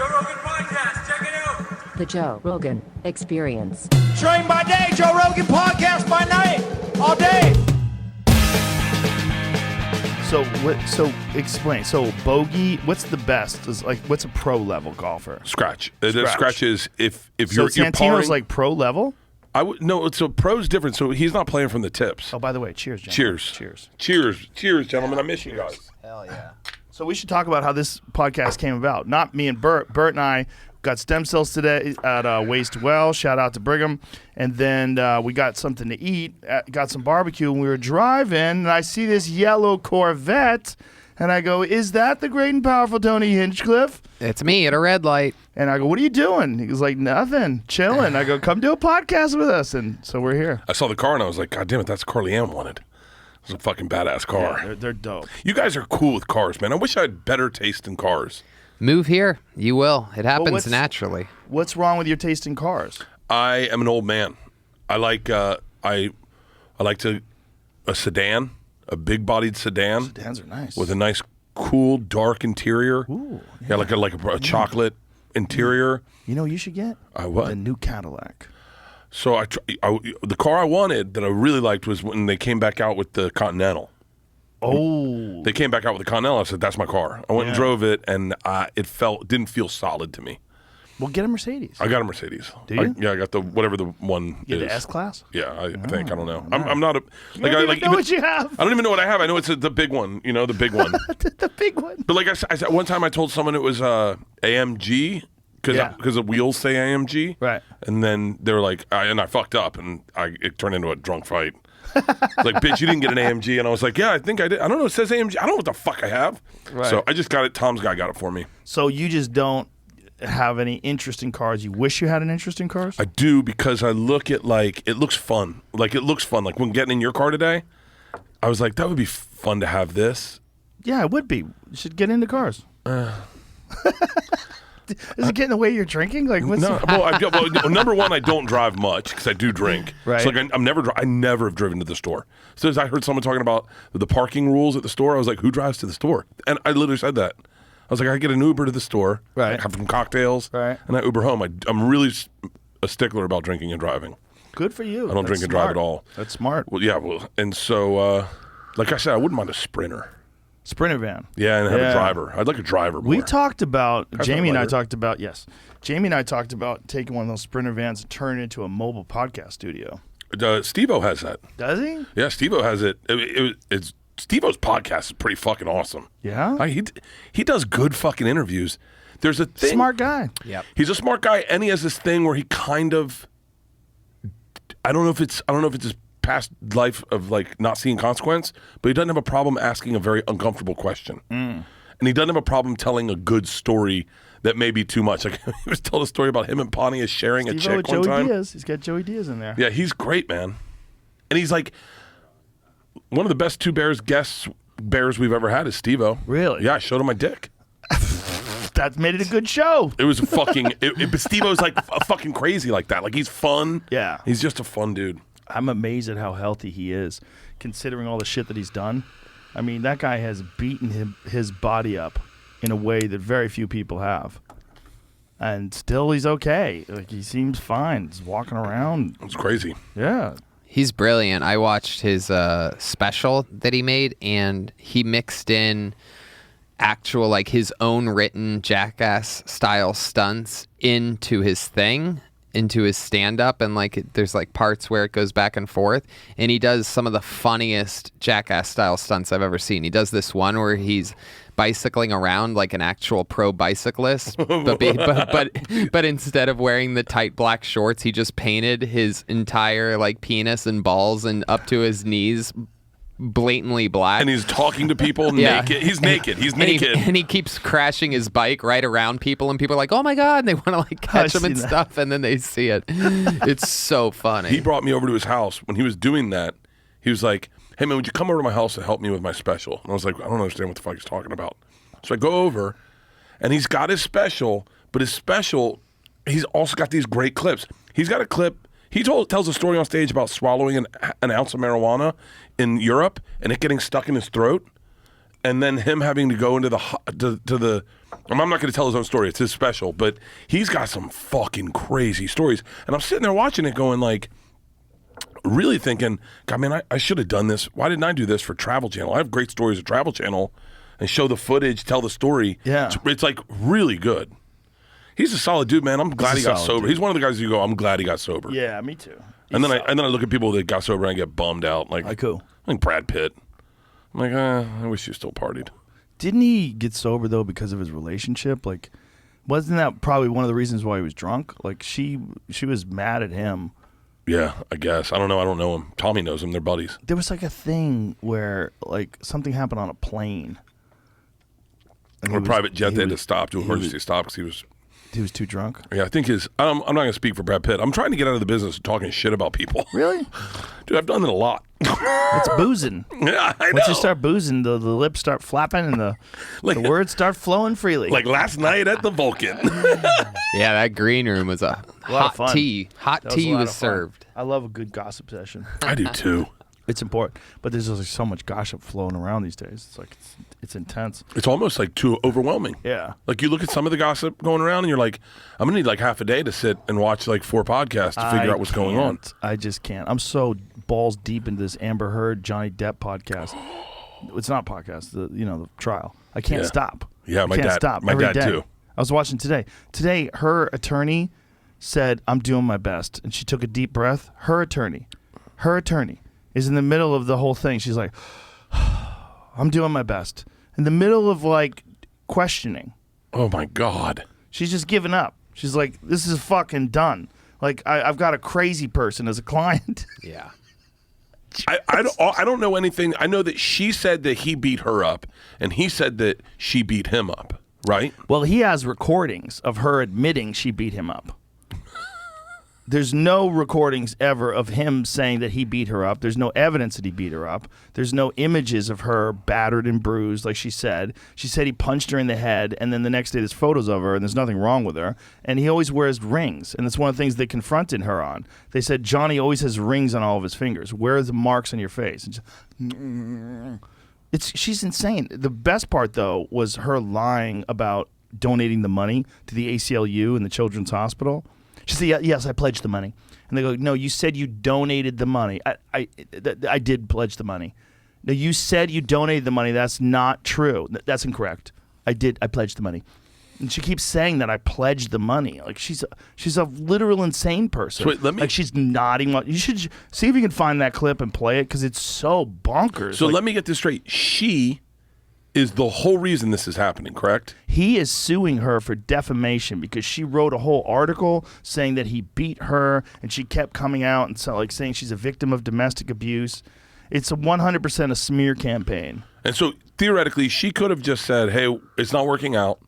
Joe Rogan Podcast. Check it out. The Joe Rogan Experience. Train by day, Joe Rogan Podcast by night, all day. So what? So explain. So bogey. What's the best? Is like what's a pro level golfer? Scratch. Scratch is if So you're Santino's parring, like pro level. I would no. So pro's different. So he's not playing from the tips. Oh, by the way, cheers, gentlemen. Cheers, gentlemen. I miss you guys. Hell yeah. So we should talk about how this podcast came about. Not me and Bert. Bert and I got stem cells today at Waste Well. Shout out to Brigham. And then we got something to eat. Got some barbecue, and we were driving, and I see this yellow Corvette, and I go, "Is that the great and powerful Tony Hinchcliffe?" It's me at a red light. And I go, "What are you doing?" He was like, "Nothing, chilling." I go, "Come do a podcast with us." And so we're here. I saw the car and I was like, God damn it, that's the car Leanne wanted. It was a fucking badass car. Yeah, they're dope. You guys are cool with cars, man. I wish I had better taste in cars. Move here. You will. It happens what's- naturally. What's wrong with your taste in cars? I am an old man. I like I like a sedan, a big-bodied sedan. Sedans are nice. With a nice, cool, dark interior. Ooh, yeah, like a chocolate interior. You know what you should get? What? The new Cadillac. So the car I wanted that I really liked was when they came back out with the Continental. Oh. They came back out with the Continental. I said, "That's my car." I went and drove it, and it didn't feel solid to me. Well, get a Mercedes. I got a Mercedes. Do you? Yeah, I got the whatever the one You is. get the S-Class? Yeah, I think. I don't know. I'm not a You don't even know what you have. I don't even know what I have. I know it's the big one. You know, the big one. The big one. But like I said, one time I told someone it was AMG because the wheels say AMG. Right. And then they were like, I fucked up, and it turned into a drunk fight. Like, bitch, you didn't get an AMG. And I was like, yeah, I think I did. I don't know. It says AMG. I don't know what the fuck I have. Right. So I just got it. Tom's guy got it for me. So you just don't have any interest in cars. You wish you had an interest in cars? I do, because I look at, like, it looks fun. Like, it looks fun. Like, when getting in your car today, I was like, that would be fun to have this. Yeah, it would be. You should get into cars. Does it get in the way you're drinking? Like, what's No, well, number one, I don't drive much because I do drink. Right. So like, I never have driven to the store. So as I heard someone talking about the parking rules at the store, I was like, who drives to the store? And I literally said that. I was like, I get an Uber to the store. Right. I have some cocktails. Right. And I Uber home. I'm really a stickler about drinking and driving. Good for you. I don't drink and drive at all. That's smart. Well, yeah. Well, and so, like I said, I wouldn't mind a Sprinter. Sprinter van. Yeah, and have a driver. I'd like a driver more. We talked about, Jamie and I lighter. talked about, Jamie and I talked about taking one of those Sprinter vans and turning it into a mobile podcast studio. Steve-O has that. Does he? Yeah, Steve-O has it. It's Steve-O's podcast is pretty fucking awesome. Yeah? He does good fucking interviews. There's a thing. Smart guy. Yep. He's a smart guy, and he has this thing where he kind of. I don't know if it's his past life of like not seeing consequence, but he doesn't have a problem asking a very uncomfortable question, and he doesn't have a problem telling a good story that may be too much. Like he was telling a story about him and Pontius sharing a Steve-O chick with one Joey time. Diaz. He's got Joey Diaz in there. Yeah, he's great, man, and he's like one of the best two bears we've ever had is Steve-O. Really? Yeah, I showed him my dick. That made it a good show. It was a fucking. But Steve-O's like fucking crazy like that. Like he's fun. Yeah. He's just a fun dude. I'm amazed at how healthy he is, considering all the shit that he's done. I mean, that guy has beaten his body up in a way that very few people have. And still he's okay. Like, he seems fine. He's walking around. It's crazy. Yeah. He's brilliant. I watched his special that he made, and he mixed in actual, like, his own written Jackass style stunts into his thing, into his stand-up, and like there's like parts where it goes back and forth, and he does some of the funniest Jackass style stunts I've ever seen. He does this one where he's bicycling around like an actual pro bicyclist, but instead of wearing the tight black shorts, he just painted his entire like penis and balls and up to his knees blatantly black. And he's talking to people naked. He's naked. He's naked. And he keeps crashing his bike right around people, and people are like, oh my God, and they want to like catch him and stuff, and then they see it. It's so funny. He brought me over to his house. When he was doing that, he was like, hey man, would you come over to my house and help me with my special? And I was like, I don't understand what the fuck he's talking about. So I go over, and he's got his special, but his special, he's also got these great clips. He's got a clip. He tells a story on stage about swallowing an ounce of marijuana in Europe and it getting stuck in his throat, and then him having to go into the I'm not going to tell his own story. It's his special, but he's got some fucking crazy stories. And I'm sitting there watching it going like, really thinking, God, man, I should have done this. Why didn't I do this for Travel Channel? I have great stories at Travel Channel and show the footage, tell the story. Yeah. It's like really good. He's a solid dude, man. I'm glad he got sober. Dude. He's one of the guys you go, I'm glad he got sober. Yeah, me too. And then I look at people that got sober and I get bummed out. Like who? I think Brad Pitt. I'm like, I wish you still partied. Didn't he get sober though because of his relationship? Like, wasn't that probably one of the reasons why he was drunk? Like she was mad at him. Yeah, I guess. I don't know. I don't know him. Tommy knows him. They're buddies. There was like a thing where like something happened on a plane. Or a private jet they had to stop, do emergency stop because he was too drunk. Yeah, I think I'm not going to speak for Brad Pitt. I'm trying to get out of the business of talking shit about people. Really? Dude, I've done it a lot. It's boozing. Yeah, I know. Once you start boozing, the lips start flapping and the words start flowing freely. Like last night at the Vulcan. Yeah, that green room was a lot of hot fun. tea. Hot That a tea lot was of fun. served. I love a good gossip session. I do too. It's important, but there's like so much gossip flowing around these days. It's like it's intense. It's almost like too overwhelming. Yeah. Like you look at some of the gossip going around and you're like, I'm going to need like half a day to sit and watch like 4 podcasts to figure out what's going on. I just can't. I'm so balls deep into this Amber Heard Johnny Depp podcast. It's not a podcast, the trial. I can't stop. Yeah, I can't stop. My every dad day. too. I was watching today. Today, her attorney said, "I'm doing my best," and she took a deep breath. Her attorney is in the middle of the whole thing. She's like, "I'm doing my best." In the middle of like questioning. Oh my God. She's just giving up. She's like, "This is fucking done." Like I've got a crazy person as a client. Yeah. I don't know anything. I know that she said that he beat her up, and he said that she beat him up, right? Well, he has recordings of her admitting she beat him up. There's no recordings ever of him saying that he beat her up. There's no evidence that he beat her up. There's no images of her battered and bruised, like she said. She said he punched her in the head, and then the next day there's photos of her, and there's nothing wrong with her. And he always wears rings, and that's one of the things they confronted her on. They said, Johnny always has rings on all of his fingers. Where are the marks on your face? And she's insane. The best part, though, was her lying about donating the money to the ACLU and the Children's Hospital. She said, yes, I pledged the money. And they go, no, you said you donated the money. I did pledge the money. No, you said you donated the money. That's not true. That's incorrect. I pledged the money. And she keeps saying that I pledged the money. Like she's a literal insane person. So wait, like she's nodding. You should see if you can find that clip and play it because it's so bonkers. So let me get this straight. She is the whole reason this is happening, correct? He is suing her for defamation because she wrote a whole article saying that he beat her, and she kept coming out and saying she's a victim of domestic abuse. It's 100% a smear campaign. And so theoretically, she could have just said, "Hey, it's not working out.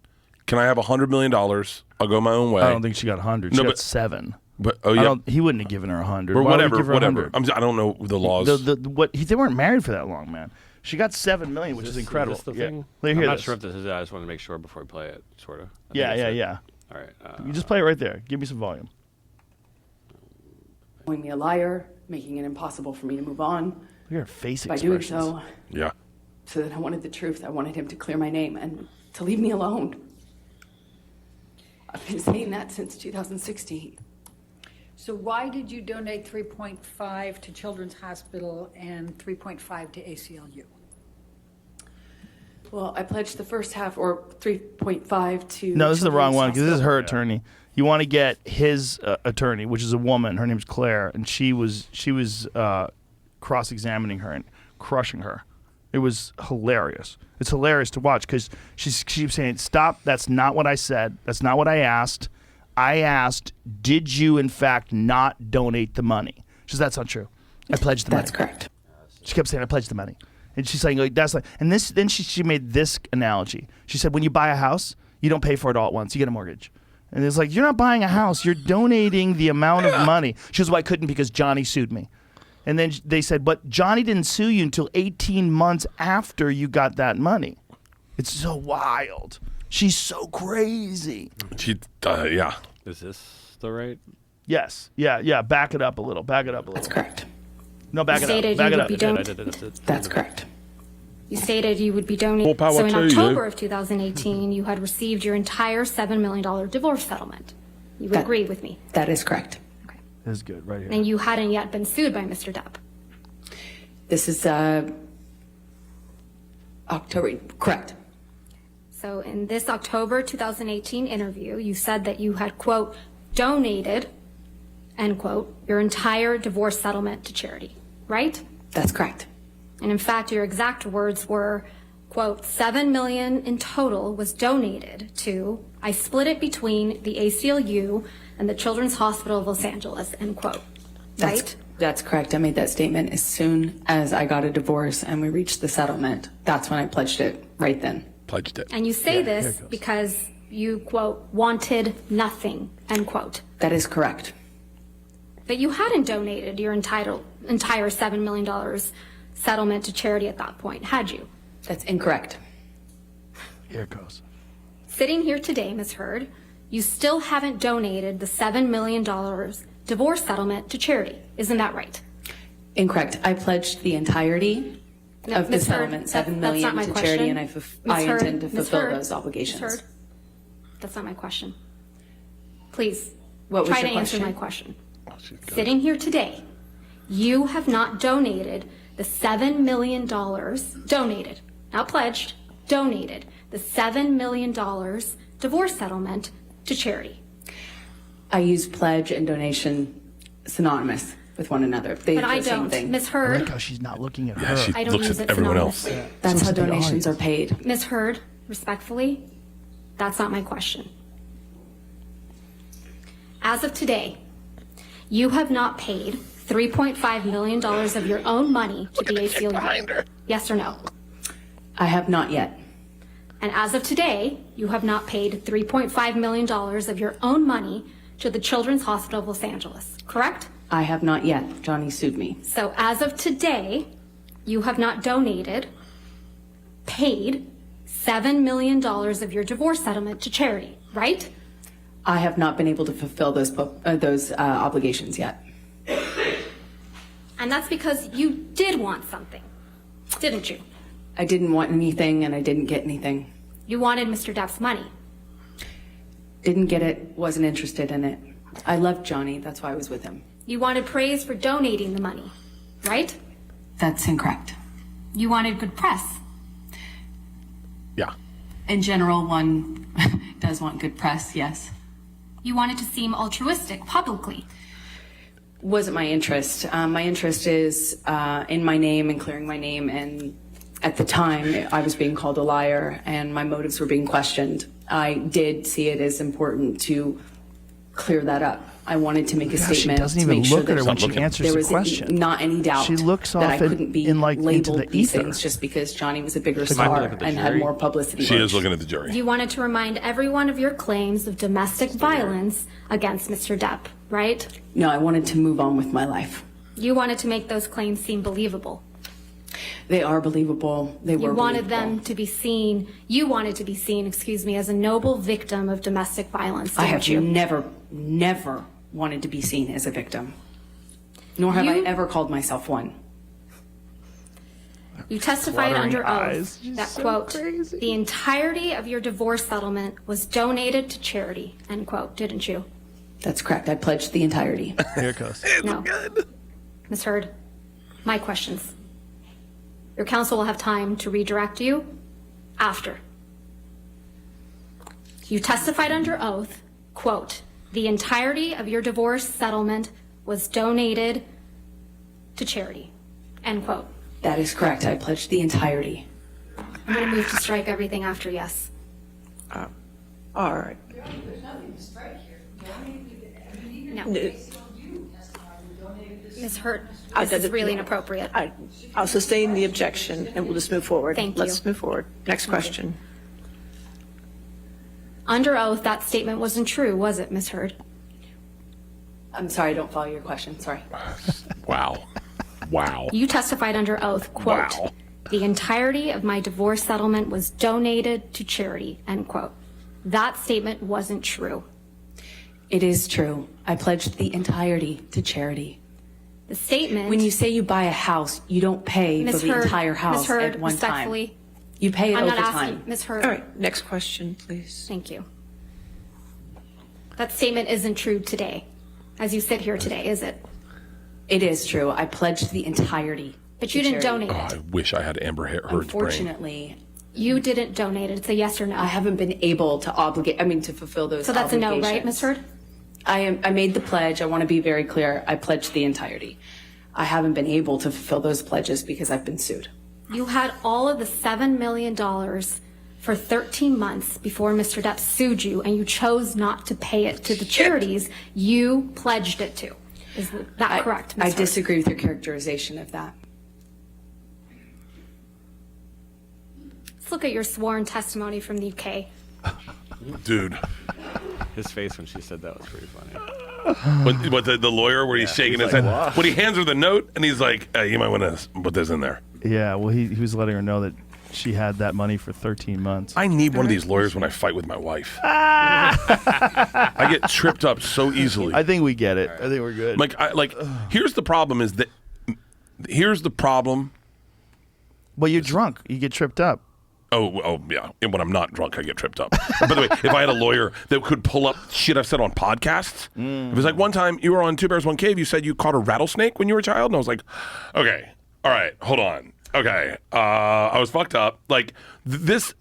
Can I have $100 million? I'll go my own way." I don't think she got 100. She got 7. But he wouldn't have given her 100. Or Why would he whatever. give her 100? I don't know the laws. They weren't married for that long, man. She got $7 million, which is incredible. Is this the thing? I'm not sure if this is it. I just wanted to make sure before we play it, sort of. Yeah. All right. You just play it right there. Give me some volume. Calling me a liar, making it impossible for me to move on. Look at her face By expressions. doing Yeah. so that I wanted the truth. I wanted him to clear my name and to leave me alone. I've been saying that since 2016. So why did you donate 3.5 to Children's Hospital and 3.5 to ACLU? Well, I pledged the first half, or 3.5 to. No, this is the wrong Children's one because this is Hospital. her attorney. You want to get his attorney, which is a woman. Her name's Claire, and she was cross-examining her and crushing her. It was hilarious. It's hilarious to watch because she keeps saying, "Stop! That's not what I said. That's not what I asked. I asked, did you in fact not donate the money?" She says, "That's not true. I pledged the money." That's correct. She kept saying, "I pledged the money," and she's saying, like, "That's like." And then she made this analogy. She said, "When you buy a house, you don't pay for it all at once. You get a mortgage." And it's like, you're not buying a house. You're donating the amount of money. She goes, "Well, I couldn't because Johnny sued me." And then they said, "But Johnny didn't sue you until 18 months after you got that money." It's so wild. She's so crazy. Yeah. Is this the right? Yes. Yeah. Back it up a little. That's correct. No, back it Stated up. Back you it would up. be I don't- did. That's correct. You stated you would be donating. More power So in to you. October of 2018, you had received your entire $7 million divorce settlement. You would agree with me? That is correct. That's good, right here. And you hadn't yet been sued by Mr. Depp. This is October, correct. So in this October 2018 interview, you said that you had, quote, donated, end quote, your entire divorce settlement to charity, right? That's correct. And in fact, your exact words were, quote, $7 million in total was donated to, I split it between the ACLU and the Children's Hospital of Los Angeles, end quote, right? That's correct. I made that statement as soon as I got a divorce and we reached the settlement. That's when I pledged it, right then. Pledged it. And you say this because you, quote, wanted nothing, end quote. That is correct. But you hadn't donated your entire $7 million settlement to charity at that point, had you? That's incorrect. Here it goes. Sitting here today, Ms. Heard, you still haven't donated the $7 million divorce settlement to charity. Isn't that right? Incorrect. I pledged the entirety of the Ms. Heard, settlement, $7 that's million not my to question. charity, and I Ms. Heard, intend to Ms. fulfill Heard, those obligations. Ms. Heard, that's not my question. Please, What was try your to answer question? my question. Sitting here today, you have not donated the $7 million, donated, not pledged, donated the $7 million divorce settlement to charity. I use pledge and donation synonymous with one another. They But do I the same don't. thing. Ms. I Heard, like how she's not looking at Yeah, her. she I don't looks use at it everyone else. synonymously. That's So how it's the donations are audience. paid. Ms. Heard, respectfully, that's not my question. As of today, you have not paid $3.5 million of your own money to the ACLU. Yes or no? I have not yet. And as of today, you have not paid $3.5 million of your own money to the Children's Hospital of Los Angeles, correct? I have not yet. Johnny sued me. So as of today, you have not donated, paid $7 million of your divorce settlement to charity, right? I have not been able to fulfill those obligations yet. And that's because you did want something, didn't you? I didn't want anything and I didn't get anything. You wanted Mr. Depp's money. Didn't get it, wasn't interested in it. I loved Johnny, that's why I was with him. You wanted praise for donating the money, right? That's incorrect. You wanted good press. Yeah. In general, one does want good press, yes. You wanted to seem altruistic publicly. Wasn't my interest. My interest is in my name and clearing my name, and at the time I was being called a liar and my motives were being questioned. I did see it as important to clear that up. I wanted to make a statement. She doesn't to even make sure look at her that when she looking. answers there the was question. not any doubt She looks that I off in- couldn't be in, like, into labeled the these ether. things just because Johnny was a bigger might be star looking at the and had jury. more publicity. She is looking at the jury. You wanted to remind everyone of your claims of domestic violence against Mr. Depp, right? No, I wanted to move on with my life. You wanted to make those claims seem believable. They are believable. They were You wanted believable. them to be seen, you wanted to be seen, as a noble victim of domestic violence, I didn't have you? never wanted to be seen as a victim. Nor have I You- ever called myself one. You testified Fluttering under eyes. oath She's that, so quote, crazy. the entirety of your divorce settlement was donated to charity, end quote, didn't you? That's correct. I pledged the entirety. Here it goes. No. Ms. Heard, my questions. Your counsel will have time to redirect you after. You testified under oath, quote, the entirety of your divorce settlement was donated to charity, end quote. That is correct. I pledged the entirety. I'm going to move to strike everything after yes. All right. No. Ms. Hurt, this is really inappropriate. I'll sustain the objection and we'll just move forward. Thank you. Let's move forward. Next question. Under oath, that statement wasn't true, was it, Ms. Heard? I'm sorry, I don't follow your question. Sorry. Wow. Wow. You testified under oath, quote, Wow. the entirety of my divorce settlement was donated to charity, end quote. That statement wasn't true. It is true. I pledged the entirety to charity. The The statement. When you say you buy a house, you don't pay Ms. for the Hurd, entire house Ms. Hurd, at one time. respectfully, You pay it I'm over not asking, time. Ms. Hurd. All right, next question, please. Thank you. That statement isn't true today, as you sit here today, is it? It is true. I pledged the entirety. But you to didn't charity. donate I it. wish I had Amber Heard's brain. Unfortunately, You didn't donate it. It's a yes or no. I haven't been able to to fulfill those. So that's a no, right, obligations. Ms. Hurd? I made the pledge. I want to be very clear. I pledged the entirety. I haven't been able to fulfill those pledges because I've been sued. You had all of the $7 million for 13 months before Mr. Depp sued you, and you chose not to pay it to the charities you pledged it to. Is that correct, Ms. I Hurd? disagree with your characterization of that. Let's look at your sworn testimony from the UK. Dude. His face when she said that was pretty funny. What the lawyer where he's shaking his head. When he hands her the note and he's like, hey, you might want to put this in there. Yeah, well, he was letting her know that she had that money for 13 months. I need one of these lawyers when I fight with my wife. I get tripped up so easily. I think we get it. I think we're good. Here's the problem here's the problem. Well, you're drunk. You get tripped up. Oh, yeah. And when I'm not drunk, I get tripped up. By the way, if I had a lawyer that could pull up shit I've said on podcasts, it was like one time you were on Two Bears, One Cave, you said you caught a rattlesnake when you were a child, and I was like, okay, all right, hold on. Okay, I was fucked up. Like, these,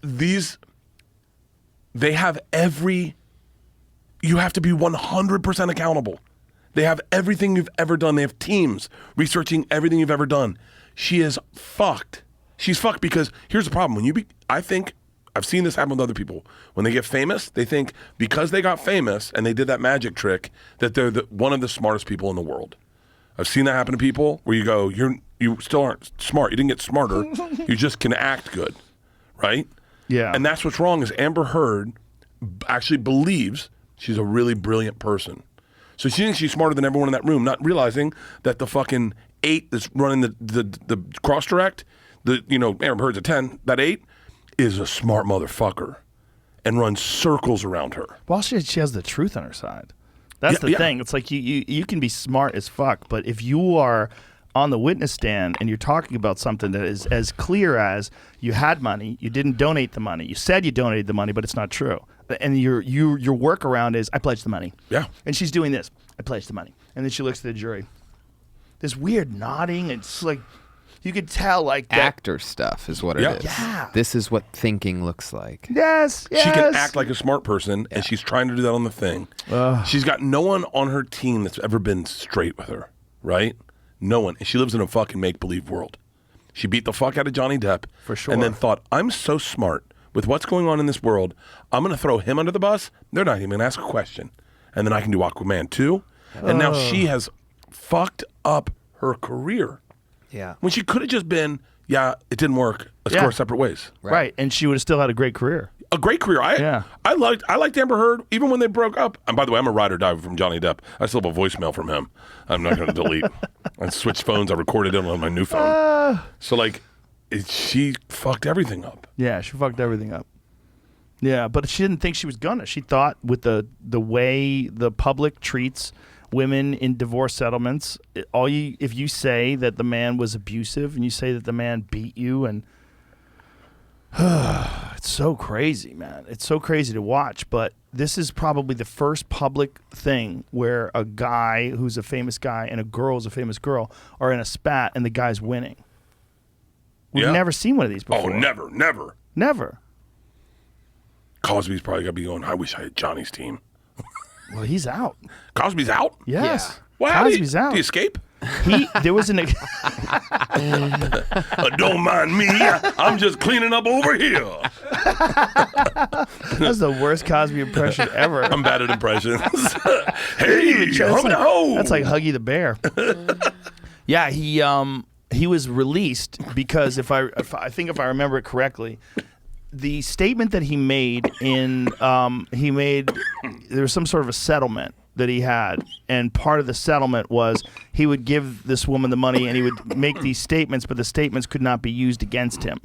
they have you have to be 100% accountable. They have everything you've ever done. They have teams researching everything you've ever done. She is fucked. She's fucked because here's the problem. I think I've seen this happen with other people. When they get famous, they think because they got famous and they did that magic trick that they're one of the smartest people in the world. I've seen that happen to people where you go, you still aren't smart. You didn't get smarter. You just can act good, right? Yeah. And that's what's wrong is Amber Heard actually believes she's a really brilliant person. So she thinks she's smarter than everyone in that room, not realizing that the fucking 8 that's running the cross direct, Amber Heard's a 10, that 8 is a smart motherfucker and runs circles around her. Well, she has the truth on her side. That's the thing. It's like you can be smart as fuck, but if you are on the witness stand and you're talking about something that is as clear as you had money, you didn't donate the money, you said you donated the money, but it's not true, and your workaround is I pledged the money. Yeah. And she's doing this. I pledged the money, and then she looks at the jury. This weird nodding. It's like you could tell like that. Actor stuff is what it is. Yeah. This is what thinking looks like. Yes. She can act like a smart person, and she's trying to do that on the thing. She's got no one on her team that's ever been straight with her, right? No one. And she lives in a fucking make-believe world. She beat the fuck out of Johnny Depp. For sure. And then thought, I'm so smart with what's going on in this world, I'm going to throw him under the bus. They're not even going to ask a question. And then I can do Aquaman 2. And now she has fucked up her career. Yeah. When she could have just been, it didn't work. Let's go our separate ways. Right. And she would have still had a great career. A great career. I liked Amber Heard even when they broke up. And by the way, I'm a ride or die from Johnny Depp. I still have a voicemail from him. I'm not going to delete. I switched phones. I recorded it on my new phone. So she fucked everything up. Yeah, she fucked everything up. Yeah, but she didn't think she was gonna. She thought with the way the public treats women in divorce settlements, if you say that the man was abusive and you say that the man beat you, and it's so crazy, man. It's so crazy to watch. But this is probably the first public thing where a guy who's a famous guy and a girl who's a famous girl are in a spat and the guy's winning. We've never seen one of these before. Oh, never. Never. Cosby's probably got to be going, I wish I had Johnny's team. Well, he's out. Cosby's out? Yes. Yeah. Wow, Cosby's out. Did he escape? There was an... Don't mind me. I'm just cleaning up over here. That's the worst Cosby impression ever. I'm bad at impressions. Hey, that's like Huggy the Bear. Yeah, he was released because if I remember it correctly, the statement that he made there was some sort of a settlement that he had, and part of the settlement was he would give this woman the money and he would make these statements, but the statements could not be used against him.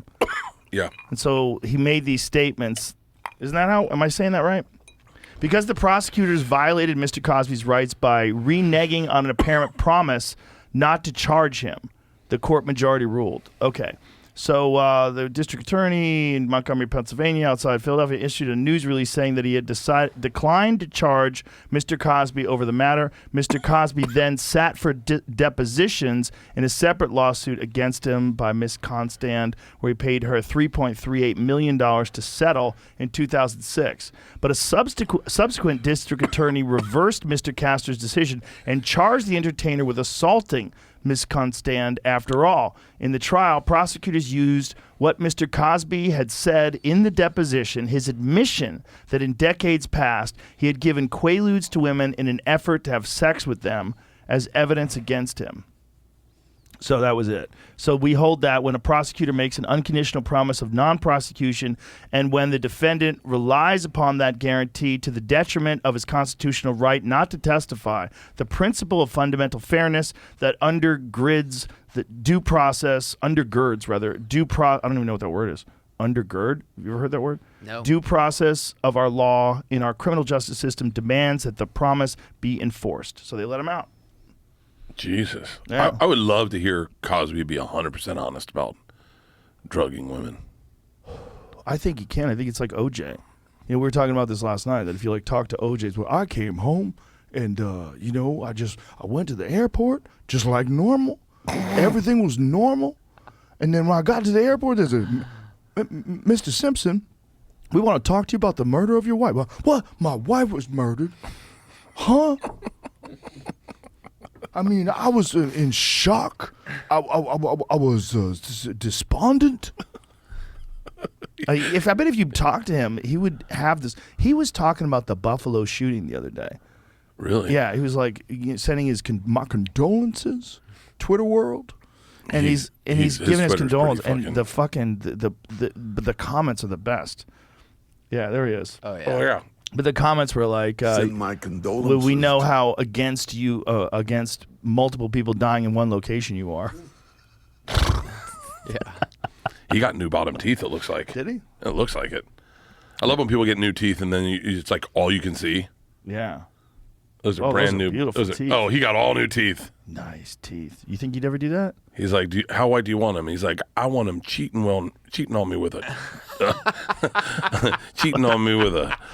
Yeah. And so he made these statements. Isn't that how? Am I saying that right? Because the prosecutors violated Mr. Cosby's rights by reneging on an apparent promise not to charge him. The court majority ruled. Okay. So the district attorney in Montgomery, Pennsylvania, outside Philadelphia, issued a news release saying that he had declined to charge Mr. Cosby over the matter. Mr. Cosby then sat for depositions in a separate lawsuit against him by Miss Constand, where he paid her $3.38 million to settle in 2006. But a subsequent district attorney reversed Mr. Castor's decision and charged the entertainer with assaulting Ms. Constand. After all, in the trial, prosecutors used what Mr. Cosby had said in the deposition, his admission that in decades past he had given quaaludes to women in an effort to have sex with them, as evidence against him. So that was it. So we hold that when a prosecutor makes an unconditional promise of non-prosecution and when the defendant relies upon that guarantee to the detriment of his constitutional right not to testify, the principle of fundamental fairness that undergirds I don't even know what that word is. Undergird? Have you ever heard that word? No. Due process of our law in our criminal justice system demands that the promise be enforced. So they let him out. Jesus. Yeah. I would love to hear Cosby be 100% honest about drugging women. I think he can. I think it's like OJ. We were talking about this last night, that if you talk to OJ's, well, I came home and, I went to the airport just like normal. Everything was normal. And then when I got to the airport, there's Mr. Simpson, we want to talk to you about the murder of your wife. Well, what? My wife was murdered? Huh? I mean, I was in shock. I was despondent. I bet if you talk to him, he would have this. He was talking about the Buffalo shooting the other day. Really? Yeah, he was sending his my condolences, Twitter world, and he's giving his condolences, and the comments are the best. Yeah, there he is. Oh yeah. Oh yeah. But the comments were like, send my condolences. we know how against multiple people dying in one location you are. Yeah. He got new bottom teeth, it looks like. Did he? It looks like it. I love when people get new teeth and then it's like all you can see. Yeah. Those are brand new. Beautiful teeth. Oh, he got all new teeth. Nice teeth. You think you'd ever do that? He's like, how white do you want him? He's like, I want him cheating on me with a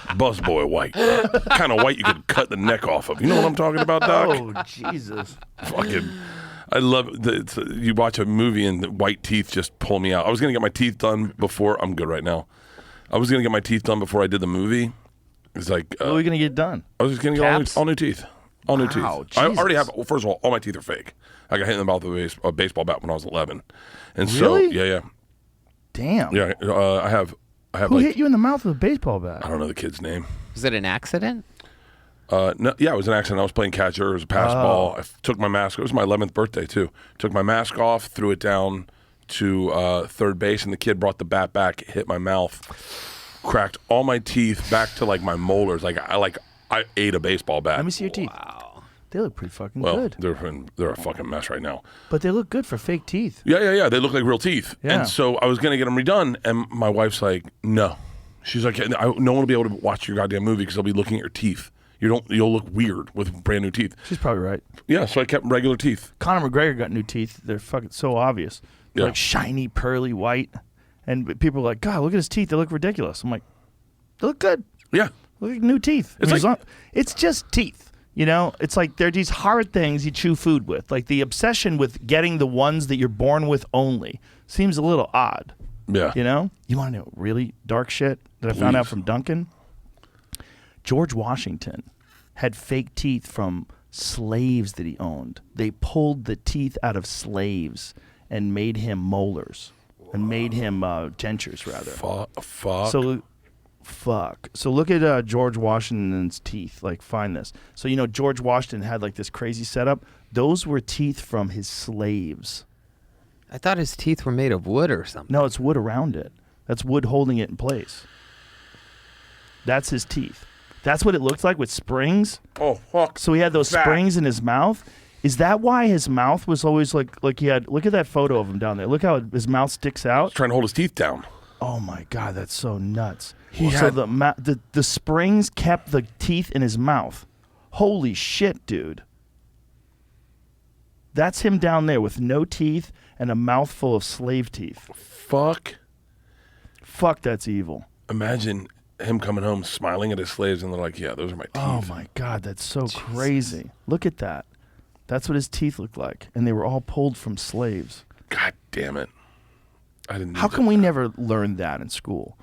busboy white. Kind of white you could cut the neck off of. You know what I'm talking about, Doc? Oh, Jesus. Fucking, I love you watch a movie and the white teeth just pull me out. I was going to get my teeth done before. I'm good right now. I was going to get my teeth done before I did the movie. It's like, what are we going to get done? I was just going to get all new teeth. All new teeth. Jesus. I already have, well, first of all my teeth are fake. I got hit in the mouth with a baseball bat when I was 11. And Really? so, yeah. Damn. Yeah, I have Who hit you in the mouth with a baseball bat? I don't know the kid's name. Was it an accident? No, yeah, it was an accident. I was playing catcher. It was a pass ball. I took my mask. It was my 11th birthday, too. Took my mask off, threw it down to third base, and the kid brought the bat back, hit my mouth, cracked all my teeth back to my molars. I ate a baseball bat. Let me see your teeth. Wow. They look pretty fucking Well, good. they're a fucking mess right now. But they look good for fake teeth. Yeah. They look like real teeth. Yeah. And so I was going to get them redone, and my wife's like, no. She's like, no one will be able to watch your goddamn movie because they'll be looking at your teeth. You'll look weird with brand new teeth. She's probably right. Yeah, so I kept regular teeth. Conor McGregor got new teeth. They're fucking so obvious. They're like shiny, pearly white. And people are like, God, look at his teeth. They look ridiculous. I'm like, they look good. Yeah. Look like new teeth. It's just teeth. It's like they're these hard things you chew food with. Like the obsession with getting the ones that you're born with only seems a little odd. Yeah. You want to know really dark shit that I found out from Duncan? George Washington had fake teeth from slaves that he owned. They pulled the teeth out of slaves and made him molars. And made him dentures, rather. Fuck. So look at George Washington's teeth. Find this. So George Washington had this crazy setup. Those were teeth from his slaves. I thought his teeth were made of wood or something. No, it's wood around it. That's wood holding it in place. That's his teeth. That's what it looked like with springs. Oh, fuck. So he had those springs in his mouth. Is that why his mouth was always like he had? Look at that photo of him down there. Look how his mouth sticks out. He's trying to hold his teeth down. Oh my God, that's so nuts. The springs kept the teeth in his mouth. Holy shit, dude. That's him down there with no teeth and a mouthful of slave teeth. Fuck, that's evil. imagine him coming home smiling at his slaves, and they're like, "Yeah, those are my teeth." Oh my God, that's so crazy. Look at that. That's what his teeth looked like, and they were all pulled from slaves. God damn it! I didn't. How come we never learned that in school?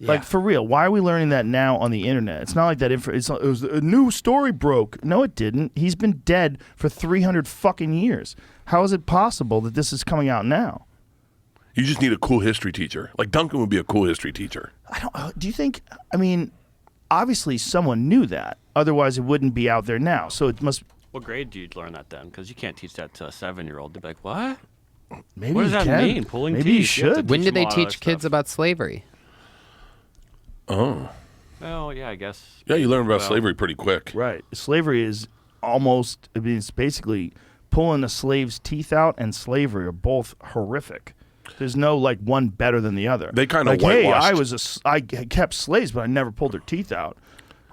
Like, for real, why are we learning that now on the internet? It's not like that. It was a new story broke. No, it didn't. He's been dead for 300 fucking years. How is it possible that this is coming out now? You just need a cool history teacher. Like Duncan would be a cool history teacher. Do you think? I mean, obviously someone knew that. Otherwise, it wouldn't be out there now. So it must. What grade do you learn that then? Because you can't teach that to a 7-year-old. They'd be like, what? Maybe what does you that can. mean? Pulling Maybe teeth. you should. When did they them a lot of teach that kids stuff. about slavery? Oh. Well, yeah, I guess. Yeah, you learn about slavery pretty quick. Right. Slavery is almost. I mean, it's basically pulling a slave's teeth out, and slavery are both horrific. There's no like one better than the other. They kind of like, hey, whitewashed. I kept slaves, but I never pulled their teeth out.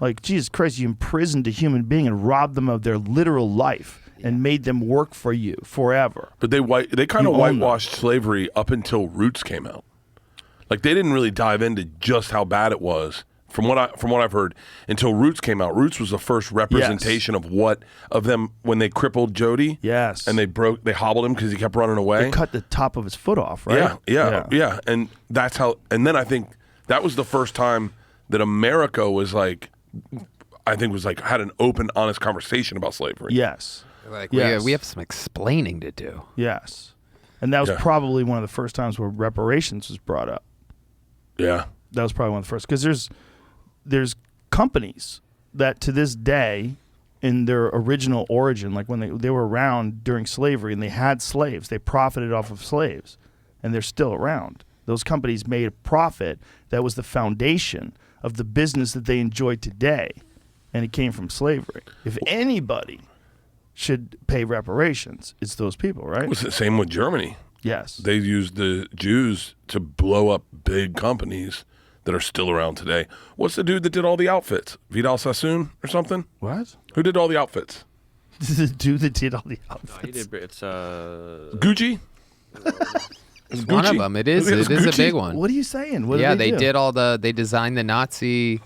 Like, Jesus Christ, you imprisoned a human being and robbed them of their literal life and made them work for you forever. But they kind You of own them. whitewashed slavery up until Roots came out. Like they didn't really dive into just how bad it was from what I've heard until Roots came out. Roots was the first representation of them when they crippled Jody. Yes. And they hobbled him because he kept running away. They cut the top of his foot off, right? Yeah. And that's how. And then I think that was the first time that America was like, had an open, honest conversation about slavery. Yes. Like Yes. we have some explaining to do. Yes. And that was Yeah. probably one of the first times where reparations was brought up. Yeah. That was probably one of the first, because there's companies that to this day, in their original origin, like when they were around during slavery and they had slaves, they profited off of slaves, and they're still around. Those companies made a profit that was the foundation of the business that they enjoy today, and it came from slavery. If anybody should pay reparations, it's those people, right? It was the same with Germany. Yes. They used the Jews to blow up big companies that are still around today. What's the dude that did all the outfits? Vidal Sassoon or something? What? Who did all the outfits? The dude that did all the No, outfits. he did, it's Gucci? It's one of them. It is a Gucci? big one. What are you saying? What Yeah, did they do? did they designed the Nazi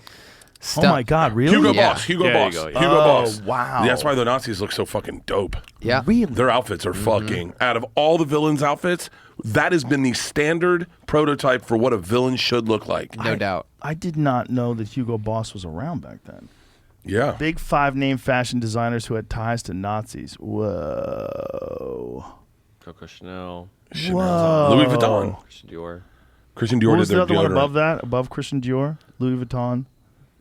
stuff. Oh my God, really? Hugo Yeah. Boss. Hugo There you Boss. go, yeah. Hugo Oh, Boss. wow. That's why the Nazis look so fucking dope. Yeah. Really? Their outfits are fucking, out of all the villains' outfits, that has been the standard prototype for what a villain should look like. No doubt. I did not know that Hugo Boss was around back then. Yeah. Big 5 name fashion designers who had ties to Nazis. Whoa. Coco Chanel, Whoa. Louis Vuitton. Christian Dior, Christian Dior What did was their the other one deodorant. above that? Above Christian Dior? Louis Vuitton?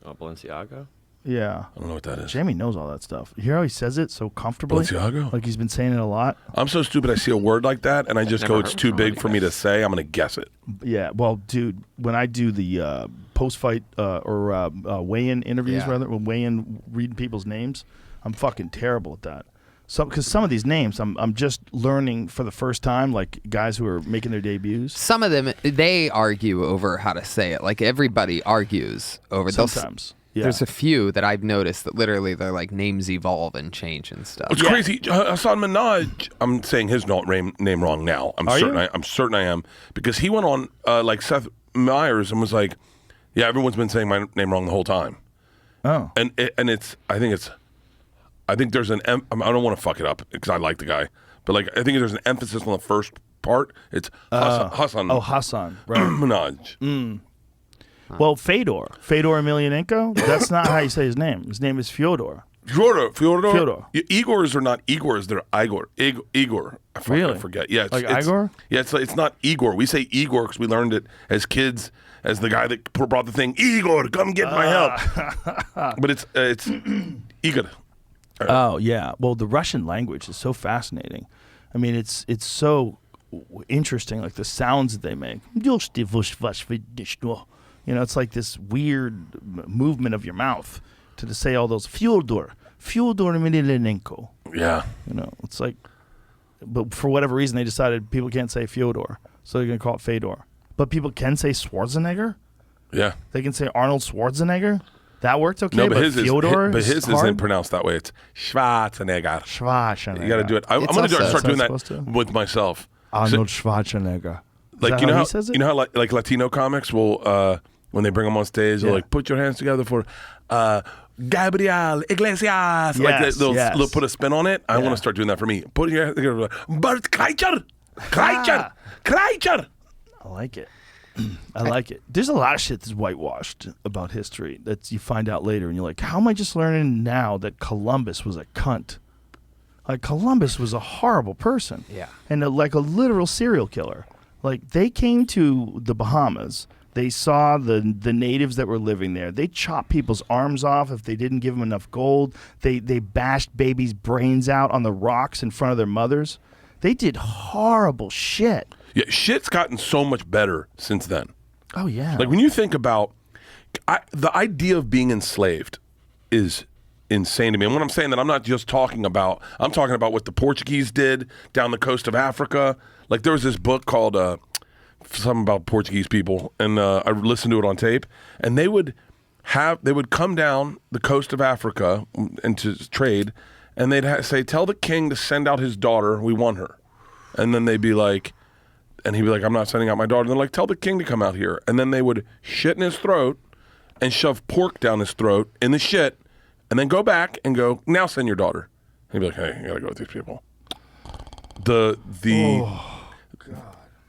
Balenciaga. Yeah. I don't know what that is. Jamie knows all that stuff. You hear how he says it so comfortably? Balenciaga? Like he's been saying it a lot? I'm so stupid I see a word like that and I just Never go, heard it's too somebody big for me to guess. say. I'm going to guess it. Yeah. Well, dude, when I do the post-fight or weigh-in interviews, Yeah. rather, when weigh-in reading people's names, I'm fucking terrible at that. Because some of these names I'm just learning for the first time, like guys who are making their debuts. Some of them, they argue over how to say it. Like everybody argues over those. Sometimes. Yeah. There's a few that I've noticed that literally they're like names evolve and change and stuff. It's crazy. Hassan Minhaj, I'm saying his name wrong now. I'm certain I am. Because he went on like Seth Meyers and was like, yeah, everyone's been saying my name wrong the whole time. Oh. And I think there's I don't want to fuck it up because I like the guy, but like I think there's an emphasis on the first part. It's Hassan. Oh, Hassan. Right. Minhaj. Well, Fedor Emelianenko, that's not how you say his name. His name is Fyodor. Fyodor. Igors are not Igors, they're Igor. Igor. I forget. Yeah, Like Igor? Yeah, it's not Igor. We say Igor because we learned it as kids, as the guy that brought the thing. Igor, come get my help. But it's Igor. Oh, yeah. Well, the Russian language is so fascinating. I mean, it's so interesting, like the sounds that they make. You know, it's like this weird movement of your mouth to say all those Fyodor Emelianenko. Yeah. You know, it's like, but for whatever reason, they decided people can't say Fyodor, so they're going to call it Fedor. But people can say Schwarzenegger? Yeah. They can say Arnold Schwarzenegger? That worked okay, No, but Fyodor his is isn't hard? pronounced that way. It's Schwarzenegger. Schwarzenegger. You got to do it. I'm It's going to also- start doing that That's not supposed to? with myself. Arnold Schwarzenegger. Is Like that you know how how he says it? you know how like Latino comics will when they bring them on stage, they'll Yeah. like put your hands together for Gabriel Iglesias. Like Yes, they'll yes. put a spin on it. I want to start doing that for me. Put your hands together. Bert Kreischer. Kreischer. I like it. I like it. There's a lot of shit that's whitewashed about history that you find out later, and you're like, how am I just learning now that Columbus was a cunt? Like, Columbus was a horrible person. Yeah. And like a literal serial killer. Like, they came to the Bahamas. They saw the natives that were living there. They chopped people's arms off if they didn't give them enough gold. They bashed babies' brains out on the rocks in front of their mothers. They did horrible shit. Yeah, shit's gotten so much better since then. Oh, yeah. Like when you think about the idea of being enslaved is insane to me. And when I'm saying that, I'm not just talking about, I'm talking about what the Portuguese did down the coast of Africa. Like there was this book called something about Portuguese people, and I listened to it on tape, and they would come down the coast of Africa and to trade, and they'd say, tell the king to send out his daughter, we want her. And then they'd be like, and he'd be like, I'm not sending out my daughter. And they're like, tell the king to come out here. And then they would shit in his throat and shove pork down his throat in the shit, and then go back and go, now send your daughter. And he'd be like, hey, you gotta go with these people.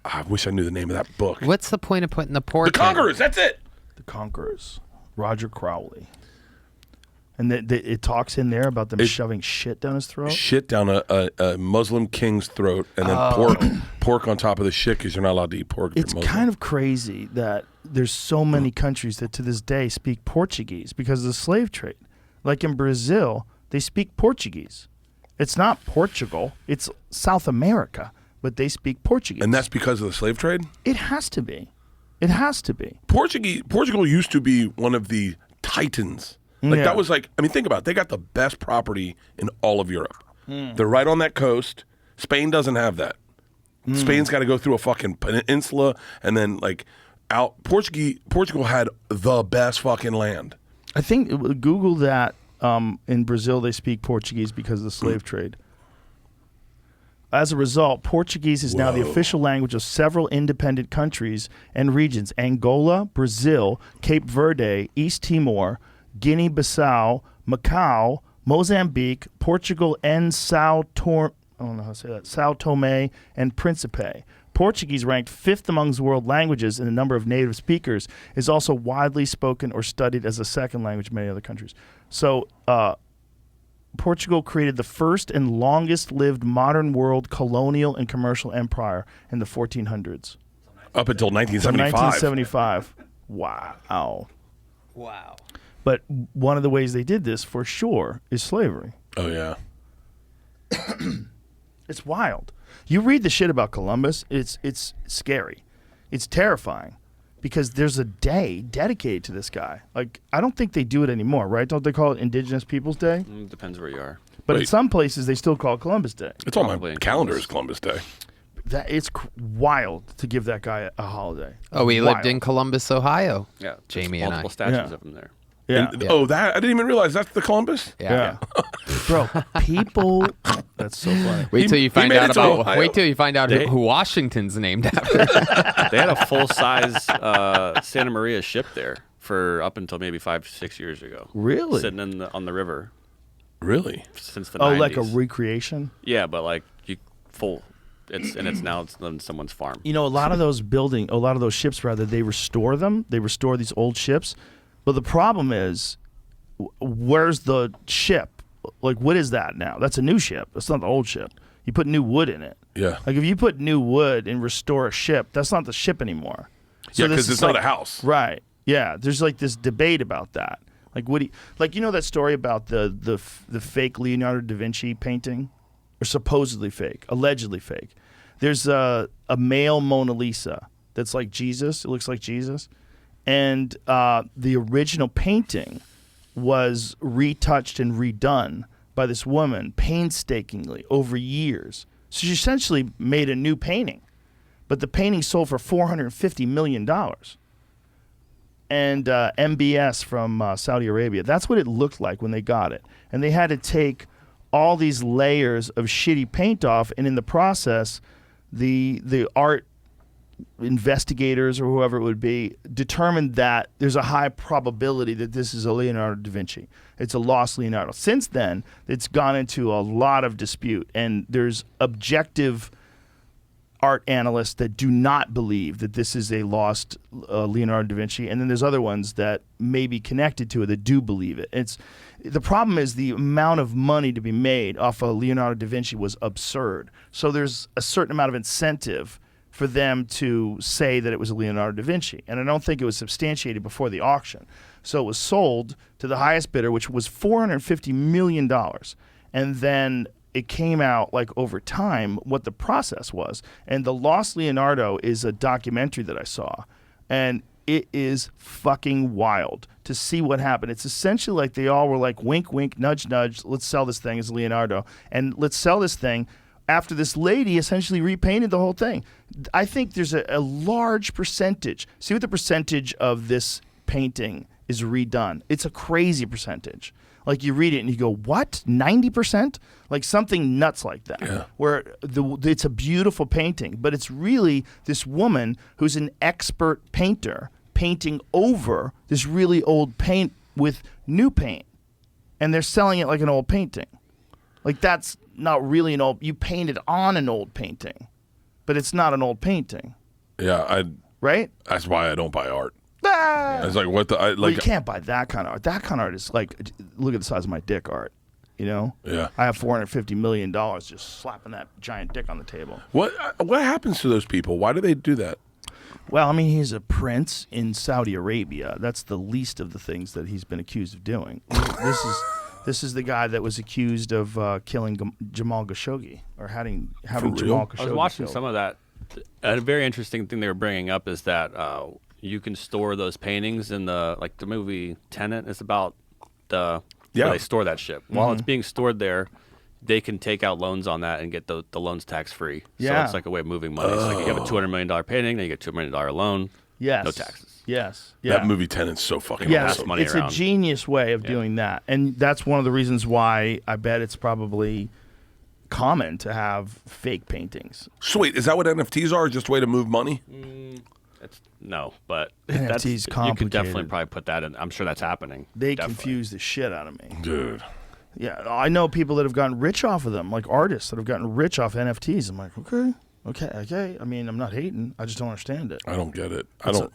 I wish I knew the name of that book. What's the point of putting the pork? The Conquerors, that's it. The Conquerors. Roger Crowley. And it talks in there about them shoving shit down his throat? Shit down a Muslim king's throat, and then pork on top of the shit because you're not allowed to eat pork if It's you're Muslim. kind of crazy that there's so many countries that to this day speak Portuguese because of the slave trade. Like in Brazil, they speak Portuguese. It's not Portugal, it's South America, but they speak Portuguese. And that's because of the slave trade? It has to be. It has to be. Portugal used to be one of the titans. Like that was like, I mean, think about it. They got the best property in all of Europe. They're right on that coast. Spain doesn't have that. Spain's got to go through a fucking peninsula and then like out. Portugal had the best fucking land. I think Google that. In Brazil, they speak Portuguese because of the slave trade. As a result, Portuguese is now the official language of several independent countries and regions: Angola, Brazil, Cape Verde, East Timor, Guinea-Bissau, Macau, Mozambique, Portugal, and Sao Tome and Principe. Portuguese, ranked 5th amongst world languages in the number of native speakers, is also widely spoken or studied as a second language in many other countries. So, Portugal created the first and longest-lived modern world colonial and commercial empire in the 1400s. Up until 1975. 1975. Wow. Wow. But one of the ways they did this, for sure, is slavery. Oh, yeah. It's wild. You read the shit about Columbus, it's scary. It's terrifying because there's a day dedicated to this guy. Like, I don't think they do it anymore, right? Don't they call it Indigenous Peoples Day? Depends where you are. But in Wait. some places, they still call it Columbus Day. It's on Probably my in calendar is Columbus Day. It's wild to give that guy a holiday. Oh, we lived Wild. in Columbus, Ohio. Yeah, Jamie there's and I. multiple statues Yeah. of them there. Yeah. And- Oh, that I didn't even realize that's the Columbus. Yeah. Bro, people, that's so funny. Wait till you find made out it to about. Ohio. Wait till you find out They- who Washington's named after. They had a full-size Santa Maria ship there for up until maybe 5-6 years ago. Really? Sitting on the river Really? since the Oh, 90s. like a recreation? Yeah, but like full. It's now on someone's farm. You know, a lot of those ships, they restore them. They restore these old ships. But the problem is, where's the ship? Like, what is that now? That's a new ship. That's not the old ship. You put new wood in it. Yeah. Like, if you put new wood and restore a ship, that's not the ship anymore. Yeah, this because is it's not like- a house. Right. Yeah. There's like this debate about that. Like, you know that story about the fake Leonardo da Vinci painting? Or supposedly fake, allegedly fake. There's a male Mona Lisa that's like Jesus. It looks like Jesus. And the original painting was retouched and redone by this woman painstakingly over years. So she essentially made a new painting. But the painting sold for $450 million. and MBS from Saudi Arabia. That's what it looked like when they got it. And they had to take all these layers of shitty paint off, and in the process, the art investigators or whoever it would be determined that there's a high probability that this is a Leonardo da Vinci. It's a lost Leonardo. Since then, it's gone into a lot of dispute, and there's objective art analysts that do not believe that this is a lost Leonardo da Vinci, and then there's other ones that may be connected to it that do believe it. The problem is the amount of money to be made off of Leonardo da Vinci was absurd. So there's a certain amount of incentive for them to say that it was a Leonardo da Vinci. And I don't think it was substantiated before the auction. So it was sold to the highest bidder, which was $450 million. And then it came out like over time what the process was. And The Lost Leonardo is a documentary that I saw. And it is fucking wild to see what happened. It's essentially like they all were like, wink, wink, nudge, nudge, let's sell this thing as Leonardo. And let's sell this thing after this lady essentially repainted the whole thing. I think there's a large percentage. See what the percentage of this painting is redone. It's a crazy percentage. Like you read it and you go, what? 90%? Like something nuts like that. Yeah. Where it's a beautiful painting, but it's really this woman who's an expert painter painting over this really old paint with new paint. And they're selling it like an old painting. Like that's not really an old, you painted on an old painting, but it's not an old painting. Yeah, right? That's why I don't buy art. Ah! It's like what the Well, you can't buy that kind of art. That kind of art is like, look at the size of my dick art. You know? Yeah. I have $450 million just slapping that giant dick on the table. What happens to those people? Why do they do that? Well, I mean, he's a prince in Saudi Arabia. That's the least of the things that he's been accused of doing. This is the guy that was accused of killing Jamal Khashoggi or having Jamal Khashoggi I was watching killed. some of that. A very interesting thing they were bringing up is that you can store those paintings in the movie Tenet is about where they store that shit. While it's being stored there, they can take out loans on that and get the loans tax free. Yeah. So it's like a way of moving money. It's like you have a $200 million painting, then you get a $2 million loan. Yes. No taxes. Yes. Yeah. That movie Tenet's so fucking awesome. Money It's around. a genius way of doing that. And that's one of the reasons why I bet it's probably common to have fake paintings. So wait, is that what NFTs are? Just a way to move money? No, but NFTs you could definitely complicated. probably put that in. I'm sure that's happening. They Definitely. confuse the shit out of me. Dude. Yeah, I know people that have gotten rich off of them, like artists that have gotten rich off NFTs. I'm like, okay. I mean, I'm not hating. I just don't understand it. I don't get it.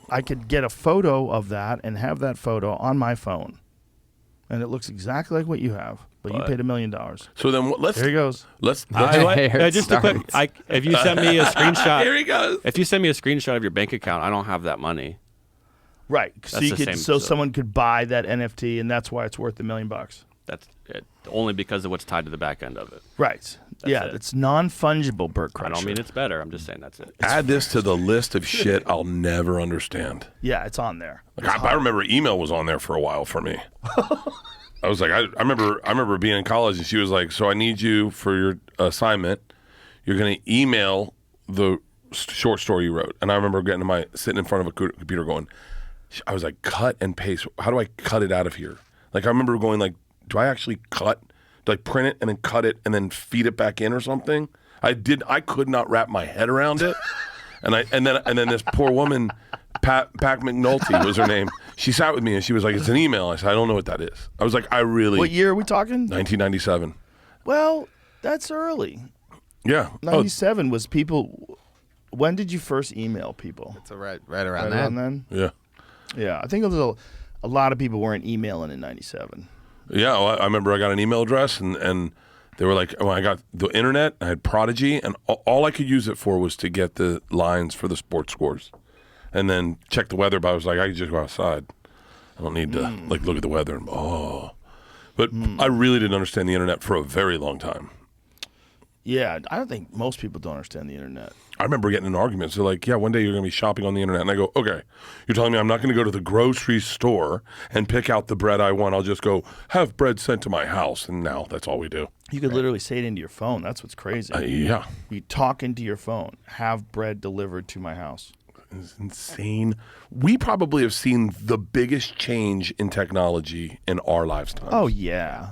I could get a photo of that and have that photo on my phone, and it looks exactly like what you have, but you paid $1 million. So then There he goes. Let's Just a quick. If you send me a screenshot, Here he goes. If you send me a screenshot of your bank account, I don't have that money. Right. So That's the same, someone could buy that NFT, and that's why it's worth $1 million. That's it, only because of what's tied to the back end of it. Right. it. It's non-fungible, Bert Kreischer. I don't mean it's better. I'm just saying that's it. Add this to the list of shit I'll never understand. Yeah, it's on there. I remember email was on there for a while for me. I was like, I remember being in college, and she was like, so I need you for your assignment. You're going to email the short story you wrote. And I remember sitting in front of a computer going, I was like, cut and paste. How do I cut it out of here? Like, I remember going like, do I actually cut? Do I print it and then cut it and then feed it back in or something? I could not wrap my head around it. And then this poor woman, Pac McNulty was her name. She sat with me and she was like, it's an email. I said, I don't know what that is. I was like, What year are we talking? 1997. Well, that's early. Yeah. 97 was people. When did you first email people? It's right around then. Yeah. Yeah, I think it was a lot of people weren't emailing in 97. Yeah, well, I remember I got an email address and they were like, when I got the internet, I had Prodigy, and all I could use it for was to get the lines for the sports scores and then check the weather. But I was like, I could just go outside. I don't need to look at the weather. And, But I really didn't understand the internet for a very long time. Yeah, I don't think most people don't understand the internet. I remember getting in arguments. They're like, yeah, one day you're going to be shopping on the internet. And I go, okay, you're telling me I'm not going to go to the grocery store and pick out the bread I want. I'll just go have bread sent to my house. And now that's all we do. You could literally say it into your phone. That's what's crazy. Yeah. You talk into your phone, have bread delivered to my house. is insane. We probably have seen the biggest change in technology in our lifetime. Oh yeah.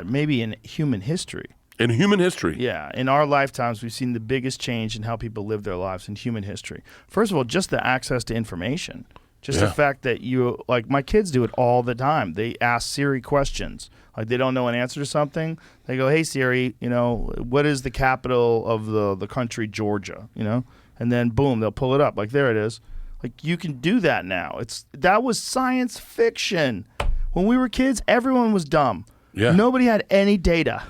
Maybe in human history. In human history. Yeah, in our lifetimes, we've seen the biggest change in how people live their lives in human history. First of all, just the access to information. Just the fact that like my kids do it all the time. They ask Siri questions. Like they don't know an answer to something. They go, hey Siri, what is the capital of the country Georgia? And then boom, they'll pull it up. Like there it is. Like you can do that now. That was science fiction. When we were kids, everyone was dumb. Yeah. Nobody had any data.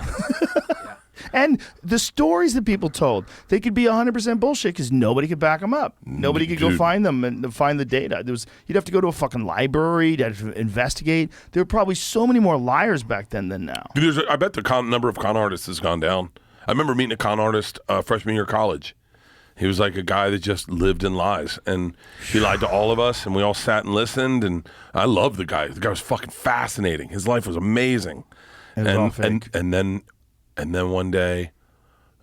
And the stories that people told, they could be 100% bullshit because nobody could back them up. Nobody could go find them and find the data. You'd have to go to a fucking library. You'd have to investigate. There were probably so many more liars back then than now. Dude, I bet the number of con artists has gone down. I remember meeting a con artist freshman year of college. He was like a guy that just lived in lies, and he lied to all of us, and we all sat and listened, and I loved the guy. The guy was fucking fascinating. His life was amazing. It was all fake. And then one day,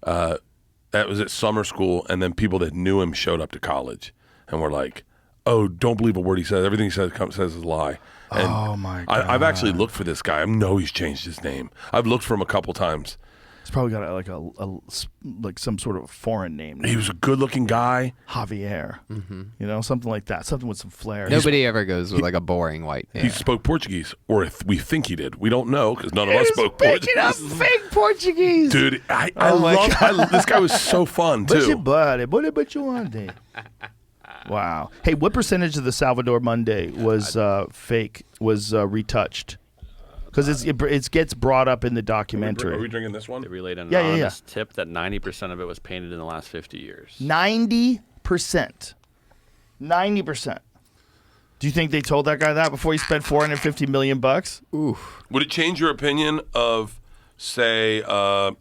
that was at summer school, and then people that knew him showed up to college, and were like, "Oh, don't believe a word he says. Everything he says is a lie." And oh my God! I've actually looked for this guy. I know he's changed his name. I've looked for him a couple times. He's probably got like some sort of foreign name. He was a good-looking guy, Javier. Something like that. Something with some flair. Nobody ever goes with like a boring white name. He spoke Portuguese, or we think he did. We don't know because none of us spoke Portuguese. Picking up fake Portuguese, dude. I love this guy. Was so fun too. Wow. Hey, what percentage of the Salvador Monday was fake? Was retouched? Because it gets brought up in the documentary. Are we drinking this one? They relayed an anonymous tip that 90% of it was painted in the last 50 years. 90%. 90%. Do you think they told that guy that before he spent $450 million? Oof. Would it change your opinion of, say, Ali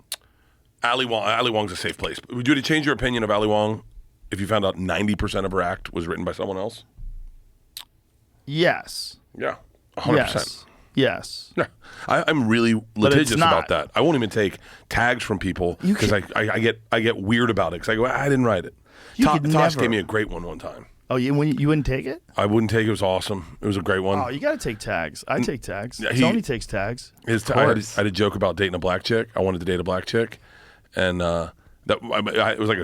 Wong? Ali Wong's a safe place. Would it change your opinion of Ali Wong if you found out 90% of her act was written by someone else? Yes. Yeah, 100%. Yes. Yeah, I'm really litigious about that. I won't even take tags from people because I get weird about it because I go, I didn't write it. Tosh gave me a great one time. Oh, you wouldn't take it? I wouldn't take it. It was awesome. It was a great one. Oh, you got to take tags. I take tags. Yeah, Tony takes tags. I had a joke about dating a black chick. I wanted to date a black chick, and it was like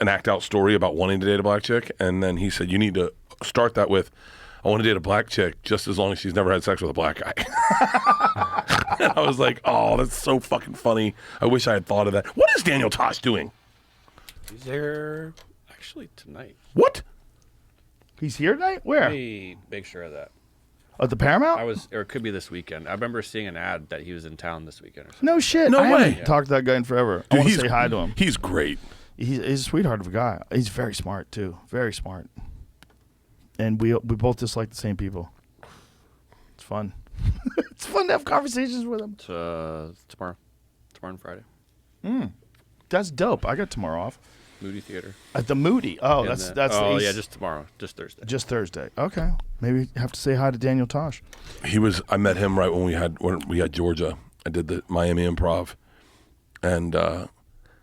an act out story about wanting to date a black chick. And then he said, you need to start that with, I want to date a black chick just as long as she's never had sex with a black guy. And I was like, oh, that's so fucking funny. I wish I had thought of that. What is Daniel Tosh doing? He's there actually tonight. What? He's here tonight? Where? Let me make sure of that. At the Paramount? Or it could be this weekend. I remember seeing an ad that he was in town this weekend or something. No shit. No I way. haven't talked to that guy in forever. Dude, I want to say hi to him. He's great. He's a sweetheart of a guy. He's very smart, too. Very smart. And we both dislike the same people. It's fun. It's fun to have conversations with them. Tomorrow and Friday. That's dope. I got tomorrow off. Moody Theater. At the Moody. Oh, And that's oh the yeah, just tomorrow. Just Thursday. Just Thursday. Okay. Maybe have to say hi to Daniel Tosh. I met him right when we had Georgia. I did the Miami Improv, and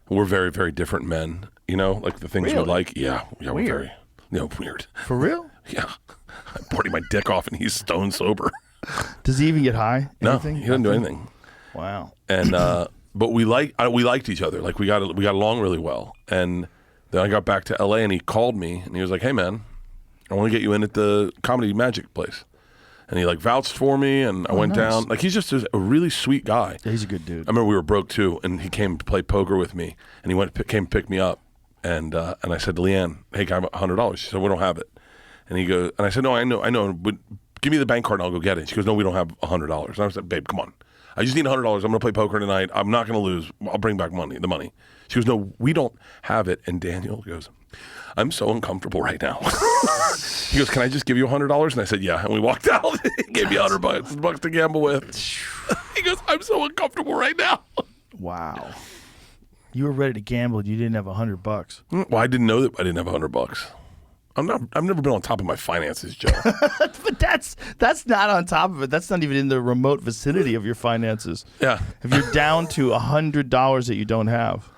we're very, very different men. Like the things we like. Yeah, we're very weird. For real? Yeah. I'm partying my dick off and he's stone sober. Does he even get high? Anything? No, he doesn't do anything. Wow. And but we liked each other. Like we got along really well. And then I got back to LA and he called me and he was like, "Hey man, I want to get you in at the Comedy Magic place." And he vouched for me and I went down. Like he's just a really sweet guy. Yeah, he's a good dude. I remember we were broke too and he came to play poker with me and he came to pick me up. And I said to Leanne, "Hey, can I have $100?" She said, "We don't have it." And he goes, and I said, "No, I know, but give me the bank card and I'll go get it." She goes, "No, we don't have $100." And I said, "Babe, come on. I just need $100. I'm going to play poker tonight. I'm not going to lose. I'll bring back the money." She goes, "No, we don't have it." And Daniel goes, "I'm so uncomfortable right now." He goes, "Can I just give you $100?" And I said, "Yeah." And we walked out. He gave me $100 to gamble with. He goes, "I'm so uncomfortable right now." Wow. You were ready to gamble and you didn't have $100. Well, I didn't know that I didn't have $100. I've never been on top of my finances, Joe. But that's not on top of it. That's not even in the remote vicinity of your finances. Yeah. If you're down to $100 that you don't have,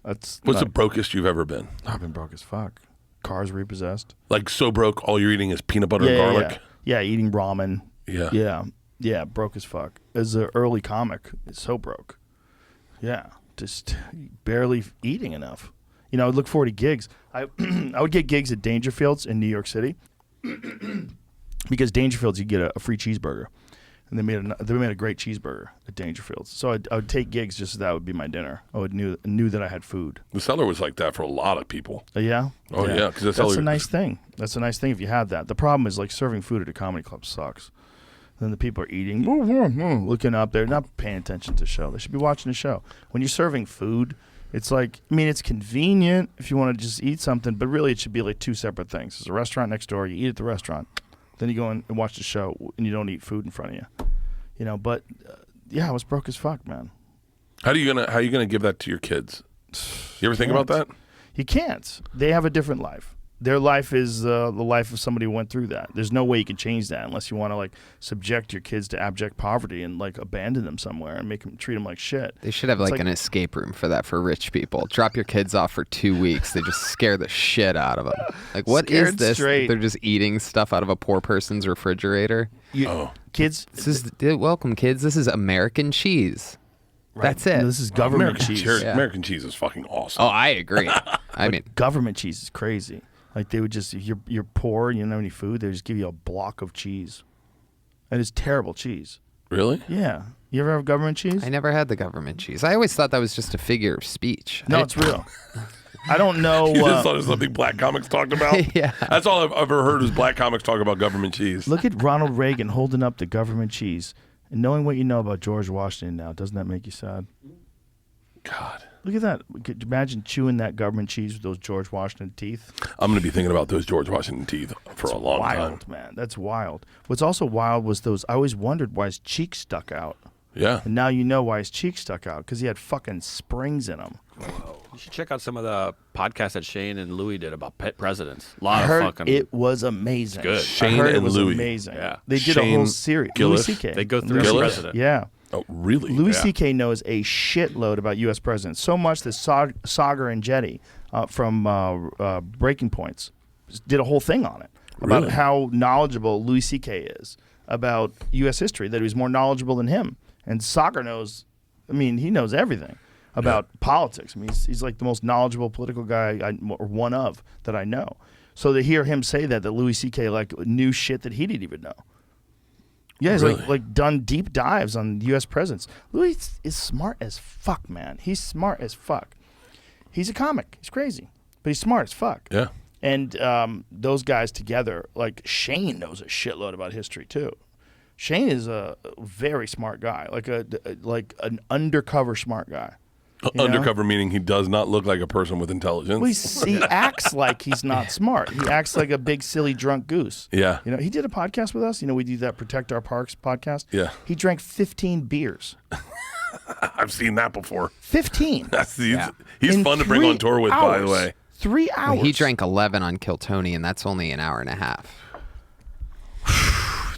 what's the brokest you've ever been? I've been broke as fuck. cars repossessed. Like so broke, all you're eating is peanut butter and garlic. Yeah, eating ramen. Yeah. Yeah, broke as fuck. As an early comic, it's so broke. Yeah, just barely eating enough. I would look forward to gigs. I would get gigs at Dangerfields in New York City because Dangerfields you get a free cheeseburger, and they made a great cheeseburger at Dangerfields. So I would take gigs just so that would be my dinner. I knew that I had food. The Cellar was like that for a lot of people. Yeah. Oh yeah, because that's a nice thing. That's a nice thing if you have that. The problem is like serving food at a comedy club sucks. Then the people are eating, looking up. They're not paying attention to the show. They should be watching the show. When you're serving food, it's like, it's convenient if you want to just eat something, but really it should be like two separate things. There's a restaurant next door. You eat at the restaurant. Then you go in and watch the show, and you don't eat food in front of you. But I was broke as fuck, man. How are you gonna give that to your kids? You ever think about that? You can't. They have a different life. Their life is the life of somebody who went through that. There's no way you can change that unless you want to like subject your kids to abject poverty and like abandon them somewhere and treat them like shit. They should have like an escape room for that for rich people. Drop your kids off for 2 weeks. They just scare the shit out of them. Like, what is this? Straight. They're just eating stuff out of a poor person's refrigerator. Kids. Welcome, kids. This is American cheese. Right. That's it. This is government cheese. American cheese is fucking awesome. Oh, I agree. Government cheese is crazy. Like they would just, if you're poor and you don't have any food, they just give you a block of cheese. And it's terrible cheese. Really? Yeah. You ever have government cheese? I never had the government cheese. I always thought that was just a figure of speech. No, it's real. I don't know. You just thought it was something black comics talked about? Yeah. That's all I've ever heard is black comics talk about government cheese. Look at Ronald Reagan holding up the government cheese. And knowing what you know about George Washington now, doesn't that make you sad? God. Look at that. Could you imagine chewing that government cheese with those George Washington teeth? I'm going to be thinking about those George Washington teeth for a long time. Wild, man. That's wild. What's also wild was I always wondered why his cheeks stuck out. Yeah. And now you know why his cheeks stuck out, because he had fucking springs in them. You should check out some of the podcasts that Shane and Louis did about pet presidents. I heard it was amazing. Good. Shane I heard and it was Louis. amazing. Yeah. They did Shane a whole series. Gillis. Louis C.K. They go through Gillis? the president. Yeah. Oh, really? Louis C.K. knows a shitload about U.S. presidents. So much that Sagar and Jetty from Breaking Points did a whole thing on it about Really? how knowledgeable Louis C.K. is about U.S. history, that he was more knowledgeable than him. And Sagar knows, he knows everything about politics. He's like the most knowledgeable political guy, or one of, that I know. So to hear him say that Louis C.K. like knew shit that he didn't even know. Yeah, he's Really? like done deep dives on U.S. presidents. Louis is smart as fuck, man. He's smart as fuck. He's a comic. He's crazy, but he's smart as fuck. Yeah. And those guys together, like Shane knows a shitload about history too. Shane is a very smart guy, like an undercover smart guy. Undercover meaning he does not look like a person with intelligence. Well, he acts like he's not smart. He acts like a big, silly, drunk goose. Yeah. He did a podcast with us. We do that Protect Our Parks podcast. Yeah. He drank 15 beers. I've seen that before. 15. He's fun to bring on tour with, by the way. 3 hours. Well, he drank 11 on Kill Tony, and that's only an hour and a half.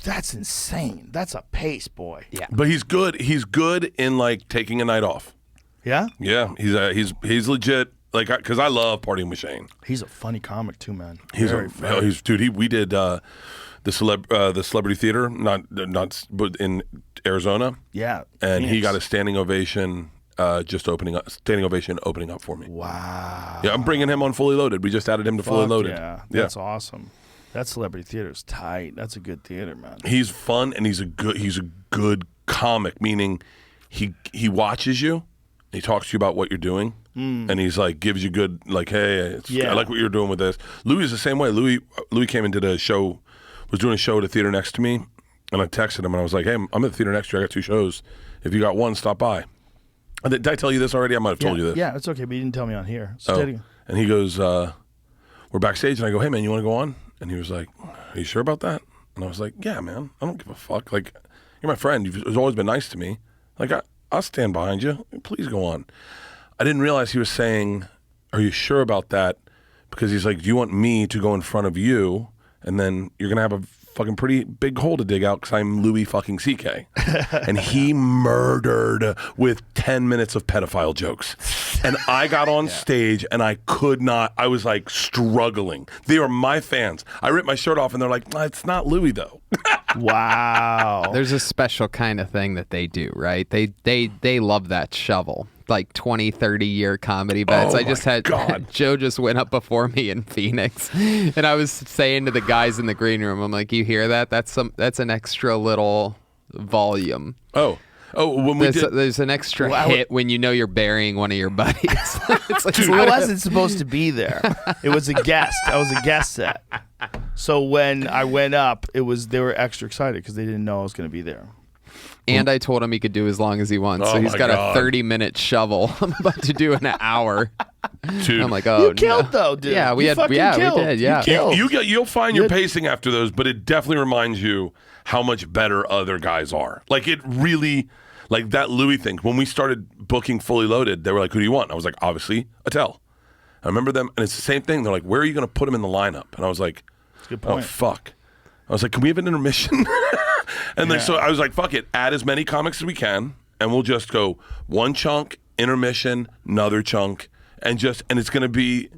That's insane. That's a pace, boy. Yeah. But he's good. He's good in like taking a night off. Yeah? Yeah. He's legit. Like, because I love partying with Shane. He's a funny comic too, man. He's Very funny. We did the Celebrity Theater, but in Arizona. Yeah. And he Phoenix. got a standing ovation. Opening up for me. Wow. Yeah, I'm bringing him on Fully Loaded. We just added him to Fully Loaded. Yeah, that's awesome. That Celebrity Theater is tight. That's a good theater, man. He's fun and he's a good comic. Meaning, he watches you, he talks to you about what you're doing, and he's like gives you good like, hey, I like what you're doing with this. Louis is the same way. Louis came and did a show, was doing a show at a theater next to me, and I texted him and I was like, hey, I'm at the theater next to you. I got 2 shows. If you got one, stop by. Did I tell you this already? I might have told you this. Yeah, it's okay, but you didn't tell me on here. So and he goes, we're backstage, and I go, hey, man, you want to go on? And he was like, are you sure about that? And I was like, yeah, man, I don't give a fuck. Like, you're my friend. You've always been nice to me. Like, I'll stand behind you. Please go on. I didn't realize he was saying, are you sure about that? Because he's like, do you want me to go in front of you, and then you're going to have a fucking pretty big hole to dig out because I'm Louis fucking CK. And he murdered with 10 minutes of pedophile jokes. And I got on stage and I could not, I was like struggling. They are my fans. I ripped my shirt off and they're like, it's not Louis though. Wow. There's a special kind of thing that they do, right? They love that shovel. Like 20, 30-year comedy bets. I just had Joe just went up before me in Phoenix, and I was saying to the guys in the green room, I'm like, "You hear that? That's an extra little volume." Oh, when there's an extra hit when you know you're burying one of your buddies. It's like, Dude, I wasn't supposed to be there. It was a guest. I was a guest set. So when I went up, they were extra excited because they didn't know I was going to be there. And I told him he could do as long as he wants. So he's got a 30-minute shovel. I'm about to do in an hour. Dude. I'm like, oh, you killed though, dude. Yeah, we killed. we did. Yeah, You'll find your pacing after those, but it definitely reminds you how much better other guys are. Like it really, like that Louis thing. When we started booking Fully Loaded, they were like, "Who do you want?" And I was like, "Obviously, Attell." I remember them, and it's the same thing. They're like, "Where are you going to put him in the lineup?" And I was like, Good point. "Oh fuck." I was like, "Can we have an intermission?" And then so I was like, fuck it, add as many comics as we can, and we'll just go one chunk, intermission, another chunk, and it's gonna be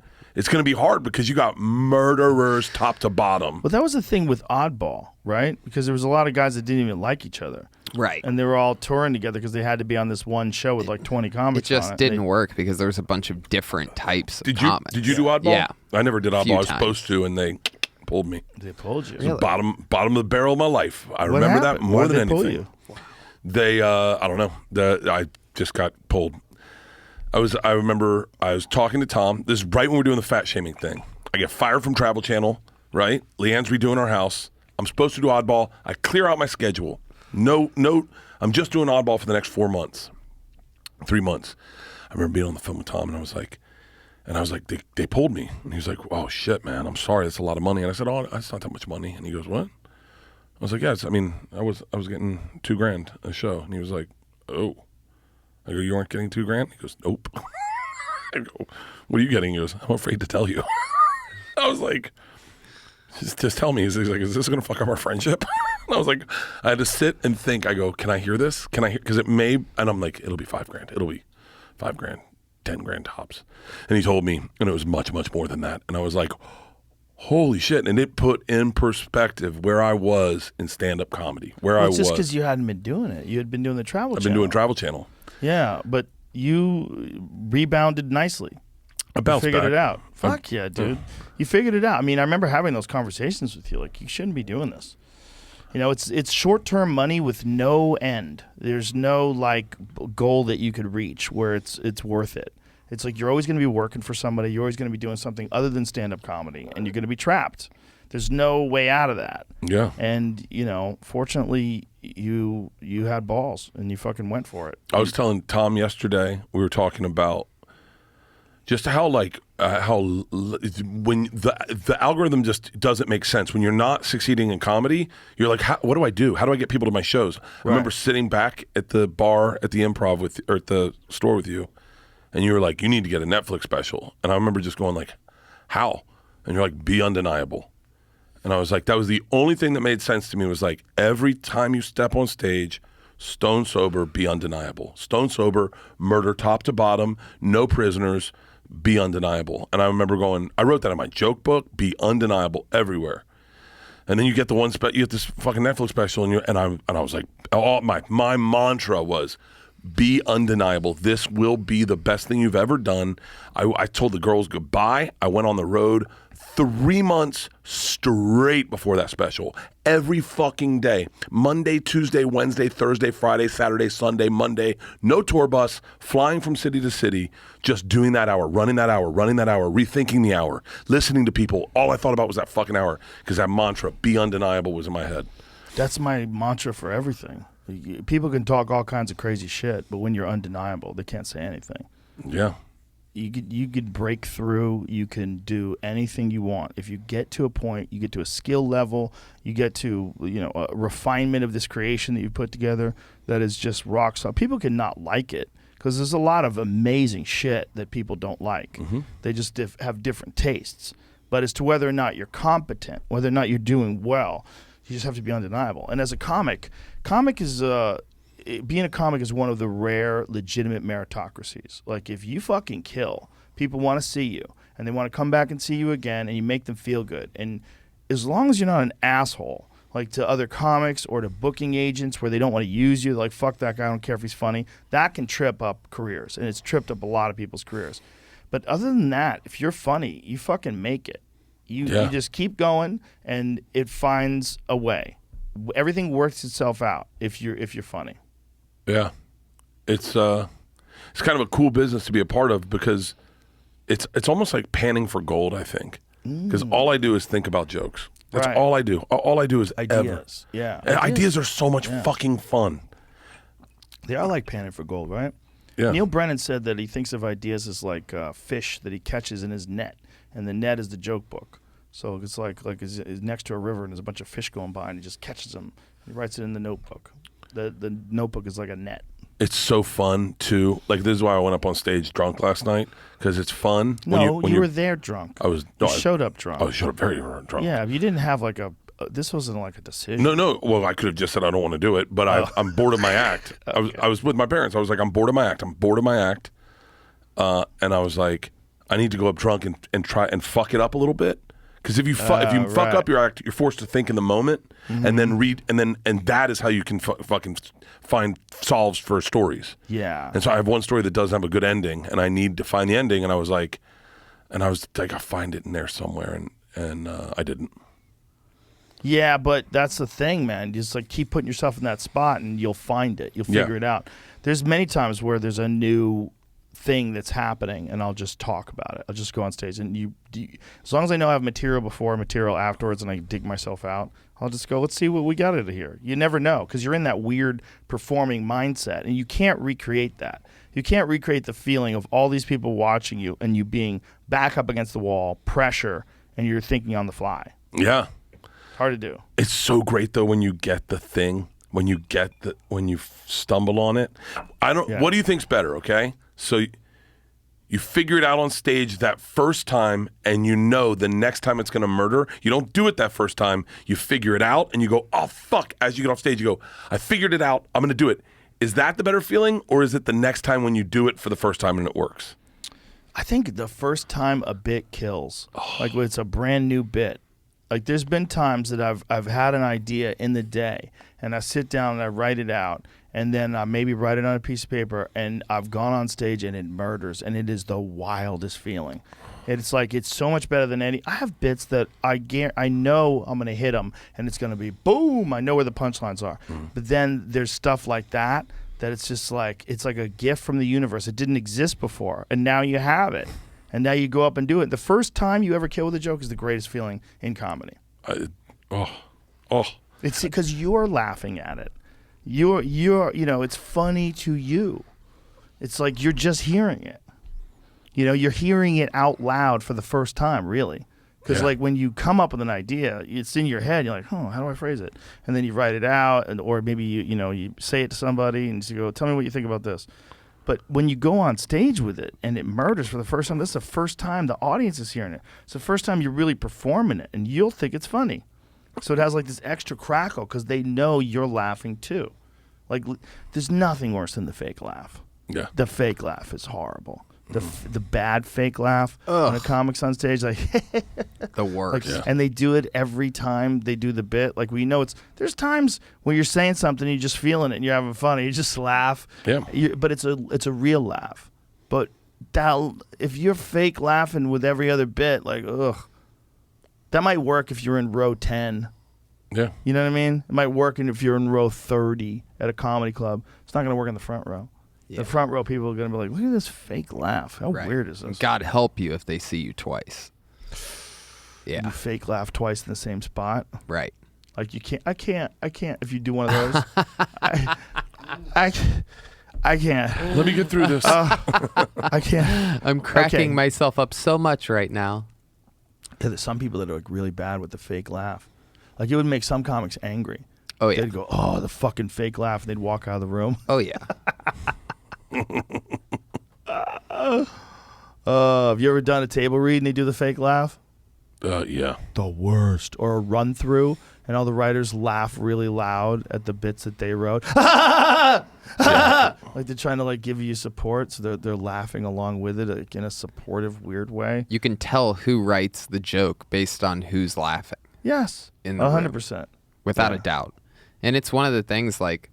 hard because you got murderers top to bottom. But that was the thing with Oddball, right? Because there was a lot of guys that didn't even like each other. Right. And they were all touring together because they had to be on this one show with like 20 comics. It just didn't work because there was a bunch of different types of comics. Did you do Oddball? Yeah. I never did Oddball. I was times. supposed to, and they pulled me. They pulled you. It was the bottom of the barrel of my life. I What remember happened? that more Why than did they pull anything. you? They, I don't know. I just got pulled. I remember I was talking to Tom. This is right when we're doing the fat shaming thing. I get fired from Travel Channel, right? Leanne's redoing our house. I'm supposed to do Oddball. I clear out my schedule. No, I'm just doing Oddball for the next 4 months, 3 months. I remember being on the phone with Tom, and I was like, they pulled me. And he was like, oh, shit, man, I'm sorry. That's a lot of money. And I said, oh, that's not that much money. And he goes, what? I was like, yeah, I was getting $2,000 a show. And he was like, oh. I go, you aren't getting $2,000? He goes, nope. I go, what are you getting? He goes, I'm afraid to tell you. I was like, just tell me. He's like, is this going to fuck up our friendship? And I was like, I had to sit and think. I go, can I hear this? Can I hear? Because it may, and I'm like, it'll be $5,000. It'll be $5,000. 10 grand tops. And he told me, and it was much, much more than that. And I was like, holy shit. And it put in perspective where I was in stand-up comedy, It's just because you hadn't been doing it. You had been doing the Travel Channel. I've been doing Travel Channel. Yeah, but you rebounded nicely. I bounced figured back. it out. Fuck yeah, dude. You figured it out. I mean, I remember having those conversations with you. Like, you shouldn't be doing this. You know, it's short-term money with no end. There's no like goal that you could reach where it's worth it. It's like you're always going to be working for somebody. You're always going to be doing something other than stand-up comedy, and you're going to be trapped. There's no way out of that. Yeah. And you know, fortunately, you had balls and you fucking went for it. I was telling Tom yesterday. We were talking about just how when the algorithm just doesn't make sense when you're not succeeding in comedy. You're like, what do I do? How do I get people to my shows? Right. I remember sitting back at the bar at the Improv or at the store with you, and you were like, you need to get a Netflix special. And I remember just going like, how? And you're like, be undeniable. And I was like, that was the only thing that made sense to me was like, every time you step on stage, stone sober, be undeniable. Stone sober, murder top to bottom, no prisoners, be undeniable. And I remember going, I wrote that in my joke book, be undeniable everywhere. And then you get you get this fucking Netflix special, and I was like, my mantra was, be undeniable. This will be the best thing you've ever done. I told the girls goodbye. I went on the road 3 months straight before that special. Every fucking day. Monday, Tuesday, Wednesday, Thursday, Friday, Saturday, Sunday, Monday. No tour bus, flying from city to city, just doing that hour, running that hour, rethinking the hour, listening to people. All I thought about was that fucking hour because that mantra, be undeniable, was in my head. That's my mantra for everything. People can talk all kinds of crazy shit, but when you're undeniable, they can't say anything. Yeah. You could break through. You can do anything you want. If you get to a point, you get to a skill level, you get to a refinement of this creation that you put together that is just rock solid. People can not like it because there's a lot of amazing shit that people don't like. Mm-hmm. They just have different tastes. But as to whether or not you're competent, whether or not you're doing well, You just have to be undeniable. And as a comic is being a comic is one of the rare legitimate meritocracies. Like if you fucking kill, people want to see you and they want to come back and see you again, and you make them feel good. And as long as you're not an asshole, like to other comics or to booking agents where they don't want to use you, like fuck that guy, I don't care if he's funny, that can trip up careers, and it's tripped up a lot of people's careers. But other than that, if you're funny, you fucking make it. You just keep going, and it finds a way. Everything works itself out if you're funny. Yeah, it's kind of a cool business to be a part of because it's almost like panning for gold. I think because all I do is think about jokes. That's all I do. All I do is ideas. Ever. Yeah, and ideas are so much fucking fun. They are like panning for gold, right? Yeah. Neil Brennan said that he thinks of ideas as like fish that he catches in his net, and the net is the joke book. So it's like he's next to a river and there's a bunch of fish going by, and he just catches them. He writes it in the notebook. The notebook is like a net. It's so fun too. Like this is why I went up on stage drunk last night because it's fun. No, you were there drunk. I was. You showed up drunk. I showed up very drunk. Yeah, you didn't have like a. This wasn't like a decision. No. Well, I could have just said I don't want to do it, but I'm bored of my act. Okay. I was with my parents. I was like, I'm bored of my act. And I was like, I need to go up drunk and try and fuck it up a little bit. Because if you fuck up your act, you're forced to think in the moment and then read and that is how you can fucking find solves for stories. Yeah. And so I have one story that doesn't have a good ending, and I need to find the ending. And I was like, I'll find it in there somewhere, and I didn't. Yeah, but that's the thing, man. Just like keep putting yourself in that spot, and you'll find it. You'll figure it out. There's many times where there's a new thing that's happening, and I'll just talk about it. I'll just go on stage, and as long as I know I have material before, material afterwards, and I dig myself out, I'll just go, let's see what we got out of here. You never know, because you're in that weird performing mindset, and you can't recreate that. You can't recreate the feeling of all these people watching you and you being back up against the wall, pressure, and you're thinking on the fly. Yeah. Hard to do. It's so great though when you get the thing, when you stumble on it. What do you think's better, okay? So you figure it out on stage that first time, and you know the next time it's going to murder. You don't do it that first time. You figure it out, and you go, oh, fuck. As you get off stage, you go, I figured it out. I'm going to do it. Is that the better feeling, or is it the next time when you do it for the first time and it works? I think the first time a bit kills, like when it's a brand new bit. Like there's been times that I've had an idea in the day, and I sit down and I write it out, and then I maybe write it on a piece of paper, and I've gone on stage and it murders, and it is the wildest feeling. It's like it's so much better than any. I have bits that I know I'm going to hit them, and it's going to be boom. I know where the punchlines are. But then there's stuff like that it's just like it's like a gift from the universe. It didn't exist before, and now you have it. And now you go up and do it. The first time you ever kill with a joke is the greatest feeling in comedy. It's because you're laughing at it. You're it's funny to you. It's like you're just hearing it. You're hearing it out loud for the first time, really. Because like when you come up with an idea, it's in your head. You're like, oh, how do I phrase it? And then you write it out, or maybe you say it to somebody and you go, tell me what you think about this. But when you go on stage with it and it murders for the first time, that's the first time the audience is hearing it. It's the first time you're really performing it, and you'll think it's funny. So it has like this extra crackle because they know you're laughing too. Like there's nothing worse than the fake laugh. Yeah. The fake laugh is horrible. The bad fake laugh when a comic's on stage, like the worst. And they do it every time they do the bit. Like there's times when you're saying something, you're just feeling it, and you're having fun, and you just laugh. Yeah. But it's a real laugh. But if you're fake laughing with every other bit, like that might work if you're in row 10. Yeah. You know what I mean? It might work if you're in row 30 at a comedy club. It's not going to work in the front row. Yeah. The front row people are going to be like, look at this fake laugh. How weird is this? God help you if they see you twice. Yeah. You fake laugh twice in the same spot. Right. Like you can't. I can't. If you do one of those, I can't. Let me get through this. I can't. I'm cracking myself up so much right now. Yeah, there's some people that are like really bad with the fake laugh. Like it would make some comics angry. Oh yeah. They'd go, oh, the fucking fake laugh, and they'd walk out of the room. Oh yeah. Have you ever done a table read and they do the fake laugh? Yeah. The worst. Or a run through and all the writers laugh really loud at the bits that they wrote. Like they're trying to like give you support, so they're laughing along with it, like in a supportive, weird way. You can tell who writes the joke based on who's laughing. Yes, 100%, without a doubt. And it's one of the things like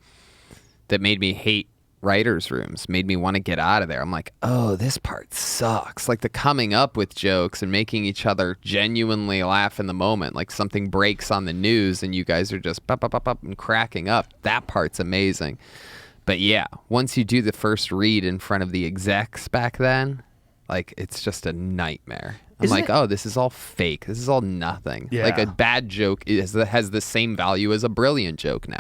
that made me hate writers' rooms, made me want to get out of there. I'm like, oh, this part sucks. Like the coming up with jokes and making each other genuinely laugh in the moment. Like something breaks on the news and you guys are just pop, pop, pop, pop and cracking up. That part's amazing. But yeah, once you do the first read in front of the execs back then, like it's just a nightmare. I'm like, oh, this is all fake. This is all nothing. Yeah. Like a bad joke has the same value as a brilliant joke now.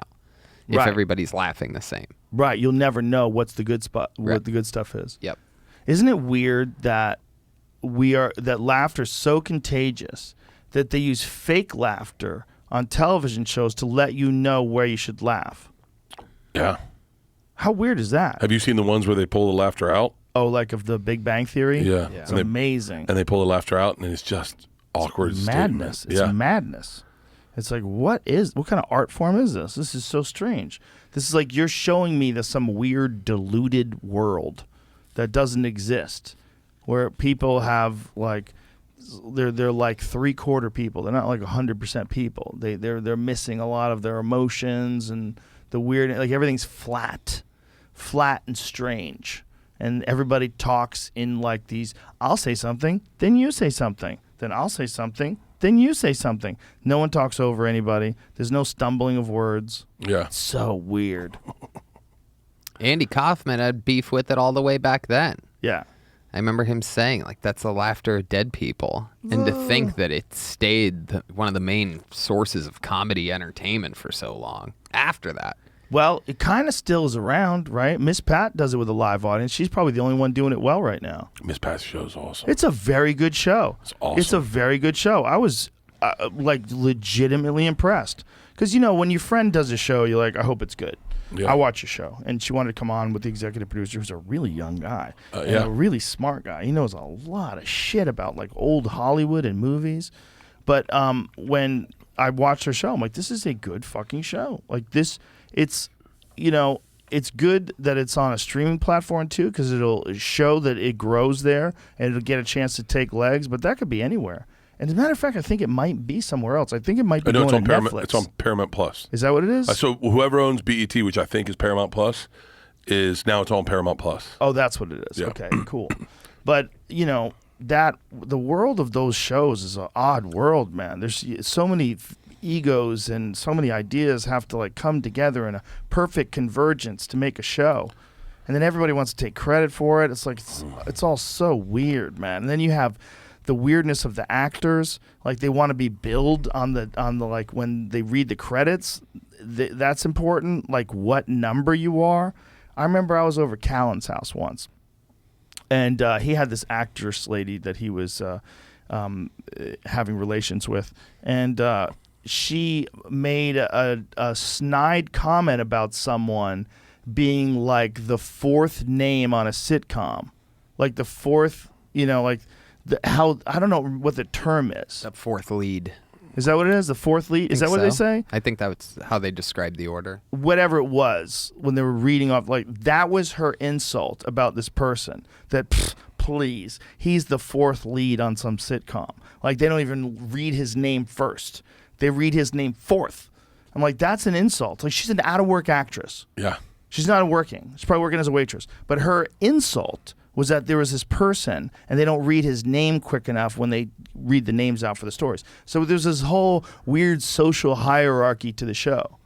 If everybody's laughing the same. Right. You'll never know what's the good spot, what the good stuff is. Yep. Isn't it weird that that laughter's so contagious that they use fake laughter on television shows to let you know where you should laugh? Yeah. How weird is that? Have you seen the ones where they pull the laughter out? Oh, like of the Big Bang Theory? Yeah. It's amazing. And they pull the laughter out, and it's just awkward. It's madness. It's madness. It's like, what kind of art form is this? This is so strange. This is like you're showing me some weird diluted world that doesn't exist, where people have like they're like 3/4 people. They're not like 100% people. They're missing a lot of their emotions and the weird, like everything's flat and strange. And everybody talks in like these, I'll say something, then you say something, then I'll say something, then you say something. No one talks over anybody. There's no stumbling of words. Yeah. It's so weird. Andy Kaufman had beef with it all the way back then. Yeah. I remember him saying, like, that's the laughter of dead people. And to think that it stayed one of the main sources of comedy entertainment for so long after that. Well, it kind of still is around, right? Miss Pat does it with a live audience. She's probably the only one doing it well right now. Miss Pat's show's awesome. It's a very good show. It's awesome. It's a very good show. I was like legitimately impressed. Because, you know, when your friend does a show, you're like, I hope it's good. Yeah. I watch a show. And she wanted to come on with the executive producer, who's a really young guy. And yeah. a really smart guy. He knows a lot of shit about like old Hollywood and movies. But when I watched her show, I'm like, this is a good fucking show. Like this, it's... You know, it's good that it's on a streaming platform too, because it'll show that it grows there and it'll get a chance to take legs. But that could be anywhere. And as a matter of fact, I think it might be somewhere else. I think it might be going to Netflix. It's on Paramount Plus. Is that what it is? So whoever owns BET, which I think is Paramount Plus, is now it's on Paramount Plus. Oh, that's what it is. Yeah. Okay, cool. But you know that the world of those shows is an odd world, man. There's so many egos and so many ideas have to like come together in a perfect convergence to make a show, and then everybody wants to take credit for it. It's like it's all so weird, man. And then you have the weirdness of the actors, like they want to be billed on the like when they read the credits. That's important, like what number you are. I remember I was over Callan's house once, and he had this actress lady that he was having relations with, and she made a snide comment about someone being like the fourth name on a sitcom, like the fourth, you know, like how I don't know what the term is. The fourth lead. Is that what it is? The fourth lead? Is that what they say? I think that's how they described the order. Whatever it was, when they were reading off, like that was her insult about this person. That please, he's the fourth lead on some sitcom. Like they don't even read his name first. They read his name fourth. I'm like, that's an insult. Like she's an out-of-work actress. Yeah. She's not working. She's probably working as a waitress. But her insult was that there was this person and they don't read his name quick enough when they read the names out for the stories. So there's this whole weird social hierarchy to the show.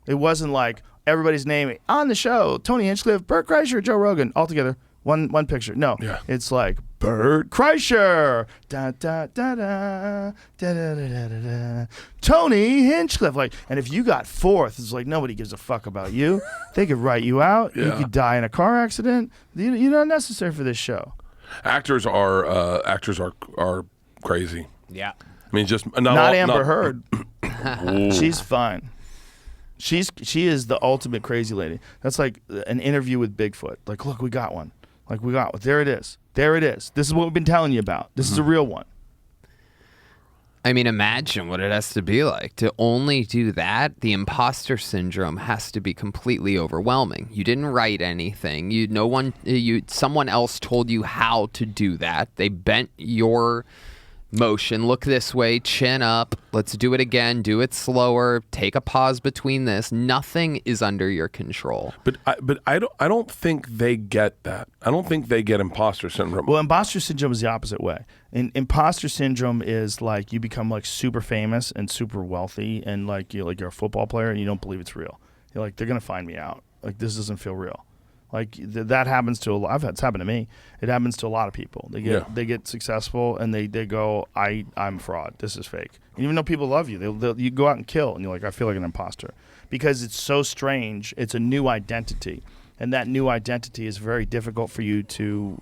It wasn't like everybody's name on the show, Tony Hinchcliffe, Bert Kreischer, Joe Rogan, all together. One picture. No, It's like Bert Kreischer, da da da da da da da da da. Tony Hinchcliffe, like, and if you got fourth, it's like nobody gives a fuck about you. They could write you out. Yeah. You could die in a car accident. You're not necessary for this show. Actors are crazy. Yeah. I mean, just not Amber Heard. She's fine. She is the ultimate crazy lady. That's like an interview with Bigfoot. Like, look, we got one. Like, we got one. There it is. There it is. This is what we've been telling you about. This is a real one. I mean, imagine what it has to be like to only do that. The imposter syndrome has to be completely overwhelming. You didn't write anything. Someone else told you how to do that. They bent your motion. Look this way, chin up. Let's do it again. Do it slower. Take a pause between this. Nothing is under your control. But I don't think they get that. I don't think they get imposter syndrome. Well, imposter syndrome is the opposite way. Imposter syndrome is like you become like super famous and super wealthy, and like you're a football player and you don't believe it's real. You're like, they're gonna find me out. Like, this doesn't feel real. Like that happens to a lot. It's happened to me. It happens to a lot of people. They get successful and they go, I'm fraud. This is fake. And even though people love you, you go out and kill, and you're like, I feel like an imposter because it's so strange. It's a new identity, and that new identity is very difficult for you to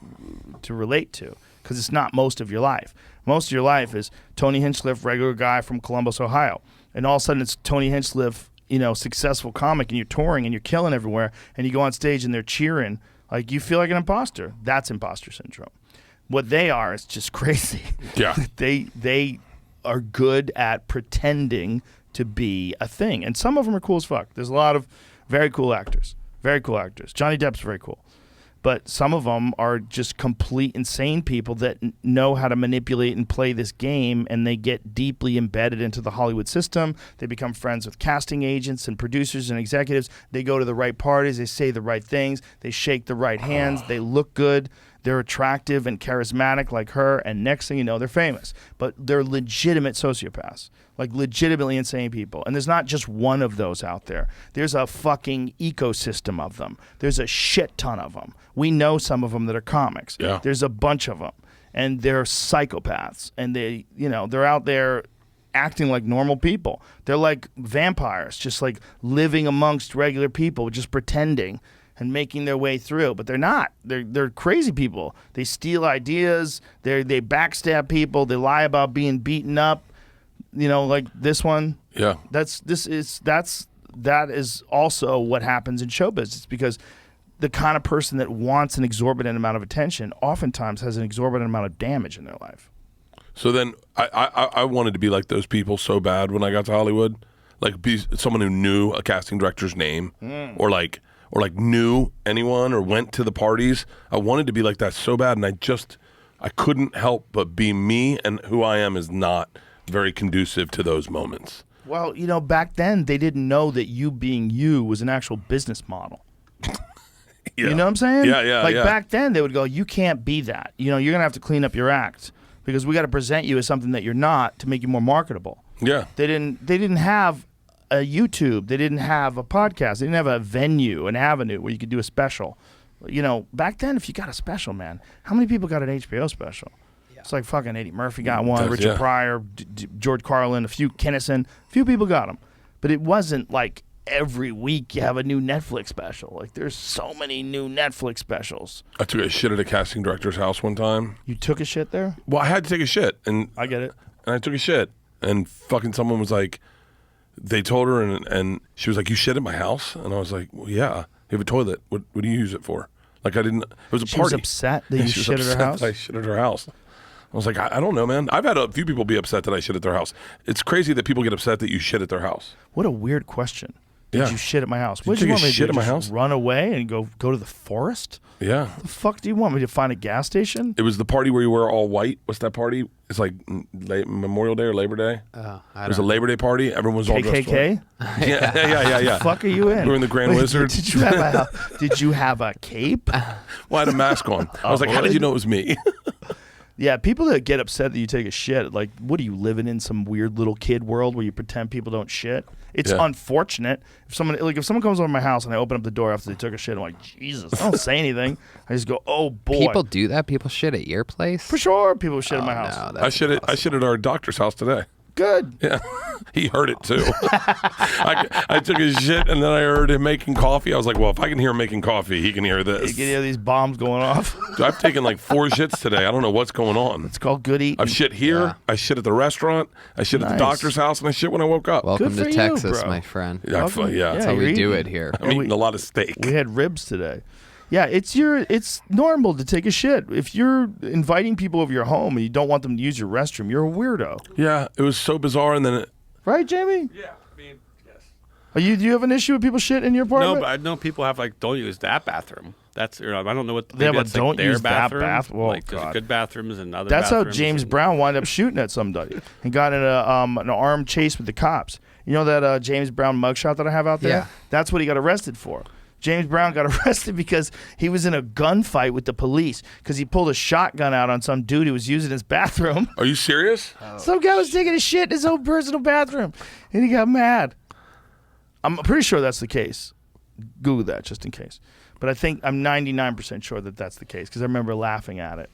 relate to because it's not most of your life. Most of your life is Tony Hinchcliffe, regular guy from Columbus, Ohio, and all of a sudden it's Tony Hinchcliffe, successful comic, and you're touring and you're killing everywhere, and you go on stage and they're cheering, like you feel like an imposter. That's imposter syndrome. What they are is just crazy. Yeah. They are good at pretending to be a thing, and some of them are cool as fuck. There's a lot of very cool actors. Johnny Depp's very cool. But some of them are just complete insane people that know how to manipulate and play this game, and they get deeply embedded into the Hollywood system. They become friends with casting agents and producers and executives. They go to the right parties. They say the right things. They shake the right hands. They look good. They're attractive and charismatic like her, and next thing you know, they're famous. But they're legitimate sociopaths, like legitimately insane people. And there's not just one of those out there. There's a fucking ecosystem of them. There's a shit ton of them. We know some of them that are comics. Yeah. There's a bunch of them, and they're psychopaths, and they're out there acting like normal people. They're like vampires, just like living amongst regular people, just pretending and making their way through, but they're not. They're crazy people. They steal ideas. They backstab people. They lie about being beaten up. Like this one. Yeah. That is also what happens in show business, because the kind of person that wants an exorbitant amount of attention oftentimes has an exorbitant amount of damage in their life. So then I wanted to be like those people so bad when I got to Hollywood, like be someone who knew a casting director's name, or like knew anyone or went to the parties. I wanted to be like that so bad, and I couldn't help but be me, and who I am is not very conducive to those moments. Well, back then they didn't know that you being you was an actual business model. Yeah. You know what I'm saying? Yeah. Like back then they would go, you can't be that. You're going to have to clean up your act because we got to present you as something that you're not to make you more marketable. Yeah. They didn't have a YouTube. They didn't have a podcast. They didn't have a venue, an avenue where you could do a special. Back then, if you got a special, man, how many people got an HBO special? Yeah. It's like fucking Eddie Murphy got one, Richard Pryor, George Carlin, a few Kinnison. A few people got them. But it wasn't like every week you have a new Netflix special. Like, there's so many new Netflix specials. I took a shit at a casting director's house one time. You took a shit there? Well, I had to take a shit. And I get it. And I took a shit. And fucking someone was like, they told her, and she was like, you shit at my house? And I was like, well, yeah. You have a toilet. What do you use it for? Like, I didn't. It was a party. She was upset that you shit at her house? I shit at her house. I was like, I don't know, man. I've had a few people be upset that I shit at their house. It's crazy that people get upset that you shit at their house. What a weird question. Did you shit at my house? What did you want me to shit do? At my house? Run away and go to the forest? Yeah. The fuck do you want me to find a gas station? It was the party where you wear all white. What's that party? It's like Memorial Day or Labor Day. It was a Labor Day party. Everyone was all dressed KKK? Yeah. The fuck are you in? We were in the Grand Wizard. Did you have a cape? Well, I had a mask on. I was like, how did you know it was me? Yeah, people that get upset that you take a shit, like, what are you living in some weird little kid world where you pretend people don't shit? It's unfortunate. If someone comes over to my house and I open up the door after they took a shit, I'm like, Jesus, I don't say anything. I just go, oh boy. People do that? People shit at your place? For sure, people shit at my house. I shit at our doctor's house today. Good. Yeah. He heard it too. I took his shit and then I heard him making coffee. I was like, well, if I can hear him making coffee, he can hear this. You can hear these bombs going off. I've taken like 4 shits today. I don't know what's going on. It's called good eating. I've shit here. Yeah. I shit at the restaurant. I shit at the doctor's house, and I shit when I woke up. Welcome to Texas, bro. my friend. Yeah, that's how we do it here. I'm eating a lot of steak. We had ribs today. Yeah, it's normal to take a shit. If you're inviting people over your home and you don't want them to use your restroom, you're a weirdo. Yeah, it was so bizarre, and then right, Jamie? Yeah, I mean, yes. Do you have an issue with people shit in your apartment? No, but I know people have don't use that bathroom. That's I don't know what Yeah, but that's don't their use bathroom. that bath. Oh, There's God. good bathrooms and other. That's how bathrooms James Brown wound up shooting at somebody and got in an armed chase with the cops. You know that James Brown mugshot that I have out there? Yeah. That's what he got arrested for. James Brown got arrested because he was in a gunfight with the police because he pulled a shotgun out on some dude who was using his bathroom. Are you serious? Some guy was taking a shit in his own personal bathroom, and he got mad. I'm pretty sure that's the case. Google that just in case. But I'm 99% sure that that's the case because I remember laughing at it.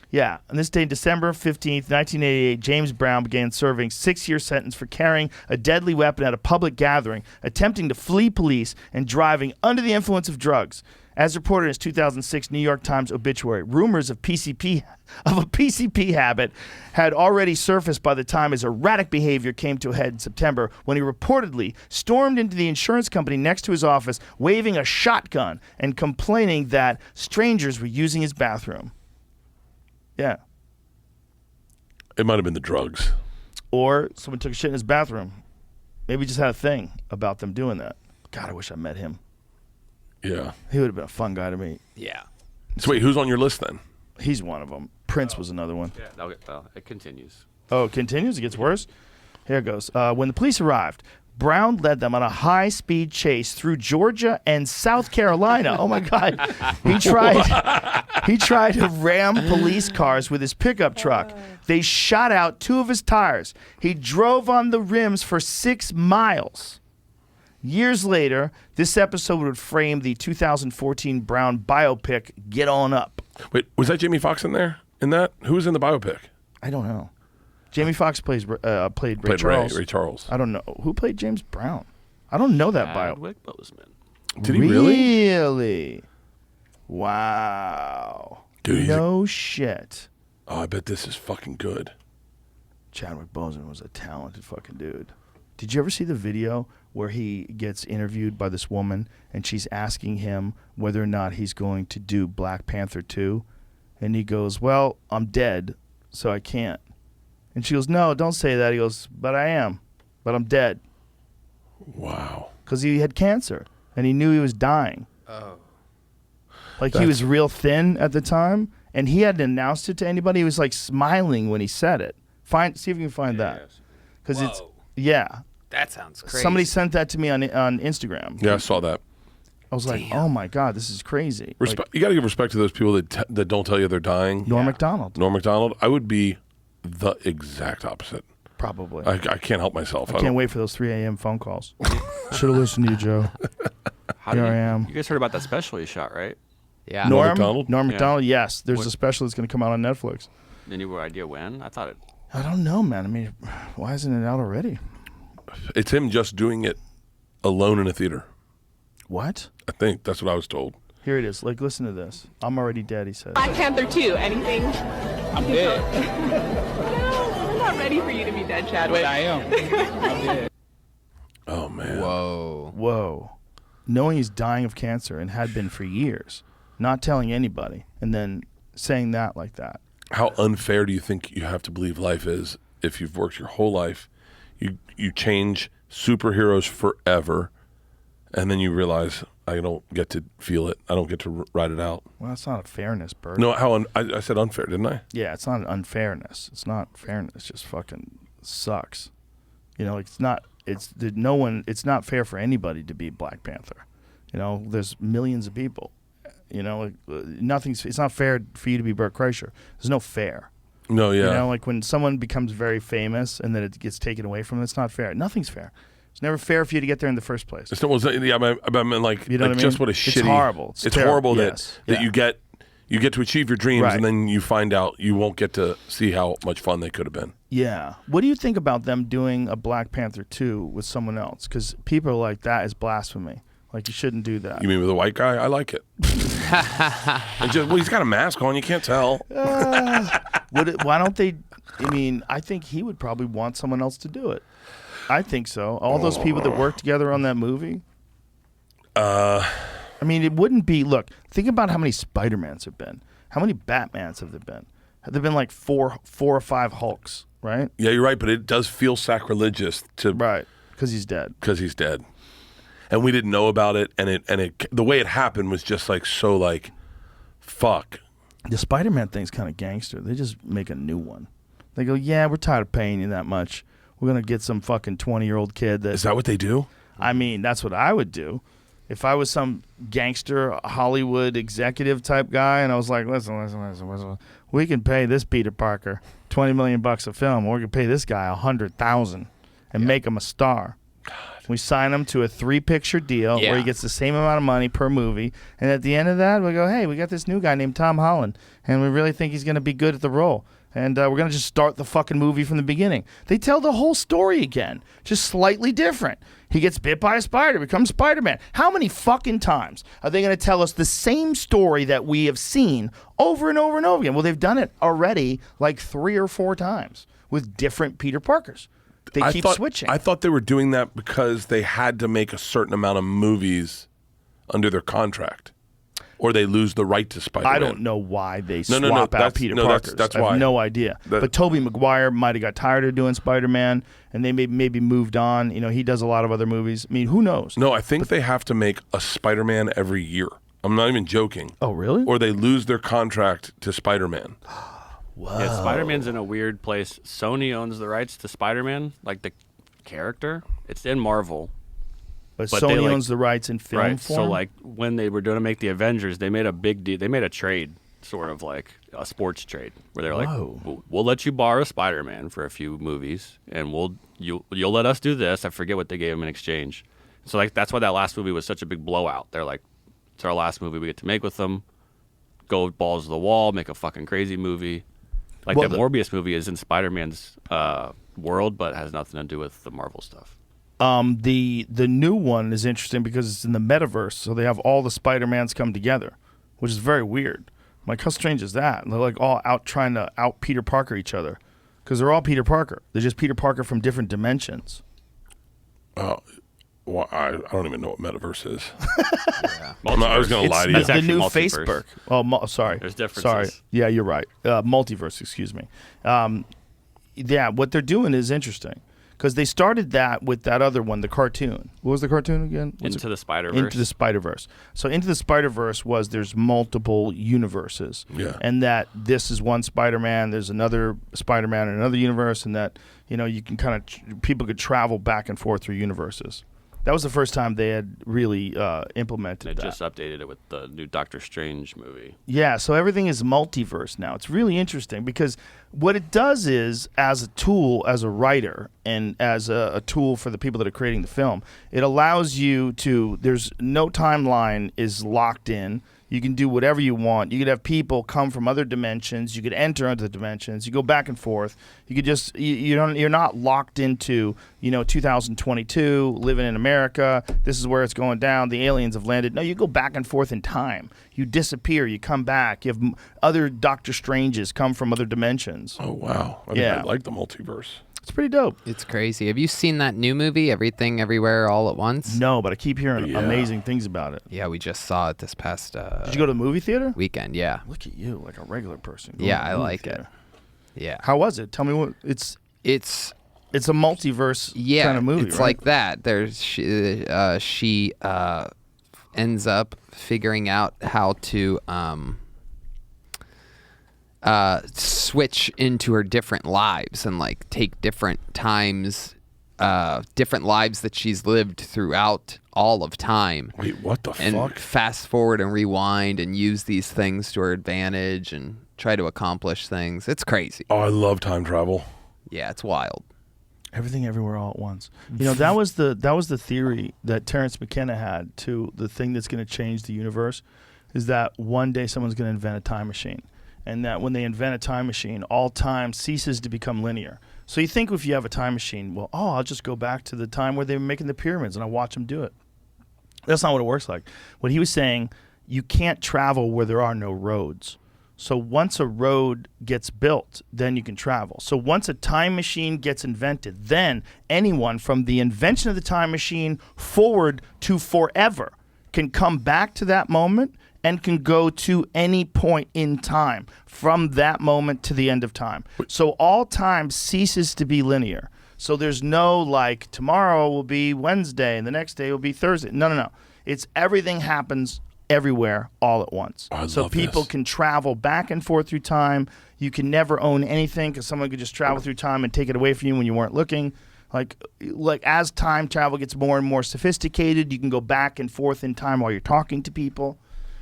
Yeah, on this day, December 15th, 1988, James Brown began serving 6-year sentence for carrying a deadly weapon at a public gathering, attempting to flee police, and driving under the influence of drugs. As reported in his 2006 New York Times obituary, rumors of a PCP habit had already surfaced by the time his erratic behavior came to a head in September when he reportedly stormed into the insurance company next to his office, waving a shotgun and complaining that strangers were using his bathroom. Yeah. It might have been the drugs. Or someone took a shit in his bathroom. Maybe he just had a thing about them doing that. God, I wish I met him. Yeah. He would have been a fun guy to meet. Yeah. So wait, who's on your list then? He's one of them. Prince was another one. Yeah. Okay, well, it continues. Oh, it continues? It gets worse? Here it goes. When the police arrived, Brown led them on a high-speed chase through Georgia and South Carolina. Oh, my God. He tried to ram police cars with his pickup truck. They shot out 2 of his tires. He drove on the rims for 6 miles. Years later, this episode would frame the 2014 Brown biopic, Get On Up. Wait, was that Jamie Foxx in there? In that? Who was in the biopic? I don't know. Jamie Foxx played Ray Charles. Ray Charles. I don't know. Who played James Brown? I don't know that bio. Chadwick Boseman. Did he really? Really? Wow. Dude, no shit. Oh, I bet this is fucking good. Chadwick Boseman was a talented fucking dude. Did you ever see the video where he gets interviewed by this woman and she's asking him whether or not he's going to do Black Panther 2? And he goes, well, I'm dead, so I can't. And she goes, no, don't say that. He goes, but I am. But I'm dead. Wow. Because he had cancer and he knew he was dying. Oh. Like he was real thin at the time and he hadn't announced it to anybody. He was like smiling when he said it. See if you can find that. Because it's, yeah. That sounds crazy. Somebody sent that to me on Instagram. Yeah, I saw that. I was like, oh my God, this is crazy. Like, like, you got to give respect to those people that don't tell you they're dying. Norm Macdonald. Norm Macdonald. I would be the exact opposite. Probably. I can't help myself. I can't wait for those 3 a.m. phone calls. Should have listened to you, Joe. Here I am. You guys heard about that special he shot, right? Yeah. Norm Macdonald? Norm Macdonald, yes. There's a special that's going to come out on Netflix. Any idea when? I thought it. I don't know, man. I mean, why isn't it out already? It's him just doing it alone in a theater. What? I think that's what I was told. Here it is. Like, listen to this. I'm already dead, he says. Black Panther 2, anything? I'm dead. No, we're not ready for you to be dead, Chadwick. But I am. I'm dead. Oh, man. Whoa. Knowing he's dying of cancer and had been for years, not telling anybody, and then saying that like that. How unfair do you think you have to believe life is if you've worked your whole life, you change superheroes forever, and then you realize I don't get to feel it. I don't get to ride it out. Well, that's not a fairness, Bert. No, I said unfair, didn't I? Yeah, it's not an unfairness. It's not fairness. It just fucking sucks. You know, it's not fair for anybody to be Black Panther. You know, there's millions of people. You know, it's not fair for you to be Bert Kreischer. There's no fair. No, yeah. You know, like when someone becomes very famous and then it gets taken away from them, it's not fair. Nothing's fair. It's never fair for you to get there in the first place. It's almost, yeah, I mean, like, you know what I mean? Just what a shitty. It's horrible. It's horrible yes. that you get to achieve your dreams, Right. and then you find out you won't get to see how much fun they could have been. Yeah. What do you think about them doing a Black Panther 2 with someone else? Because people are like, that is blasphemy. Like, you shouldn't do that. You mean with a white guy? I like it. He's got a mask on. You can't tell. Why don't they? I mean, I think he would probably want someone else to do it. I think so. All those people that worked together on that movie. I mean, it wouldn't be. Look, think about how many Spider-Mans have been. How many Batmans have there been? Have there been like four or five Hulks, right? Yeah, you're right, but it does feel sacrilegious to because he's dead. Because he's dead, and we didn't know about it, and it the way it happened was just like so like, fuck. The Spider-Man thing's kind of gangster. They just make a new one. They go, yeah, we're tired of paying you that much. We're gonna get some fucking 20-year-old kid. Is that what they do? I mean, that's what I would do. If I was some gangster Hollywood executive type guy, and I was like, listen, we can pay this Peter Parker $20 million a film, or we can pay this guy $100,000 and make him a star. God. We sign him to a 3-picture deal where he gets the same amount of money per movie, and at the end of that, we go, hey, we got this new guy named Tom Holland, and we really think he's going to be good at the role. And we're going to just start the fucking movie from the beginning. They tell the whole story again, just slightly different. He gets bit by a spider, becomes Spider-Man. How many fucking times are they going to tell us the same story that we have seen over and over and over again? Well, they've done it already like 3 or 4 times with different Peter Parkers. They keep switching. I thought they were doing that because they had to make a certain amount of movies under their contract. Or they lose the right to Spider-Man. I don't know why they swap out Peter Parkers. That's I why. have no idea. But Tobey Maguire might have got tired of doing Spider-Man, and they maybe moved on. You know, he does a lot of other movies. I mean, who knows? No, I think they have to make a Spider-Man every year. I'm not even joking. Oh, really? Or they lose their contract to Spider-Man. Wow. Yeah, Spider-Man's in a weird place. Sony owns the rights to Spider-Man, like the character. It's in Marvel. But Sony owns the rights in film form? So, like, when they were going to make the Avengers, they made a big deal. They made a trade, sort of like a sports trade, where they're like, we'll let you borrow Spider-Man for a few movies, and you'll let us do this. I forget what they gave him in exchange. So, like, that's why that last movie was such a big blowout. They're like, it's our last movie we get to make with them. Go balls to the wall, make a fucking crazy movie. Like, that Morbius movie is in Spider-Man's world, but has nothing to do with the Marvel stuff. The new one is interesting because it's in the metaverse, so they have all the Spider-Mans come together, which is very weird. Like, how strange is that? And they're like all out trying to out Peter Parker each other because they're all Peter Parker. They're just Peter Parker from different dimensions. Well, I don't even know what metaverse is. I was going to lie to you. It's the new Facebook. Oh, sorry. There's differences. Sorry. Yeah, you're right. Multiverse, excuse me. Yeah, what they're doing is interesting. Because they started that with that other one, the cartoon. What was the cartoon again? Into the Spider-Verse. Into the Spider-Verse. So Into the Spider-Verse was there's multiple universes. Yeah. And that this is one Spider-Man, there's another Spider-Man in another universe, and that, you know, you can kind of, people could travel back and forth through universes. That was the first time they had really implemented They that. just updated it with the new Doctor Strange movie. Yeah, so everything is multiverse now. It's really interesting because what it does is, as a tool, as a writer, and as a tool for the people that are creating the film, it allows you to, there's no timeline is locked in. You can do whatever you want. You could have people come from other dimensions. You could enter into the dimensions. You go back and forth. You could just you're not locked into 2022 living in America. This is where it's going down. The aliens have landed. No, you go back and forth in time. You disappear. You come back. You have other Doctor Stranges come from other dimensions. Oh wow! I like the multiverse. It's pretty dope. It's crazy. Have you seen that new movie, Everything Everywhere All at Once? No, but I keep hearing amazing things about it. Yeah, we just saw it this past Did you go to the movie theater? Weekend, yeah. Look at you, like a regular person. Yeah, I like it. Yeah. How was it? Tell me what it's a multiverse kind of movie, it's right? like that. There's she ends up figuring out how to switch into her different lives and like take different times, different lives that she's lived throughout all of time. Wait, what the and fuck? Fast forward and rewind and use these things to her advantage and try to accomplish things. It's crazy. Oh, I love time travel. Yeah, it's wild. Everything Everywhere All at Once. That was the theory that Terrence McKenna had to the thing that's going to change the universe is that one day someone's going to invent a time machine. And that when they invent a time machine, all time ceases to become linear. So you think if you have a time machine, well, I'll just go back to the time where they were making the pyramids and I'll watch them do it. That's not what it works like. What he was saying, you can't travel where there are no roads. So once a road gets built, then you can travel. So once a time machine gets invented, then anyone from the invention of the time machine forward to forever can come back to that moment and can go to any point in time from that moment to the end of time. So all time ceases to be linear. So there's no like tomorrow will be Wednesday and the next day will be Thursday. No. It's everything happens everywhere all at once. So people can travel back and forth through time. You can never own anything because someone could just travel through time and take it away from you when you weren't looking. Like as time travel gets more and more sophisticated, you can go back and forth in time while you're talking to people.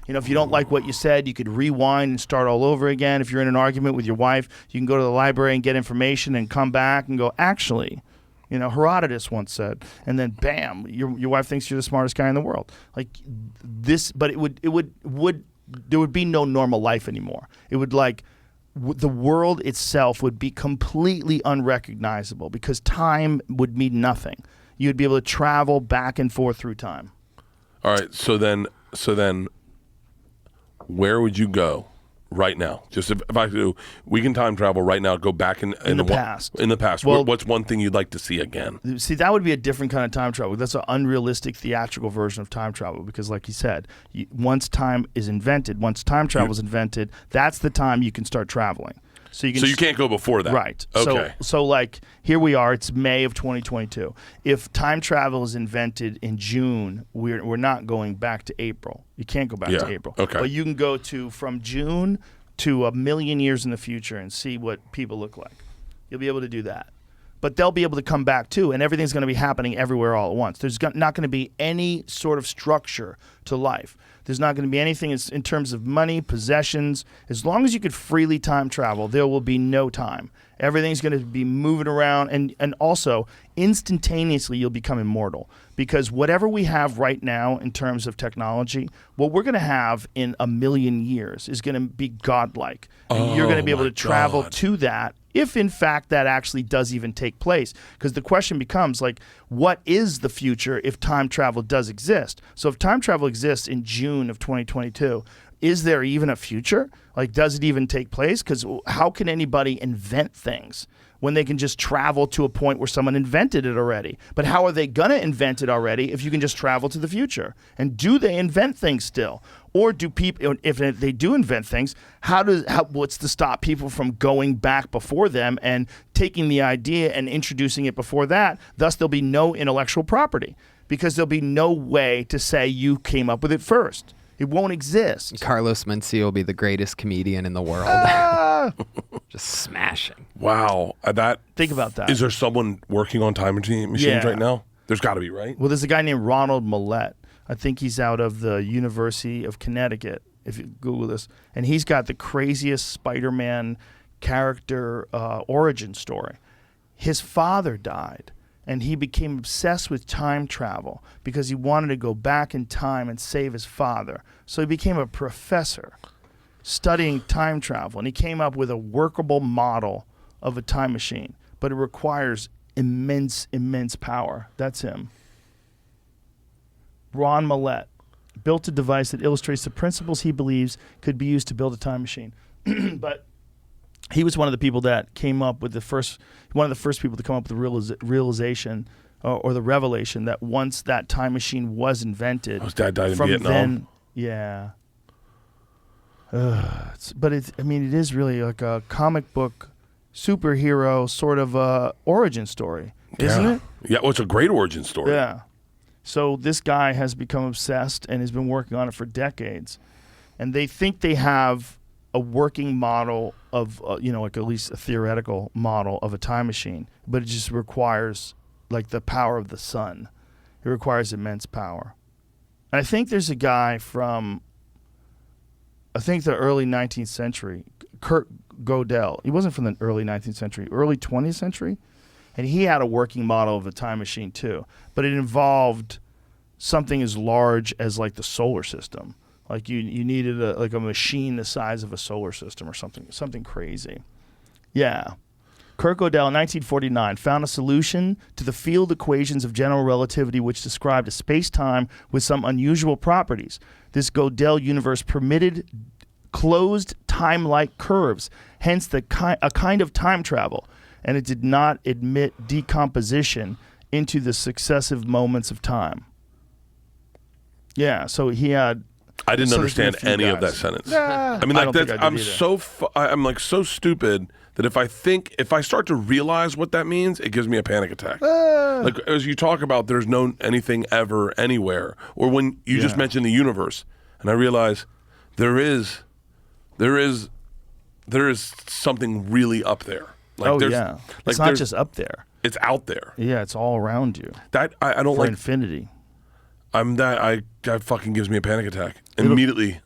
You know, if you don't like what you said, you could rewind and start all over again. If you're in an argument with your wife, you can go to the library and get information and come back and go, actually, you know, Herodotus once said, and then bam, your wife thinks you're the smartest guy in the world. Like this, but there would be no normal life anymore. It would the world itself would be completely unrecognizable because time would mean nothing. You'd be able to travel back and forth through time. All right, so then where would you go right now? Just if I could do, we can time travel right now, go back in the past. In the past. Well, what's one thing you'd like to see again? See, that would be a different kind of time travel. That's an unrealistic theatrical version of time travel because, like you said, once time travel is invented, that's the time you can start traveling. So you can't go before that. Right. Okay. So like here we are, it's May of 2022. If time travel is invented in June, we're not going back to April. You can't go back to April. Okay. But you can go from June to a million years in the future and see what people look like. You'll be able to do that. But they'll be able to come back too, and everything's going to be happening everywhere all at once. There's not going to be any sort of structure to life. There's not going to be anything in terms of money, possessions. As long as you could freely time travel, there will be no time. Everything's going to be moving around, and also instantaneously you'll become immortal because whatever we have right now in terms of technology, what we're going to have in a million years is going to be godlike. And you're going to be able to travel to that if in fact that actually does even take place. Because the question becomes like, what is the future if time travel does exist? So if time travel exists in June of 2022, is there even a future? Like, does it even take place? Because how can anybody invent things when they can just travel to a point where someone invented it already? But how are they going to invent it already if you can just travel to the future? And do they invent things still? Or do people, if they do invent things, what's to stop people from going back before them and taking the idea and introducing it before that? Thus, there'll be no intellectual property because there'll be no way to say you came up with it first. It won't exist. Carlos Mencia will be the greatest comedian in the world. Just smashing. Wow. Think about that. Is there someone working on time machines right now? There's got to be, right? Well, there's a guy named Ronald Millett. I think he's out of the University of Connecticut, if you Google this. And he's got the craziest Spider-Man character origin story. His father died. And he became obsessed with time travel because he wanted to go back in time and save his father. So he became a professor studying time travel. And he came up with a workable model of a time machine. But it requires immense, immense power. That's him. Ron Millett built a device that illustrates the principles he believes could be used to build a time machine. But he was one of the people that came up with one of the first people to come up with the realization or the revelation that once that time machine was invented, his dad died in from Vietnam. Then, yeah. But it is really like a comic book superhero sort of origin story, isn't it? Yeah, well, it's a great origin story. Yeah. So this guy has become obsessed and has been working on it for decades, and they think they have a working model of, like at least a theoretical model of a time machine, but it just requires like the power of the sun. It requires immense power. And I think there's a guy from, the early 19th century, Kurt Gödel. He wasn't from the early 19th century, early 20th century. And he had a working model of a time machine too, but it involved something as large as like the solar system. Like you needed a machine the size of a solar system or something crazy. Yeah. Kurt Gödel in 1949 found a solution to the field equations of general relativity which described a space-time with some unusual properties. This Gödel universe permitted closed time-like curves, hence a kind of time travel, and it did not admit decomposition into the successive moments of time. Yeah, so he had. I didn't so understand there's been a any few of that guys. sentence. Nah, I mean, I like don't that's, think I did either. I'm like so stupid that if I start to realize what that means, it gives me a panic attack. Like as you talk about, there's no anything ever anywhere, or when you just mentioned the universe, and I realize there is something really up there. Like Like it's not just up there. It's out there. Yeah, it's all around you. That I don't for like infinity. That fucking gives me a panic attack immediately.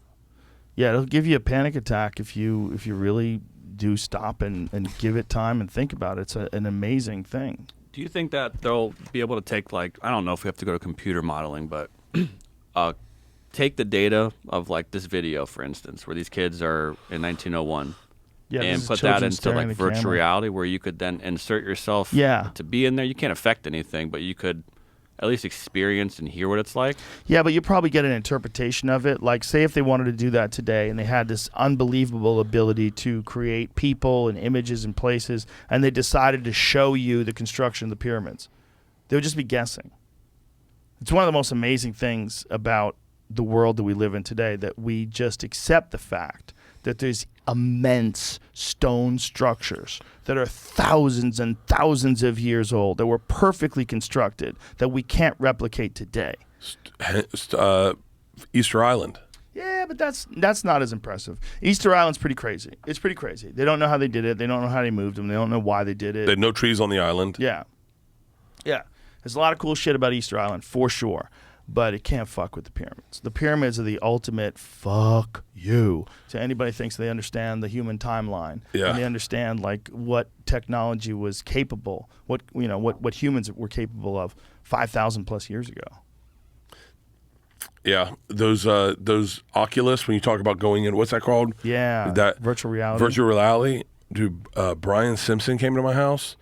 Yeah, it'll give you a panic attack if you really do stop and give it time and think about it. It's an amazing thing. Do you think that they'll be able to take, like, I don't know if we have to go to computer modeling, but take the data of, like, this video, for instance, where these kids are in 1901 and put that into, like, virtual reality where you could then insert yourself to be in there? You can't affect anything, but you could at least experience and hear what it's like. Yeah, but you probably get an interpretation of it. Like, say if they wanted to do that today and they had this unbelievable ability to create people and images and places, and they decided to show you the construction of the pyramids, they would just be guessing. It's one of the most amazing things about the world that we live in today, that we just accept the fact that there's immense stone structures that are thousands and thousands of years old, that were perfectly constructed, that we can't replicate today. Easter Island. Yeah, but that's not as impressive. Easter Island's pretty crazy. It's pretty crazy. They don't know how they did it. They don't know how they moved them. They don't know why they did it. They had no trees on the island. Yeah. There's a lot of cool shit about Easter Island, for sure. But it can't fuck with the pyramids. The pyramids are the ultimate fuck you to anybody who thinks they understand the human timeline. Yeah. And they understand like what technology was capable, what humans were capable of 5,000 plus years ago. Yeah, those Oculus, when you talk about going in, what's that called? Yeah, that virtual reality. Virtual reality. Dude, Brian Simpson came to my house,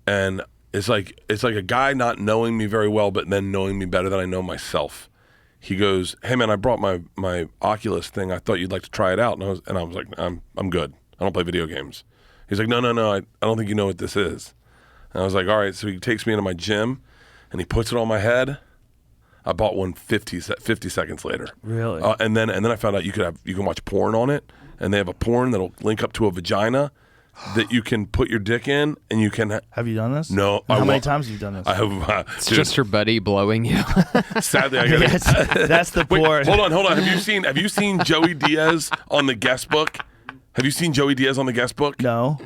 and it's like a guy not knowing me very well, but then knowing me better than I know myself. He goes, "Hey man, I brought my Oculus thing. I thought you'd like to try it out." And I was like, "I'm good. I don't play video games." He's like, "No. I don't think you know what this is." And I was like, "All right." So he takes me into my gym, and he puts it on my head. I bought one 50 seconds later. Really? And then I found out you can watch porn on it, and they have a porn that'll link up to a vagina that you can put your dick in, and you can. Have you done this? No. How many times have you done this? I have. It's just your buddy blowing you. Sadly, I got that's the porn. Hold on. Have you seen Joey Diaz on the guest book? Have you seen Joey Diaz on the guest book? No.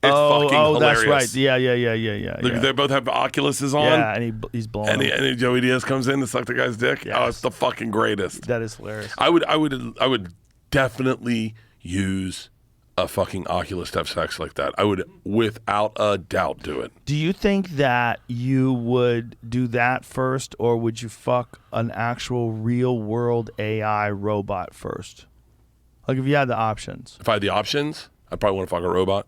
It's fucking that's hilarious. right. Yeah. Look, they both have Oculuses on. Yeah, and he's blowing. And Joey Diaz comes in to suck the guy's dick. Yes. Oh, it's the fucking greatest. That is hilarious. I would definitely use a fucking Oculus to have sex like that. I would, without a doubt, do it. Do you think that you would do that first, or would you fuck an actual real world AI robot first? Like if you had the options. If I had the options, I'd probably want to fuck a robot.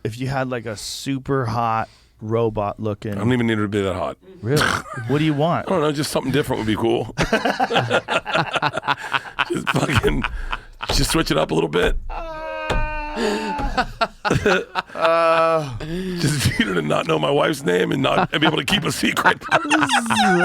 If you had like a super hot robot looking. I don't even need her to be that hot. Really? What do you want? I don't know. Just something different would be cool. Just switch it up a little bit. Just need her to not know my wife's name and be able to keep a secret. You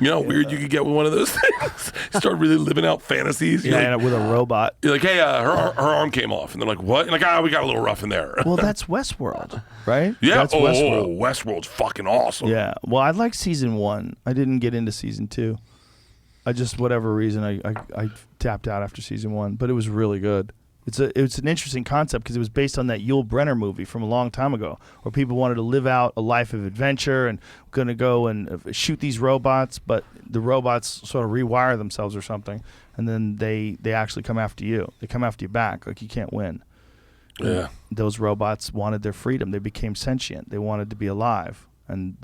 know how weird you could get with one of those things? Start really living out fantasies. Yeah, with a robot. You're like, hey, her arm came off. And they're like, what? And like, we got a little rough in there. Well, that's Westworld, right? Yeah. That's Westworld. Westworld's fucking awesome. Yeah. Well, I like season 1. I didn't get into season 2. I just, whatever reason, I tapped out after season 1. But it was really good. It's an interesting concept because it was based on that Yul Brynner movie from a long time ago, where people wanted to live out a life of adventure and going to go and shoot these robots, but the robots sort of rewire themselves or something, and then they actually come after you. They come after you back, like you can't win. Yeah. And those robots wanted their freedom. They became sentient. They wanted to be alive, and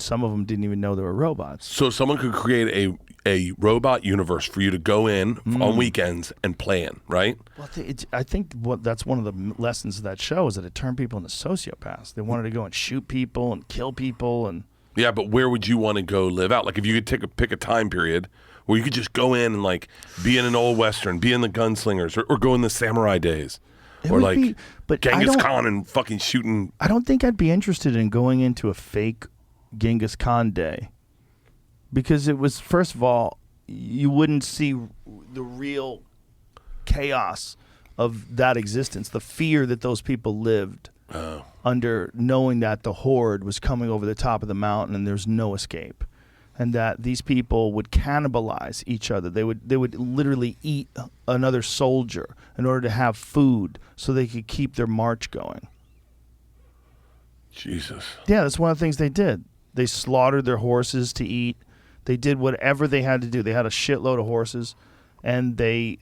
some of them didn't even know they were robots. So someone could create a robot universe for you to go in on weekends and play in, right? Well, I think that's one of the lessons of that show is that it turned people into sociopaths. They wanted to go and shoot people and kill people. And yeah, but where would you want to go live out? Like if you could pick a time period where you could just go in and like be in an old Western, be in the gunslingers, or go in the samurai days. Or like Genghis Khan and fucking shooting. I don't think I'd be interested in going into a fake Genghis Khan day because it was, first of all, you wouldn't see the real chaos of that existence, the fear that those people lived under, knowing that the horde was coming over the top of the mountain and there's no escape, and that these people would cannibalize each other. They would literally eat another soldier in order to have food so they could keep their march going. Jesus. Yeah, that's one of the things they did. They slaughtered their horses to eat. They did whatever they had to do. They had a shitload of horses, and they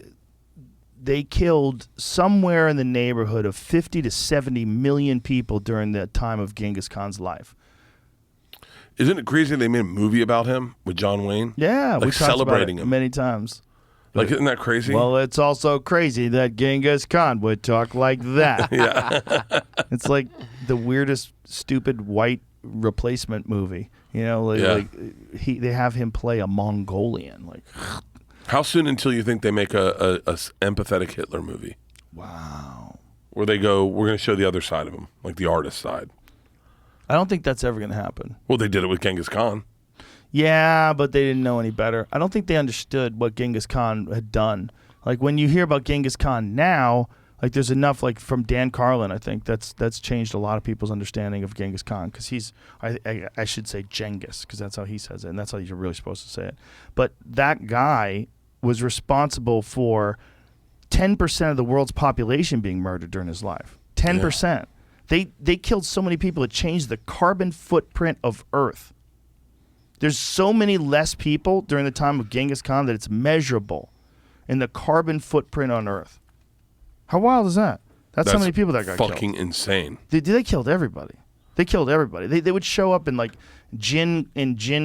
killed somewhere in the neighborhood of 50 to 70 million people during the time of Genghis Khan's life. Isn't it crazy they made a movie about him with John Wayne? Yeah, like we talked celebrating about it him many times. Like, isn't that crazy? Well, it's also crazy that Genghis Khan would talk like that. Yeah. It's like the weirdest, stupid white replacement movie. You know, like they have him play a Mongolian. Like, how soon until you think they make a empathetic Hitler movie? Wow. Where they go, we're going to show the other side of him, like the artist side. I don't think that's ever going to happen. Well, they did it with Genghis Khan. Yeah, but they didn't know any better. I don't think they understood what Genghis Khan had done. Like, when you hear about Genghis Khan now, like, there's enough, like, from Dan Carlin, I think that's changed a lot of people's understanding of Genghis Khan, because he's, I should say Genghis, because that's how he says it, and that's how you're really supposed to say it. But that guy was responsible for 10% of the world's population being murdered during his life. 10%. Yeah. They killed so many people, it changed the carbon footprint of Earth. There's so many less people during the time of Genghis Khan that it's measurable in the carbon footprint on Earth. How wild is that? That's how many people that got killed. Fucking insane. They killed everybody. They killed everybody. They would show up in, like, Jin,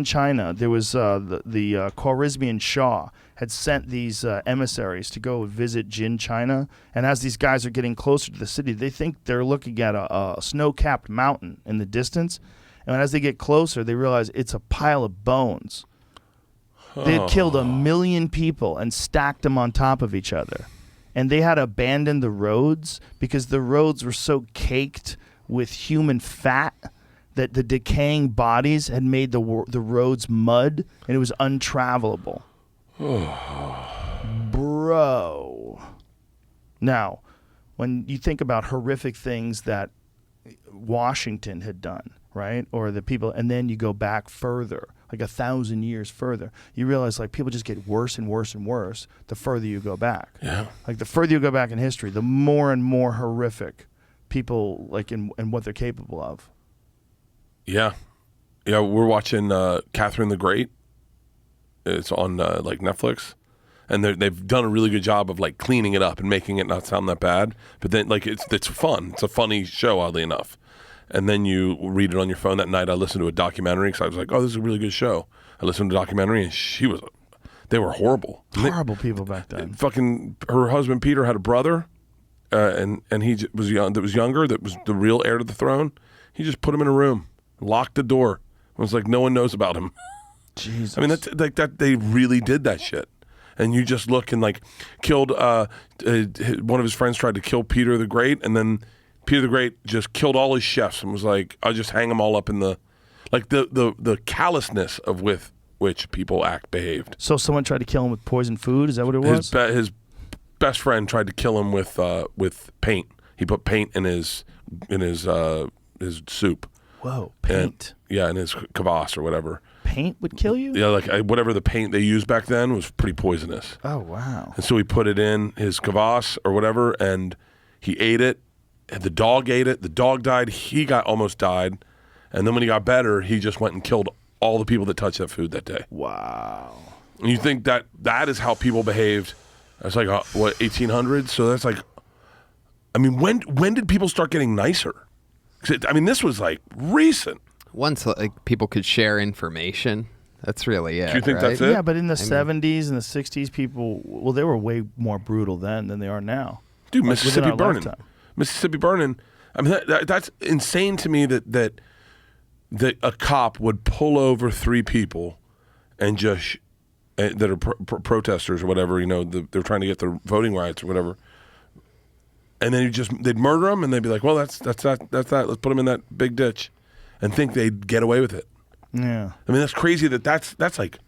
China. There was the Khwarezmian Shah had sent these emissaries to go visit Jin, China. And as these guys are getting closer to the city, they think they're looking at a snow-capped mountain in the distance. And as they get closer, they realize it's a pile of bones. They had killed 1 million people and stacked them on top of each other. And they had to abandon the roads because the roads were so caked with human fat that the decaying bodies had made the roads mud, and it was untravelable. Bro. Now, when you think about horrific things that Washington had done, right? Or the people, and then you go back further, like 1,000 years further, you realize, like, people just get worse and worse and worse the further you go back. Yeah. Like, the further you go back in history, the more and more horrific people, like, in what they're capable of. Yeah. Yeah, we're watching Catherine the Great. It's on, like, Netflix. And they've done a really good job of, like, cleaning it up and making it not sound that bad. But then, like, it's fun. It's a funny show, oddly enough. And then you read it on your phone. That night I listened to a documentary because I was like, oh, this is a really good show. I listened to a documentary, and they were horrible. Horrible people back then. Fucking, her husband Peter had a brother, and he was young. That was younger. That was the real heir to the throne. He just put him in a room, locked the door. It was like no one knows about him. Jesus. I mean, that's like that. They really did that shit. And you just look and, like, killed one of his friends tried to kill Peter the Great, and then Peter the Great just killed all his chefs and was like, I'll just hang them all up in the, like, the callousness of with which people behaved. So someone tried to kill him with poisoned food? Is that what it was? His best friend tried to kill him with paint. He put paint in his soup. Whoa, paint. In his kvass or whatever. Paint would kill you? Yeah, like whatever the paint they used back then was pretty poisonous. Oh, wow. And so he put it in his kvass or whatever, and he ate it. And the dog ate it. The dog died. He almost died. And then when he got better, he just went and killed all the people that touched that food that day. Wow. And you think that is how people behaved? That's like, 1800s? So that's like, I mean, when did people start getting nicer? I mean, this was, like, recent. Once, like, people could share information, that's really it. Do you think right? that's it? Yeah, but in the 70s and the 60s, people, well, they were way more brutal then than they are now. Dude, like, Mississippi Burning. I mean, that's insane to me that a cop would pull over 3 people and just that are protesters or whatever, you know, they're trying to get their voting rights or whatever. And then they'd murder them, and they'd be like, well, that's that. Let's put them in that big ditch, and think they'd get away with it. Yeah. I mean, that's crazy that's like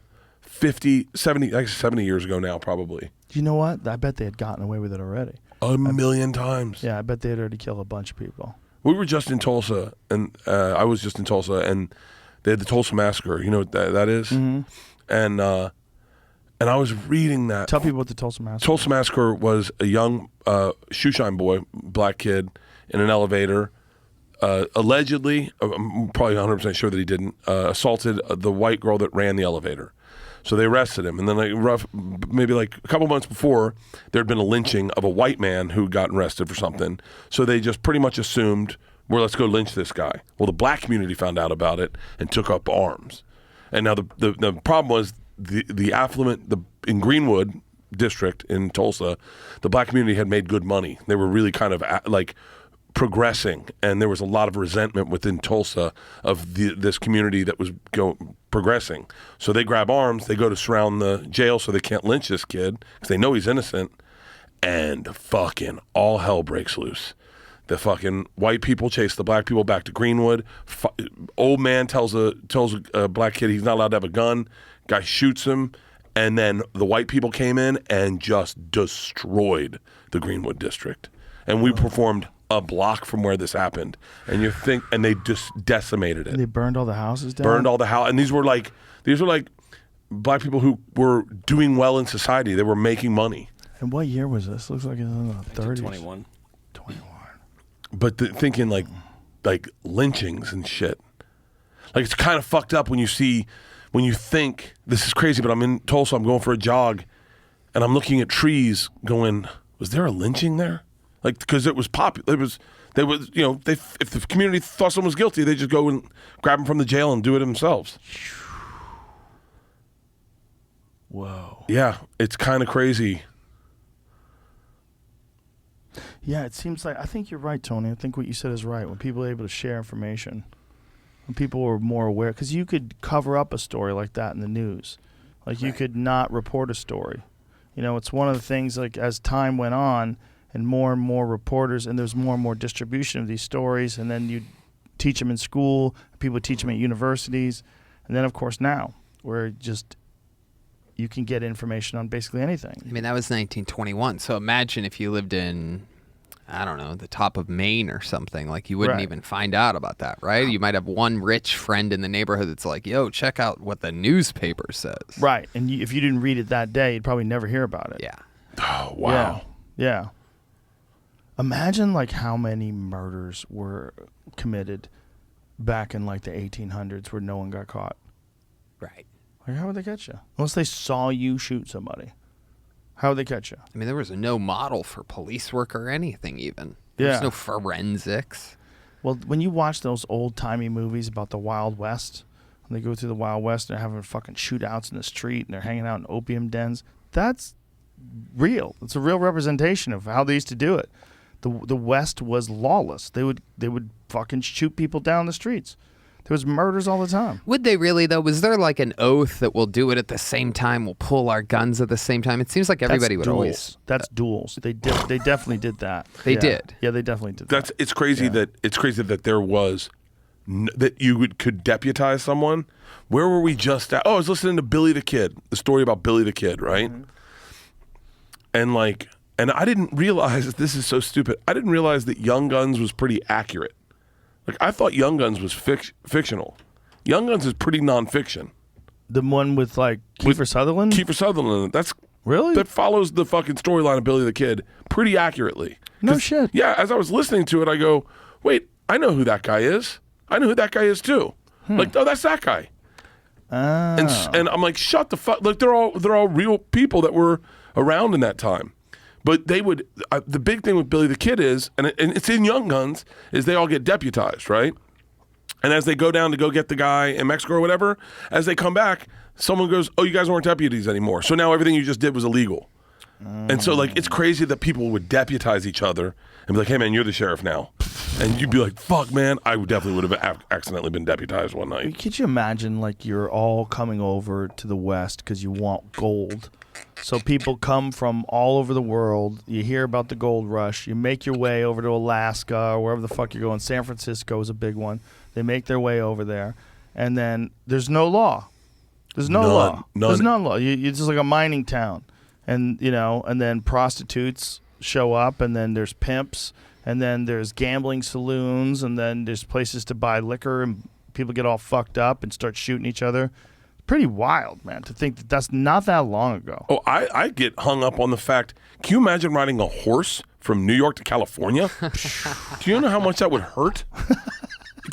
50, 70, like 70 years ago now, probably. You know what? I bet they had gotten away with it already. A million times. Yeah, I bet they had already killed a bunch of people. We were just in Tulsa, and I was just in Tulsa, and they had the Tulsa Massacre. You know what that is? Mm-hmm. And I was reading that. Tell people what the Tulsa Massacre. Tulsa Massacre was a young shoeshine boy, black kid, in an elevator. Allegedly, I'm probably 100% sure that he didn't, assaulted the white girl that ran the elevator. So they arrested him. And then maybe like a couple months before, there had been a lynching of a white man who got arrested for something. So they just pretty much assumed, well, let's go lynch this guy. Well, the black community found out about it and took up arms. And now the problem was the affluent, in Greenwood district in Tulsa, the black community had made good money. They were really kind of like progressing, and there was a lot of resentment within Tulsa of this community that was progressing. So they grab arms, they go to surround the jail so they can't lynch this kid because they know he's innocent, and fucking all hell breaks loose. The fucking white people chase the black people back to Greenwood. Old man tells a black kid he's not allowed to have a gun. Guy shoots him, and then the white people came in and just destroyed the Greenwood district. And we performed a block from where this happened, and they just decimated it. And they burned all the houses down. Burned all the house, and these were like black people who were doing well in society. They were making money. And what year was this? Looks like it was in the 30s. 21. But thinking like lynchings and shit. Like it's kind of fucked up when you think this is crazy. But I'm in Tulsa. I'm going for a jog, and I'm looking at trees, going, was there a lynching there? Like, because it was popular. If the community thought someone was guilty, they just go and grab them from the jail and do it themselves. Whoa. Yeah, it's kind of crazy. Yeah, it seems like, I think you're right, Tony. I think what you said is right. When people are able to share information, when people were more aware, because you could cover up a story like that in the news. Like, you could not report a story. You know, it's one of the things, like, as time went on, and more reporters, and there's more and more distribution of these stories, and then you teach them in school, people teach them at universities, and then, of course, now, where just you can get information on basically anything. I mean, that was 1921, so imagine if you lived in, I don't know, the top of Maine or something. Like, you wouldn't even find out about that, right? You might have one rich friend in the neighborhood that's like, yo, check out what the newspaper says. Right, and if you didn't read it that day, you'd probably never hear about it. Yeah. Oh, wow. Yeah. Imagine, like, how many murders were committed back in, like, the 1800s where no one got caught. Right. Like, how would they catch you? Unless they saw you shoot somebody. How would they catch you? I mean, there was no model for police work or anything even. Yeah. There's no forensics. Well, when you watch those old-timey movies about the Wild West, when they go through the Wild West and they're having fucking shootouts in the street and they're hanging out in opium dens, that's real. It's a real representation of how they used to do it. The West was lawless. They would fucking shoot people down the streets. There was murders all the time. Would they really, though? Was there like an oath that we'll do it at the same time, we'll pull our guns at the same time? It seems like everybody would always. That's duels. They definitely did that. They did. Yeah, they definitely did that. It's crazy that there was that you could deputize someone. Where were we just at? Oh, I was listening to Billy the Kid, the story about Billy the Kid, right? Mm-hmm. And I didn't realize, this is so stupid, I didn't realize that Young Guns was pretty accurate. Like, I thought Young Guns was fictional. Young Guns is pretty nonfiction. The one with, like, Kiefer Sutherland? Kiefer Sutherland. Really? That follows the fucking storyline of Billy the Kid pretty accurately. No shit. Yeah, as I was listening to it, I go, wait, I know who that guy is. I know who that guy is, too. Like, oh, that's that guy. Oh. And I'm like, shut the fuck. Like, they're all real people that were around in that time. But they would, the big thing with Billy the Kid is, and it's in Young Guns, is they all get deputized, right? And as they go down to go get the guy in Mexico or whatever, as they come back, someone goes, oh, you guys weren't deputies anymore. So now everything you just did was illegal. And so, like, it's crazy that people would deputize each other and be like, hey, man, you're the sheriff now. And you'd be like, fuck, man, I definitely would have accidentally been deputized one night. Could you imagine, like, you're all coming over to the West because you want gold? So people come from all over the world. You hear about the gold rush. You make your way over to Alaska or wherever the fuck you're going. San Francisco is a big one. They make their way over there. and then there's no law. There's no law. There's no law. It's just like a mining town, and and then prostitutes show up, and then there's pimps, and then there's gambling saloons, and then there's places to buy liquor, and people get all fucked up and start shooting each other. Pretty wild, man, to think that that's not that long ago. Oh, I get hung up on the fact, can you imagine riding a horse from New York to California? Do you know how much that would hurt?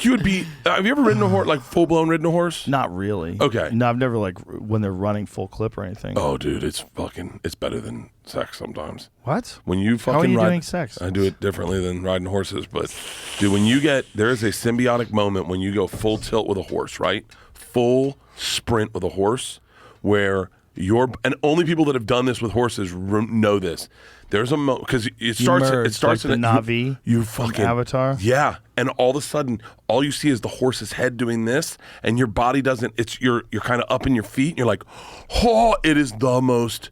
You would be, have you ever ridden a horse, like full-blown ridden a horse? Not really. Okay. No, I've never, like, when they're running full clip or anything. Oh, dude, it's better than sex sometimes. What? When you fucking How are you ride, doing sex? I do it differently than riding horses, but dude, there is a symbiotic moment when you go full tilt with a horse, right? Full sprint with a horse, where and only people that have done this with horses know this. There's a moment because it starts like in the Na'vi. You fucking Avatar. Yeah, and all of a sudden, all you see is the horse's head doing this, and your body doesn't. You're kind of up in your feet, and you're like, oh, it is the most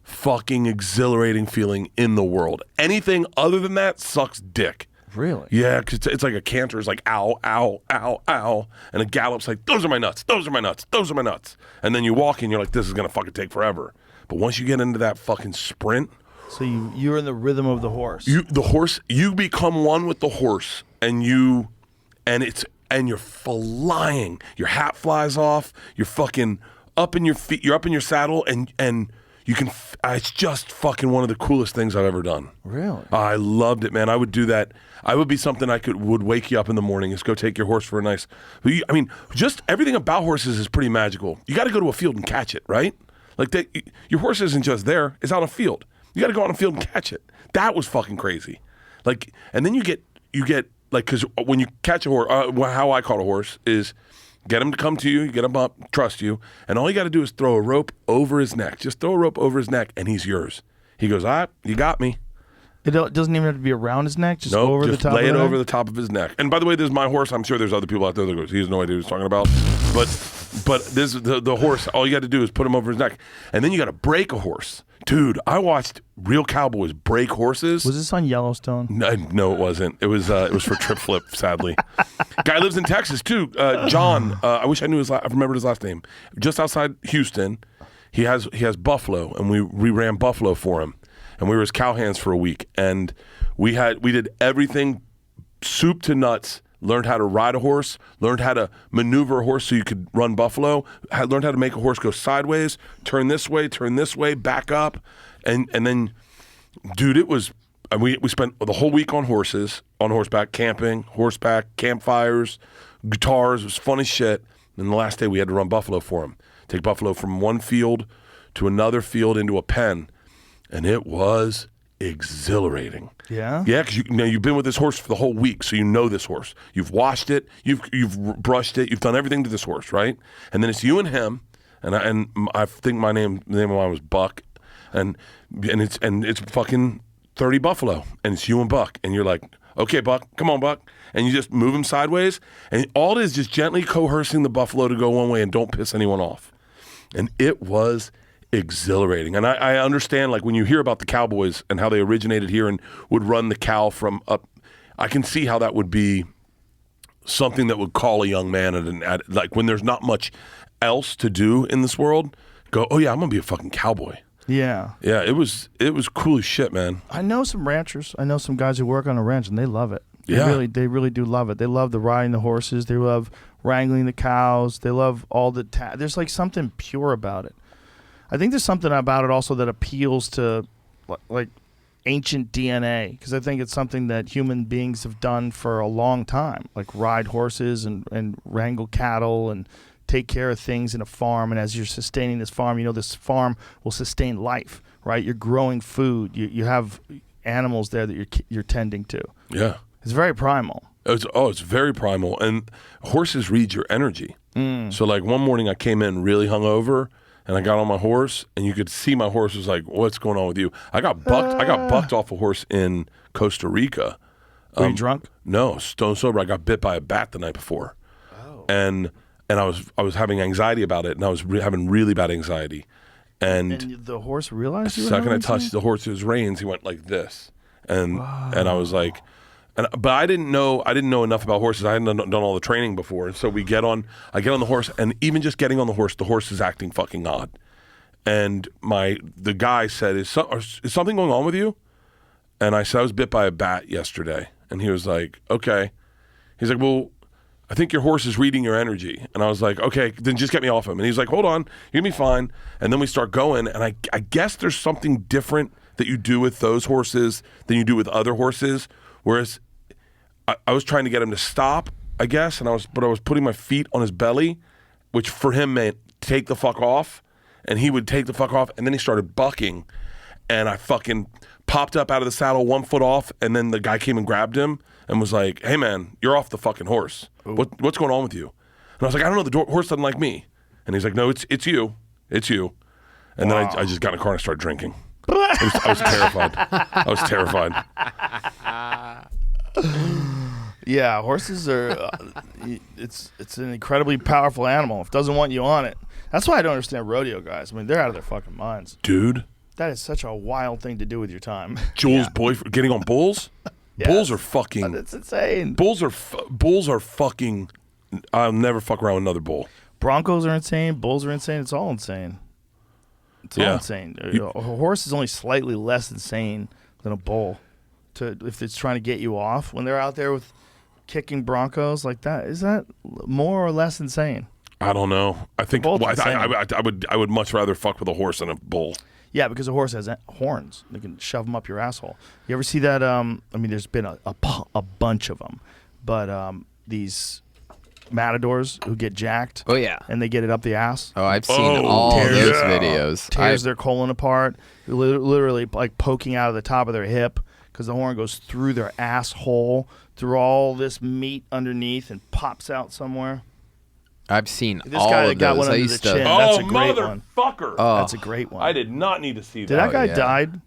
fucking exhilarating feeling in the world. Anything other than that sucks dick. Really? Yeah, because it's like a canter is like, ow, ow, ow, ow. And a gallop's like, those are my nuts, those are my nuts, those are my nuts. And then you walk in, you're like, this is going to fucking take forever. But once you get into that fucking sprint. So you're in the rhythm of the horse. You become one with the horse, and you're flying. Your hat flies off. You're fucking up in your feet. You're up in your saddle, and you can. It's just fucking one of the coolest things I've ever done. Really? I loved it, man. I would do that. I would be something would wake you up in the morning. Is go take your horse for a nice. I mean, just everything about horses is pretty magical. You got to go to a field and catch it, right? Like your horse isn't just there; it's on a field. You got to go on a field and catch it. That was fucking crazy. Like, and then you get like, because when you catch a horse, how I caught a horse is get him to come to you, get him up, trust you, and all you got to do is throw a rope over his neck. Just throw a rope over his neck, and he's yours. He goes, you got me. It doesn't even have to be around his neck. Just over the top. Lay of it the over neck? the top of his neck. And by the way, this is my horse. I'm sure there's other people out there that goes, he has no idea what he's talking about. But this the horse. All you got to do is put him over his neck, and then you got to break a horse. Dude, I watched real cowboys break horses. Was this on Yellowstone? No, it wasn't. It was for Trip Flip, sadly. Guy lives in Texas too. John. I wish I knew I remembered his last name. Just outside Houston, he has buffalo, and we ran buffalo for him, and we were his cowhands for a week, and we did everything, soup to nuts. Learned how to ride a horse, learned how to maneuver a horse so you could run buffalo, learned how to make a horse go sideways, turn this way, back up. And then, dude, it was, we spent the whole week on horseback, camping, horseback, campfires, guitars. It was fun as shit. And the last day we had to run buffalo for him. Take buffalo from one field to another field into a pen. And it was exhilarating. Yeah? Yeah, because you've been with this horse for the whole week, so you know this horse. You've washed it, you've brushed it, you've done everything to this horse, right? And then it's you and him, and I think the name of mine was Buck, and it's fucking 30 buffalo, and it's you and Buck, and you're like, okay, Buck, come on, Buck, and you just move him sideways, and all it is just gently coercing the buffalo to go one way and don't piss anyone off. And it was exhilarating. And I understand, like, when you hear about the cowboys and how they originated here and would run the cow from up, I can see how that would be something that would call a young man at like when there's not much else to do in this world, go, oh yeah, I'm gonna be a fucking cowboy. Yeah. Yeah, it was cool as shit, man. I know some ranchers. I know some guys who work on a ranch, and they love it. Yeah. They really do love it. They love the riding the horses. They love wrangling the cows. They love all the there's like something pure about it. I think there's something about it also that appeals to like ancient DNA, because I think it's something that human beings have done for a long time, like ride horses and wrangle cattle and take care of things in a farm. And as you're sustaining this farm, this farm will sustain life, right? You're growing food. You have animals there that you're tending to. Yeah. It's very primal. It's very primal. And horses read your energy. So like one morning I came in really hungover, and I got on my horse, and you could see my horse was like, what's going on with you? I got bucked off a horse in Costa Rica. Were you drunk? No, stone sober. I got bit by a bat the night before. Oh. And I was having anxiety about it, and I was having really bad anxiety. And the horse realized you the were second I having touched the horse's reins, he went like this. And I was like, But I didn't know enough about horses. I hadn't done all the training before. And so I get on the horse, and even just getting on the horse is acting fucking odd. And the guy said, is something going on with you? And I said, I was bit by a bat yesterday. And he was like, okay. He's like, well, I think your horse is reading your energy. And I was like, okay, then just get me off him. And he's like, hold on, you're going to be fine. And then we start going. And I guess there's something different that you do with those horses than you do with other horses. Whereas I was trying to get him to stop, I guess, but I was putting my feet on his belly, which for him meant take the fuck off, and he would take the fuck off, and then he started bucking, and I fucking popped up out of the saddle 1 foot off, and then the guy came and grabbed him and was like, hey man, you're off the fucking horse. What's going on with you? And I was like, I don't know, the horse doesn't like me. And he's like, no, it's you. And then I just got in a car and started drinking. I was terrified. Yeah, horses are. It's an incredibly powerful animal. If it doesn't want you on it, that's why I don't understand rodeo guys. I mean, they're out of their fucking minds, dude. That is such a wild thing to do with your time. Jules' boyfriend getting on bulls. Yes. Bulls are fucking. It's insane. Bulls are fucking. I'll never fuck around with another bull. Broncos are insane. Bulls are insane. It's all insane. It's all insane. A horse is only slightly less insane than a bull. If it's trying to get you off when they're out there with kicking broncos like that, is that more or less insane? I don't know. I think I would much rather fuck with a horse than a bull. Yeah, because a horse has horns. They can shove them up your asshole. You ever see that? I mean, there's been a bunch of them, but these matadors who get jacked. Oh yeah, and they get it up the ass. Oh, I've seen all those videos. Tears their colon apart, literally like poking out of the top of their hip. Because the horn goes through their asshole, through all this meat underneath, and pops out somewhere. I've seen this all guy of that got those. one under the chin. That's a great one. Motherfucker! Oh. That's a great one. I did not need to see that. Did that guy died?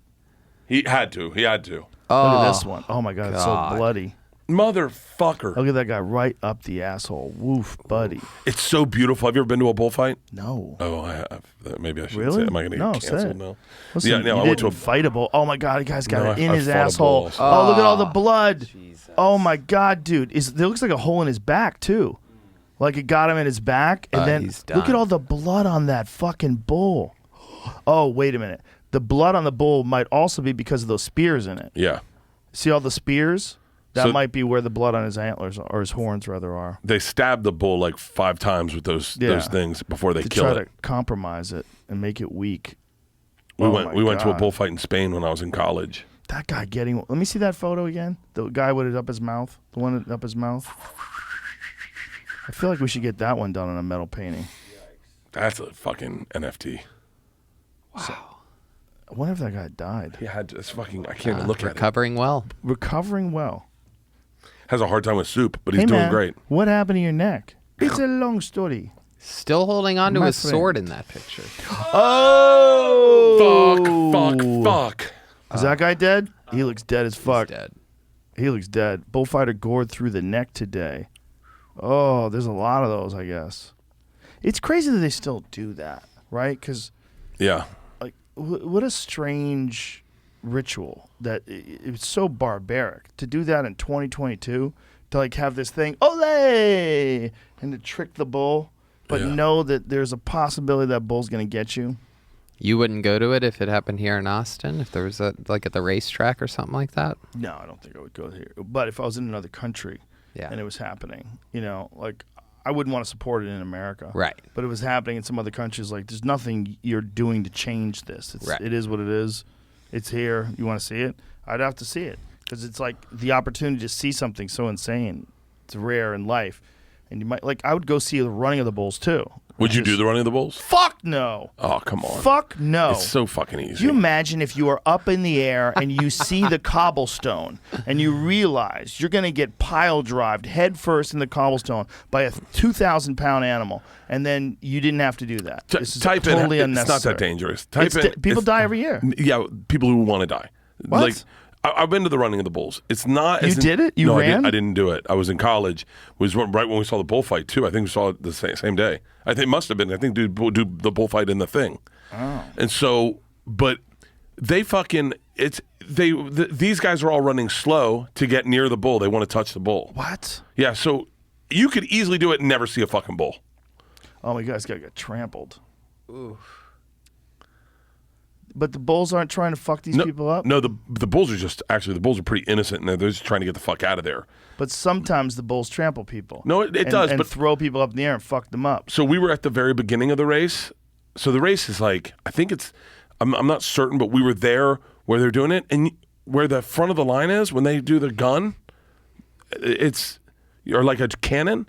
He had to. Oh, look at this one. Oh my God, it's so bloody. Motherfucker! Look at that guy right up the asshole. Woof, buddy. It's so beautiful. Have you ever been to a bullfight? No. Oh, I have. Maybe I should really? say. Am I going to get canceled now? Listen, I went to a fight a bull. Oh my God, the guy's got it in his fought a asshole. bull. Oh, look at all the blood. Jesus. Oh my God, dude. There looks like a hole in his back too. Like it got him in his back, and then look at all the blood on that fucking bull. Oh, wait a minute. The blood on the bull might also be because of those spears in it. Yeah. See all the spears? That might be where the blood on his antlers or his horns rather are. They stabbed the bull like 5 times with those things before they kill it. To try to compromise it and make it weak. We went to a bullfight in Spain when I was in college. That guy getting. Let me see that photo again. The guy with it up his mouth. The one up his mouth. I feel like we should get that one done on a metal painting. That's a fucking NFT. Wow. So, I wonder if that guy died. He had. It's fucking. I can't even look at it. Recovering well. Recovering well. Has a hard time with soup, but he's doing great. What happened to your neck? It's a long story. Still holding on to his sword in that picture. Oh! Fuck. Is that guy dead? He looks dead as fuck. He's dead. He looks dead. Bullfighter gored through the neck today. Oh, there's a lot of those, I guess. It's crazy that they still do that, right? Because, like, what a strange ritual that it's so barbaric to do that in 2022, to like have this thing, ole, and to trick the bull, but know that there's a possibility that bull's going to get you. You wouldn't go to it if it happened here in Austin, if there was like at the racetrack or something like that? No, I don't think I would go here. But if I was in another country and it was happening, like I wouldn't want to support it in America. Right. But it was happening in some other countries, like there's nothing you're doing to change this. It is what it is. It's here. You want to see it? I'd have to see it because it's like the opportunity to see something so insane. It's rare in life. And you might I would go see the running of the bulls too. Would you do the running of the bulls? Fuck no. Oh, come on. Fuck no. It's so fucking easy. Do you imagine if you are up in the air and you see the cobblestone and you realize you're going to get pile drived head first in the cobblestone by a 2,000-pound animal, and then you didn't have to do that? This is totally unnecessary. It's not that dangerous. People die every year. Yeah, people who want to die. What? Like, I've been to the running of the bulls. It's not. You did it? You ran? I didn't do it. I was in college. It was right when we saw the bullfight too. I think we saw it the same day. I think it must have been. I think do the bullfight in the thing. Oh. And so, but they fucking. these guys are all running slow to get near the bull. They want to touch the bull. What? Yeah, so you could easily do it and never see a fucking bull. Oh my God, it's gotta get trampled. Ooh. But the bulls aren't trying to fuck these people up? No, the bulls are pretty innocent, and they're just trying to get the fuck out of there. But sometimes the bulls trample people. No, it does. And but throw people up in the air and fuck them up. So we were at the very beginning of the race. So the race is like, I think it's, I'm not certain, but we were there where they're doing it. And where the front of the line is, when they do the gun, or like a cannon.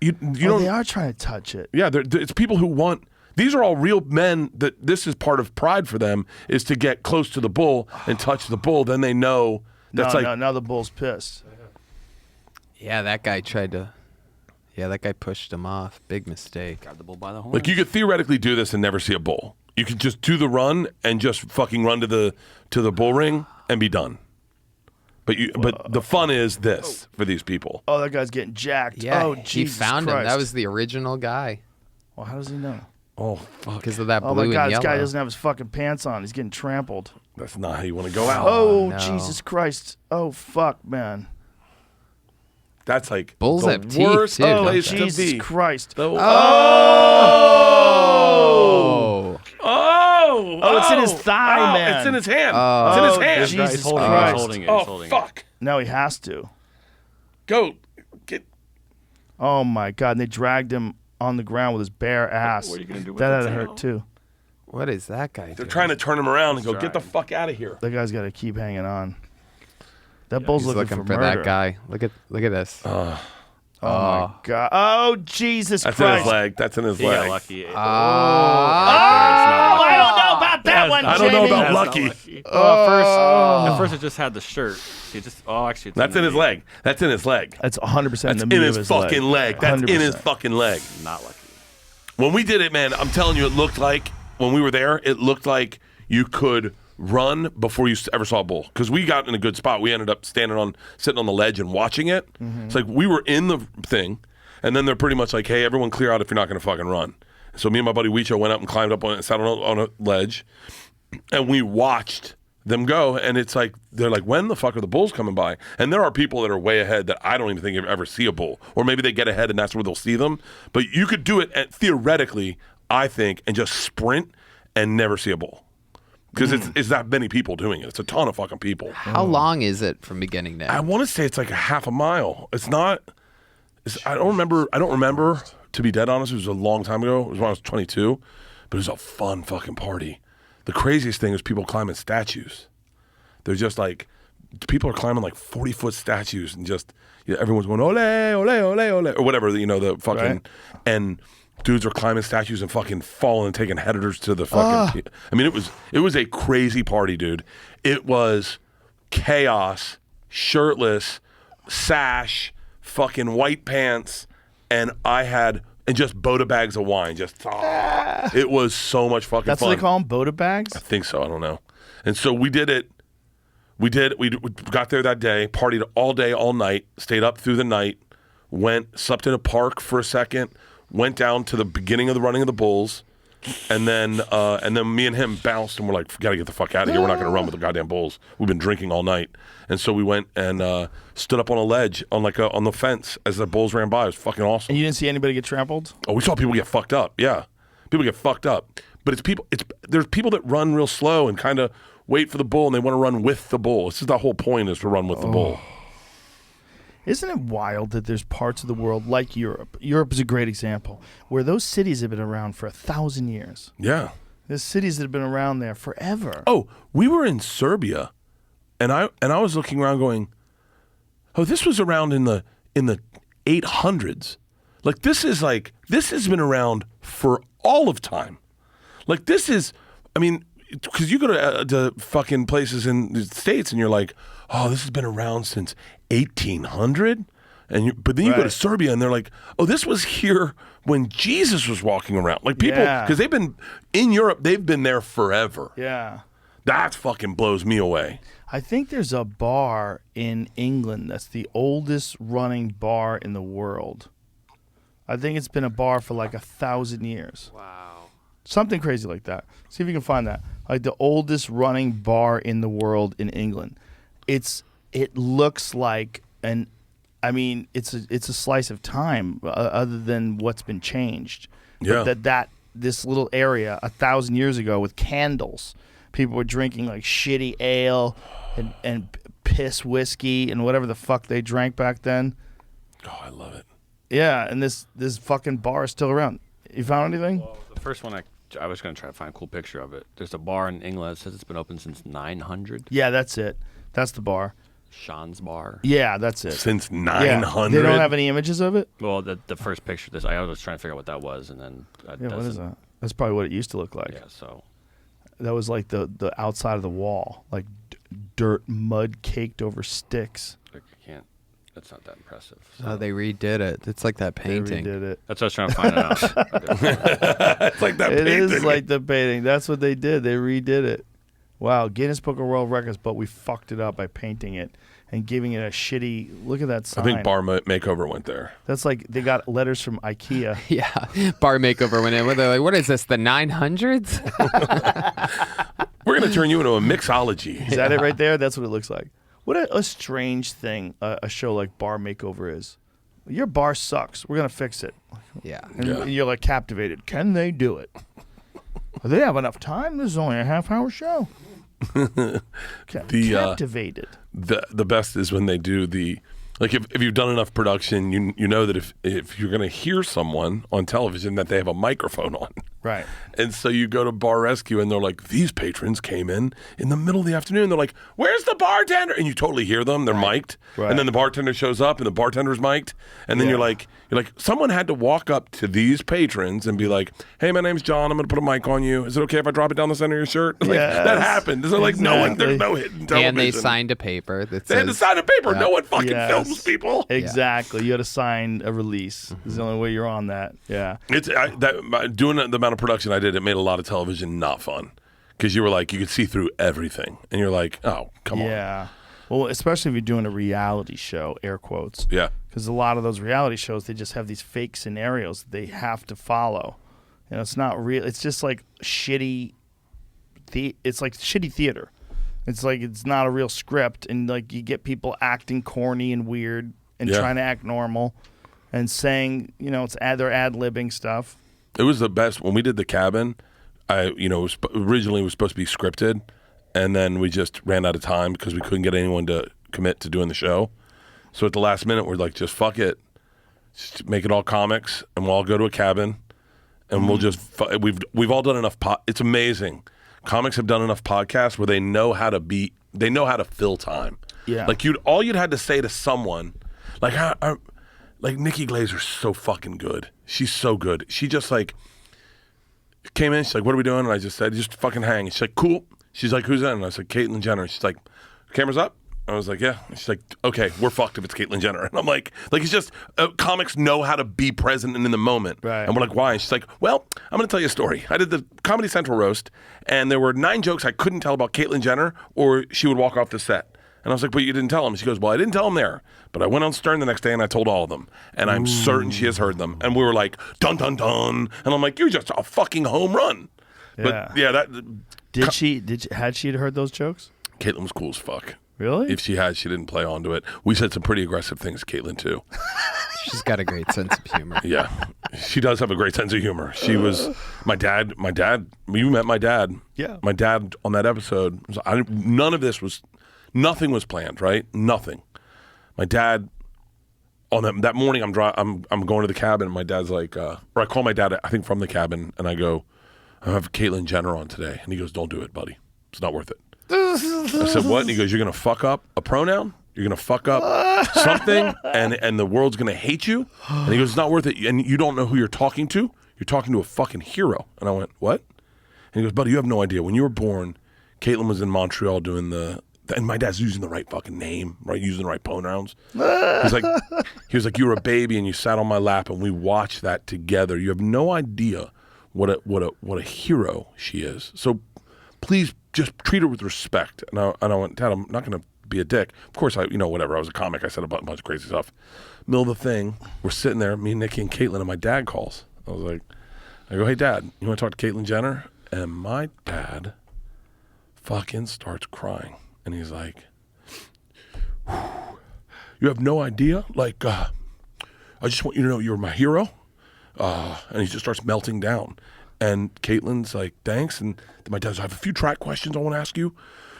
You don't. They are trying to touch it. Yeah, it's people who want. These are all real men that this is part of pride for them, is to get close to the bull and touch the bull. Then they know that's now the bull's pissed. Yeah, that guy that guy pushed him off. Big mistake. Grab the bull by the horns. Like, you could theoretically do this and never see a bull. You could just do the run and just fucking run to the bull ring and be done. But the fun is this for these people. Oh, that guy's getting jacked. Yeah, oh, he Jesus found Christ. him. That was the original guy. Well, how does he know? Oh, fuck. Because of that blue Oh my God, and this yellow. guy doesn't have his fucking pants on. He's getting trampled. That's not how you want to go out. Oh, no. Jesus Christ. Oh, fuck, man. That's like Bulls the have teeth, worst too, don't place they? to Jesus be. Christ. Oh. Oh, it's in his thigh, man. It's in his hand. Oh. It's in his hand. Jesus He's holding Christ. it. He's holding it. Oh, He's holding fuck. No, he has to. Go. Get. Oh, my God. And they dragged him on the ground with his bare ass. What are you gonna do with that the had to tail? hurt, too. What is that guy They're doing? trying to turn him around and go, get the fuck out of here. That guy's got to keep hanging on. That bull's He's looking for murder. that guy. Look at this. Oh, my God. Oh, Jesus That's Christ. in his leg. That's in his He leg. got lucky. Oh, I don't know about that one, I don't know Jamie. about lucky. At first it just had the shirt. Actually, it's That's in his leg. That's in his leg. That's 100% That's in the in meat his of his fucking leg. That's in his 100%. fucking leg. Not lucky. When we did it, man, I'm telling you, it looked like, when we were there, it looked like you could run before you ever saw a bull. Because we got in a good spot. We ended up sitting on the ledge and watching it. It's like we were in the thing, and then they're pretty much like, hey, everyone clear out if you're not going to fucking run. So me and my buddy Weicho went up and climbed up on it and sat on a ledge, and we watched them go, and it's like, they're like, when the fuck are the bulls coming by? And there are people that are way ahead that I don't even think you'll ever see a bull. Or maybe they get ahead and that's where they'll see them. But you could do it, theoretically, I think, and just sprint and never see a bull. Because it's that many people doing it. It's a ton of fucking people. How long is it from beginning to end? I want to say it's like a half a mile. It's not. I don't remember. To be dead honest, it was a long time ago. It was when I was 22, but it was a fun fucking party. The craziest thing is people climbing statues. They're just like, people are climbing like 40-foot statues and just, everyone's going ole ole ole ole or whatever, the fucking Right. And dudes are climbing statues and fucking falling and taking headers to the fucking. I mean, it was a crazy party, dude. It was chaos, shirtless, sash, fucking white pants, and just Boda bags of wine. It was so much fucking That's fun. what they call them, Boda bags? I think so. I don't know. And so we did it. We got there that day, partied all day, all night, stayed up through the night, slept in a park for a second, went down to the beginning of the running of the bulls, and then me and him bounced, and we're like, gotta get the fuck out of here. We're not gonna run with the goddamn bulls. We've been drinking all night. And so we went and stood up on a ledge on the fence as the bulls ran by. It was fucking awesome. And you didn't see anybody get trampled? Oh, we saw people get fucked up. Yeah, people get fucked up. But there's people that run real slow and kind of wait for the bull, and they want to run with the bull. This is the whole point, is to run with the bull. Isn't it wild that there's parts of the world like Europe? Europe is a great example, where those cities have been around for 1,000 years. Yeah. There's cities that have been around there forever. Oh, we were in Serbia, and I was looking around going, oh, this was around in the 800s. Like, this has been around for all of time. Like, this is, I mean, because you go to fucking places in the States and you're like, oh, this has been around since 1800, but then you go to Serbia and they're like, oh, this was here when Jesus was walking around. Like, people, because they've been in Europe, they've been there forever. Yeah. That fucking blows me away. I think there's a bar in England that's the oldest running bar in the world. I think it's been a bar for like 1,000 years. Wow. Something crazy like that. See if you can find that. Like the oldest running bar in the world in England. It looks like it's a slice of time other than what's been changed. Yeah. But that this little area 1,000 years ago with candles, people were drinking like shitty ale and piss whiskey and whatever the fuck they drank back then. Oh, I love it. Yeah, and this fucking bar is still around. You found anything? Well, the first one I was going to try to find a cool picture of it. There's a bar in England that says it's been open since 900. Yeah, that's it. That's the bar. Sean's Bar. Yeah, that's it. Since 900? Yeah. They don't have any images of it? Well, the first picture, I was trying to figure out what that was, and then what is that? That's probably what it used to look like. Yeah, so that was like the outside of the wall, like dirt, mud caked over sticks. Like, I can't. That's not that impressive. So. Oh, they redid it. It's like that painting. They redid it. That's what I was trying to find out. It's like that painting. It is like the painting. That's what they did. They redid it. Wow, Guinness Book of World Records, but we fucked it up by painting it and giving it a shitty. Look at that sign. I think Bar Makeover went there. That's like they got letters from IKEA. Yeah, Bar Makeover went in. They're like, "What is this? The 900s?" We're gonna turn you into a mixology. Is that it right there? That's what it looks like. What a strange thing a show like Bar Makeover is. Your bar sucks. We're gonna fix it. Yeah. And you're like captivated. Can they do it? They have enough time. This is only a half-hour show. Captivated. The best is when they do the, like if you've done enough production, you know that if you're going to hear someone on television that they have a microphone on. Right. And so you go to Bar Rescue and they're like, these patrons came in the middle of the afternoon. They're like, where's the bartender? And you totally hear them. They're mic'd. Right. And then the bartender shows up and the bartender's mic'd. And then you're like, someone had to walk up to these patrons and be like, hey, my name's John. I'm going to put a mic on you. Is it okay if I drop it down the center of your shirt? Like, that happened. There's like there's no hidden television. And they signed a paper that says. They had to sign a paper. No one fucking films people. Exactly. You had to sign a release. It's the only way you're on that. Yeah. It's doing the amount of production I did, it made a lot of television not fun because you were like, you could see through everything. And you're like, oh, come on. Yeah. Well, especially if you're doing a reality show, air quotes. Yeah. Because a lot of those reality shows, they just have these fake scenarios that they have to follow. You know, it's not real. It's just like shitty. It's like shitty theater. It's like it's not a real script, and like you get people acting corny and weird and trying to act normal, and saying, they're ad-libbing stuff. It was the best when we did The Cabin. Originally was supposed to be scripted, and then we just ran out of time because we couldn't get anyone to commit to doing the show. So at the last minute, we're like, just fuck it, just make it all comics, and we'll all go to a cabin, and we'll just we've all done enough. It's amazing. Comics have done enough podcasts where they know how to fill time. Yeah, like all you'd had to say to someone, like Nikki Glazer's so fucking good. She's so good. She just like came in. She's like, "What are we doing?" And I just said, "Just fucking hang." She's like, "Cool." She's like, "Who's that?" And I said, "Caitlyn Jenner." She's like, "Camera's up." I was like, "Yeah." And she's like, "Okay, we're fucked if it's Caitlyn Jenner." And I'm like it's just comics know how to be present and in the moment. Right. And we're like, "Why?" And she's like, "Well, I'm going to tell you a story. I did the Comedy Central roast, and there were 9 jokes I couldn't tell about Caitlyn Jenner, or she would walk off the set." And I was like, "But you didn't tell him." She goes, "Well, I didn't tell him there, but I went on Stern the next day and I told all of them, and I'm certain she has heard them." And we were like, "Dun dun dun!" And I'm like, "You're just a fucking home run." But had she heard those jokes? Caitlyn was cool as fuck. Really? If she had, she didn't play onto it. We said some pretty aggressive things, Caitlyn, too. She's got a great sense of humor. Yeah, she does have a great sense of humor. She was my dad. You met my dad. Yeah. My dad on that episode. Nothing was planned, right? Nothing. My dad, on that morning, I'm going to the cabin, and my dad's like, or I call my dad, I think from the cabin, and I go, "I have Caitlyn Jenner on today," and he goes, "Don't do it, buddy. It's not worth it." I said, "What?" And he goes, "You're gonna fuck up a pronoun. You're gonna fuck up something, and the world's gonna hate you." And he goes, "It's not worth it. And you don't know who you're talking to. You're talking to a fucking hero." And I went, "What?" And he goes, "Buddy, you have no idea. When you were born, Caitlyn was in Montreal doing and my dad's using the right fucking name, right? Using the right pronouns. He was like, you were a baby and you sat on my lap and we watched that together. You have no idea what a hero she is. So please just treat her with respect." And I went, "Dad, I'm not going to be a dick." Of course, whatever. I was a comic. I said a bunch of crazy stuff. Middle of the thing, we're sitting there, me and Nikki and Caitlyn, and my dad calls. I I go, hey, Dad, you want to talk to Caitlyn Jenner? And my dad fucking starts crying. And he's like, you have no idea? Like, I just want you to know you're my hero. And he just starts melting down. And Caitlyn's like, thanks. And my dad's, I have a few track questions I want to ask you.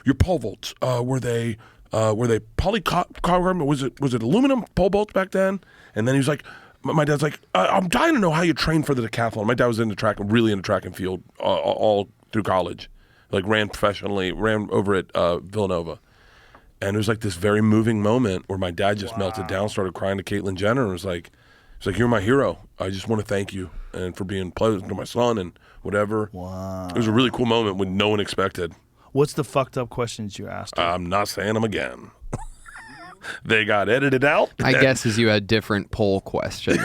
Your pole vaults, were they polycarbonate? Was it aluminum pole vaults back then? And then he was like, my dad's like, I'm dying to know how you train for the decathlon. My dad was really into track and field all through college. Like ran professionally, ran over at Villanova. And it was like this very moving moment where my dad just melted down, started crying to Caitlyn Jenner, and was like, you're my hero. I just want to thank you and for being pleasant to my son and whatever. Wow. It was a really cool moment when no one expected. What's the fucked up questions you asked him? I'm not saying them again. They got edited out. I guess as you had different poll questions.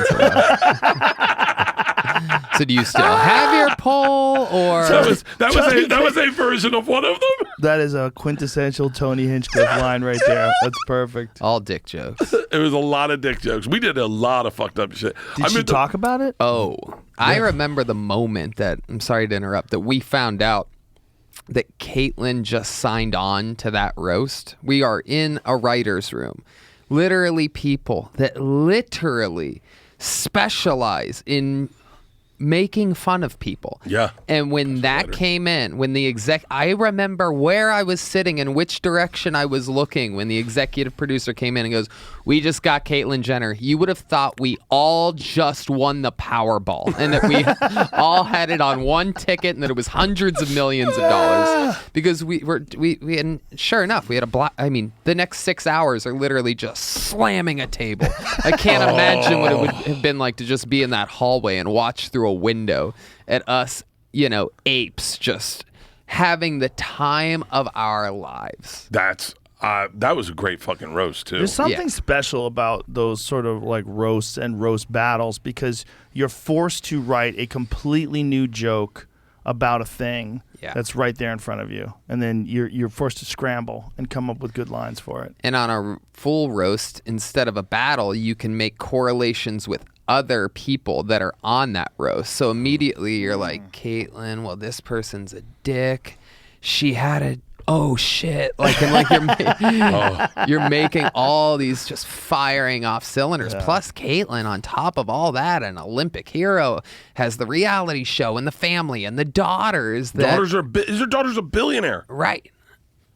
So do you still have your poll, or that was a version of one of them? That is a quintessential Tony Hinchcliffe line right there. That's perfect. All dick jokes. It was a lot of dick jokes. We did a lot of fucked up shit. Did you talk about it? Oh, I remember the moment that, I'm sorry to interrupt, that we found out that Caitlyn just signed on to that roast. We are in a writer's room. Literally people that literally specialize in making fun of people. Yeah. And when that came in, when the I remember where I was sitting and which direction I was looking when the executive producer came in and goes, we just got Caitlyn Jenner. You would have thought we all just won the Powerball and that we all had it on one ticket and that it was hundreds of millions of dollars because we and sure enough, we had the next 6 hours are literally just slamming a table. I can't imagine what it would have been like to just be in that hallway and watch through a window at us, apes just having the time of our lives. That was a great fucking roast too. There's something special about those sort of like roasts and roast battles because you're forced to write a completely new joke about a thing that's right there in front of you, and then you're forced to scramble and come up with good lines for it. And on a full roast, instead of a battle, you can make correlations with other people that are on that roast. So immediately you're like, Caitlyn, well, this person's a dick. She had a shit. You're making all these just firing off cylinders. Yeah. Plus Caitlyn, on top of all that, an Olympic hero, has the reality show and the family and the daughters. Her daughter's a billionaire. Right.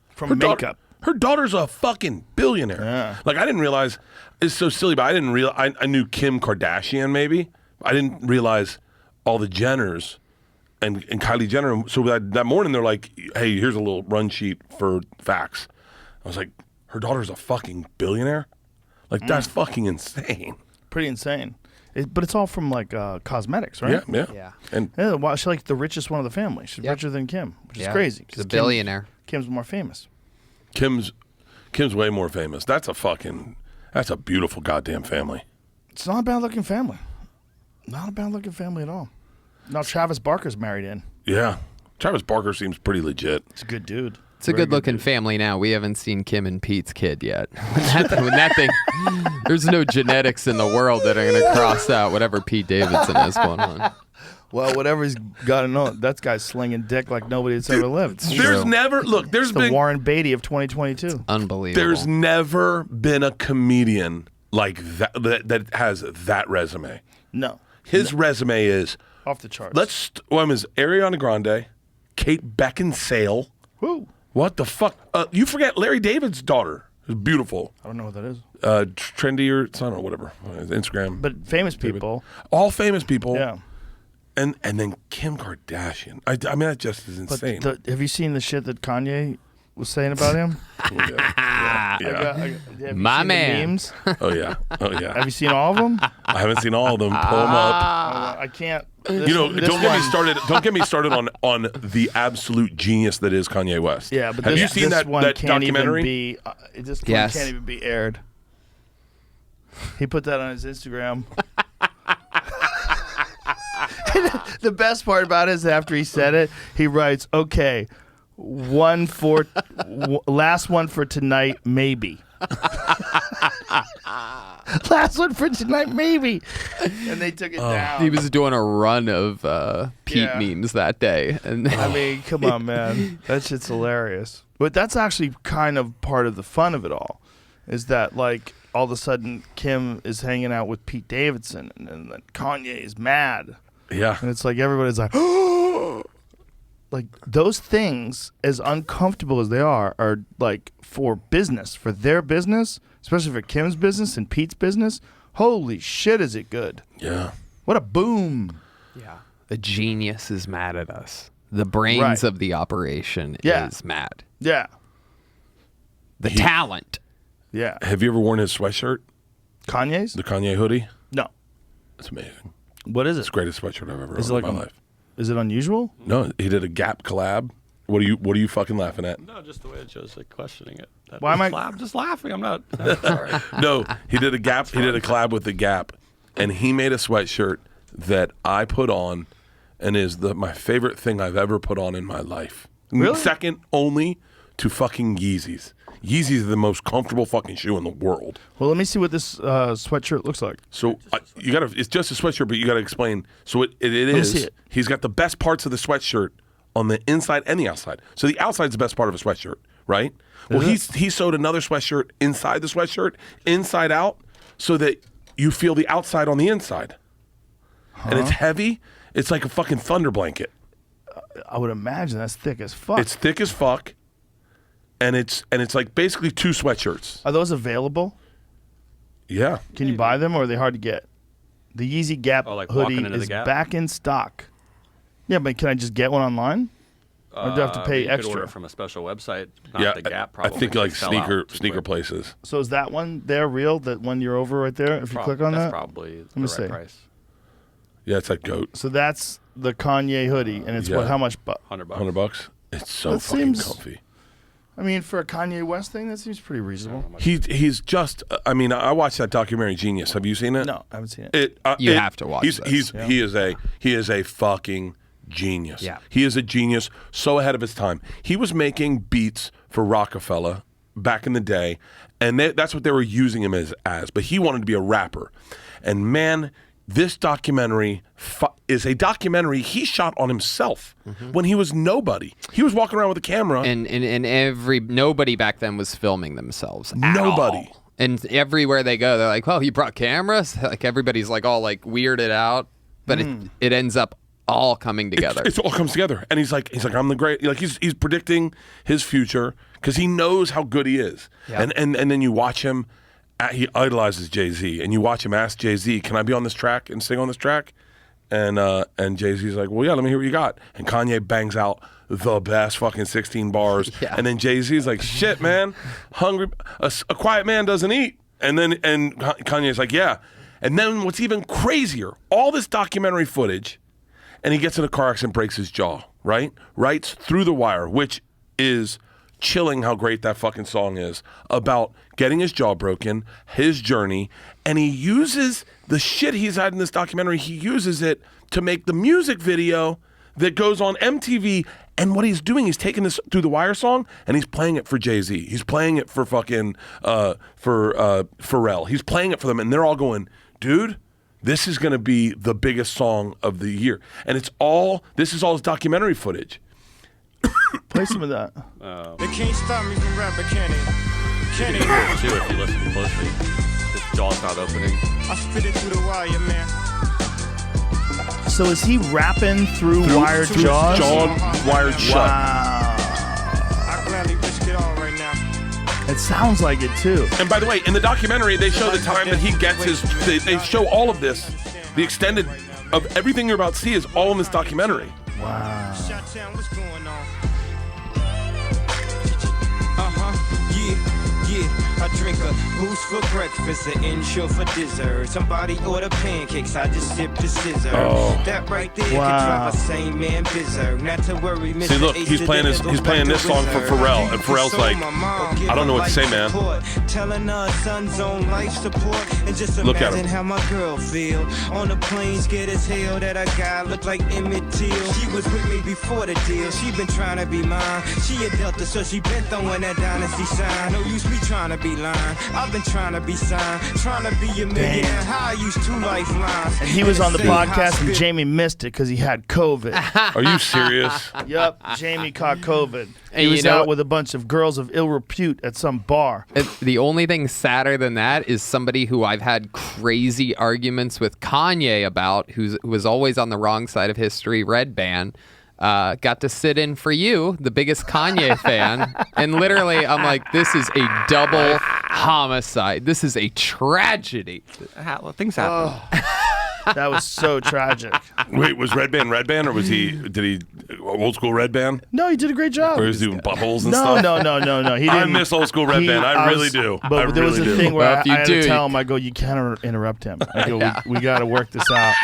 From makeup. Her daughter's a fucking billionaire. Yeah. Like, I didn't realize, it's so silly, but I didn't realize, I knew Kim Kardashian maybe. I didn't realize all the Jenners and Kylie Jenner. So that morning they're like, hey, here's a little run sheet for facts. I was like, her daughter's a fucking billionaire? Like, that's fucking insane. Pretty insane. But it's all from like cosmetics, right? Yeah. And she's like the richest one of the family. She's richer than Kim, which is crazy. She's a billionaire. Kim's more famous. Kim's way more famous. That's a beautiful goddamn family. It's not a bad looking family. Not a bad looking family at all. Now Travis Barker's married in. Yeah. Travis Barker seems pretty legit. It's a good dude. It's a good looking family now. We haven't seen Kim and Pete's kid yet. When that thing, there's no genetics in the world that are going to cross out whatever Pete Davidson has going on. Well, whatever he's got to know, that guy's slinging dick like nobody that's ever lived. There's the Warren Beatty of 2022. Unbelievable. There's never been a comedian like that has that resume. No. His resume is off the charts. Is Ariana Grande, Kate Beckinsale. Who? What the fuck? You forget Larry David's daughter. Who's beautiful. I don't know what that is. Trendy or I don't know, whatever. Instagram. But famous people. All famous people. Yeah. And then Kim Kardashian. I mean, that just is insane. But have you seen the shit that Kanye was saying about him? Yeah. My man. The memes? Oh yeah. Have you seen all of them? I haven't seen all of them. Pull them up. I can't. Don't get me started on the absolute genius that is Kanye West. Yeah, but have you seen that documentary? This one can't even be aired. He put that on his Instagram. The best part about it is after he said it, he writes, "Okay, last one for tonight, maybe." last one for tonight, maybe. And they took it down. He was doing a run of Pete memes that day. And I mean, come on, man. That shit's hilarious. But that's actually kind of part of the fun of it all, is that, like, all of a sudden Kim is hanging out with Pete Davidson, and then Kanye is mad. Yeah. And it's like everybody's like, oh! Like, those things, as uncomfortable as they are like for business, for their business, especially for Kim's business and Pete's business. Holy shit, is it good? Yeah. What a boom. Yeah. The genius is mad at us. The brains of the operation is mad. Yeah. The talent. Yeah. Have you ever worn his sweatshirt? Kanye's? The Kanye hoodie? No. It's amazing. What is it? It's the greatest sweatshirt I've ever Is worn it in like my life. Is it unusual? No, he did a Gap collab. What are you fucking laughing at? No, just the way it shows, like, questioning it. Why am I? I'm just laughing. I'm not. Sorry. No, he did a Gap. He did a collab with the Gap, and he made a sweatshirt that I put on, and is my favorite thing I've ever put on in my life. Really? Second only to fucking Yeezys. Yeezys are the most comfortable fucking shoe in the world. Well, let me see what this sweatshirt looks like. So you gotta. It's just a sweatshirt, but you gotta explain. So it me is. see it. He's got the best parts of the sweatshirt on the inside and the outside. So the outside's the best part of a sweatshirt, right? Well, he sewed another sweatshirt inside the sweatshirt, inside out, so that you feel the outside on the inside. And it's heavy. It's like a fucking thunder blanket. I would imagine that's thick as fuck. It's thick as fuck, and it's like basically two sweatshirts. Are those available? Yeah. Can you buy them, or are they hard to get? The Yeezy Gap hoodie is back in stock. Yeah, but can I just get one online? Or do I have to pay you extra? Could order from a special website. Not the Gap, probably. I think like Sell out sneaker places. So is that one there real? That one you're over right there? If you click on that's that, probably let me the right price. Yeah, it's like GOAT. So that's the Kanye hoodie, and it's what? How much? $100. $100. It's so That fucking seems- comfy. I mean, for a Kanye West thing, that seems pretty reasonable. He's just. I mean, I watched that documentary Genius. Have you seen it? No, I haven't seen it. You have to watch this. He is a fucking genius. Yeah. He is a genius, so ahead of his time. He was making beats for Rockefeller back in the day, and that's what they were using him as. But he wanted to be a rapper, and man, this documentary is a documentary he shot on himself when he was nobody. He was walking around with a camera, and nobody back then was filming themselves. Nobody. All. And everywhere they go, they're like, "Oh, you brought cameras?" Like everybody's like all like weirded out, but it ends up all coming together. It all comes together, and he's like, I'm the great. Like he's predicting his future because he knows how good he is, and then you watch him. He idolizes Jay-Z, and you watch him ask Jay-Z, "Can I be on this track and sing on this track?" And Jay-Z's like, "Well, yeah, let me hear what you got." And Kanye bangs out the best fucking 16 bars, and then Jay-Z's like, "Shit, man, hungry, a quiet man doesn't eat." And Kanye's like, "Yeah." And then what's even crazier, all this documentary footage, and he gets in a car accident, breaks his jaw, right? Writes Through the Wire, which is chilling how great that fucking song is, about getting his jaw broken, his journey, and he uses the shit he's had in this documentary, he uses it to make the music video that goes on MTV. And what he's doing, he's taking this Through the Wire song and he's playing it for Jay-Z. He's playing it for fucking for Pharrell. He's playing it for them, and they're all going, "Dude, this is going to be the biggest song of the year." And this is all his documentary footage. Play some of that. They can't stop me from rapping, can they? Can they? Too, if you listen closely, his jaw's not opening. I spit it through the wire, man. So is he rapping through wired jaws? Jaw wired shut. Wow. I gladly risk it all right now. It sounds like it too. And by the way, in the documentary, they show the time that he gets his. They show all of this, the extended of everything you're about to see is all in this documentary. Wow. Shot-town, what's going on? Yeah, I drink a boost for breakfast, an insure for dessert. Somebody order pancakes, I just sip the scissor. That right there can drive a sane man berserk. Not to worry, Mr. See, look, he's playing this song for Pharrell, and Pharrell's like, "I don't know what to say, man." Telling her son's own life support, and just Look at imagine him. how my girl feel on the plane, scared as hell that a guy looked like Emmett Till. She was with me before the deal. She been trying to be mine. She a Delta, so she been throwing that dynasty sign. No use me trying to be line. I've been trying to be signed, trying to be a millionaire. How I used 2 lifelines. And he was on the podcast, and Jamie missed it because he had COVID. Are you serious? Yep, Jamie caught COVID. He And was out with a bunch of girls of ill repute at some bar. The only thing sadder than that is somebody who I've had crazy arguments with Kanye about, who was always on the wrong side of history, Red Band. Got to sit in for you, the biggest Kanye fan. And literally, I'm like, this is a double homicide. This is a tragedy. Things happen. That was so tragic. Wait, was Red Band, or was did he old school Red Band? No, he did a great job. Or was he doing buttholes and stuff? No. He didn't. I miss old school Red Band. I really do. But there was a thing where Well, if I you had do, to tell him, I go, you can't interrupt him. I go, we got to work this out.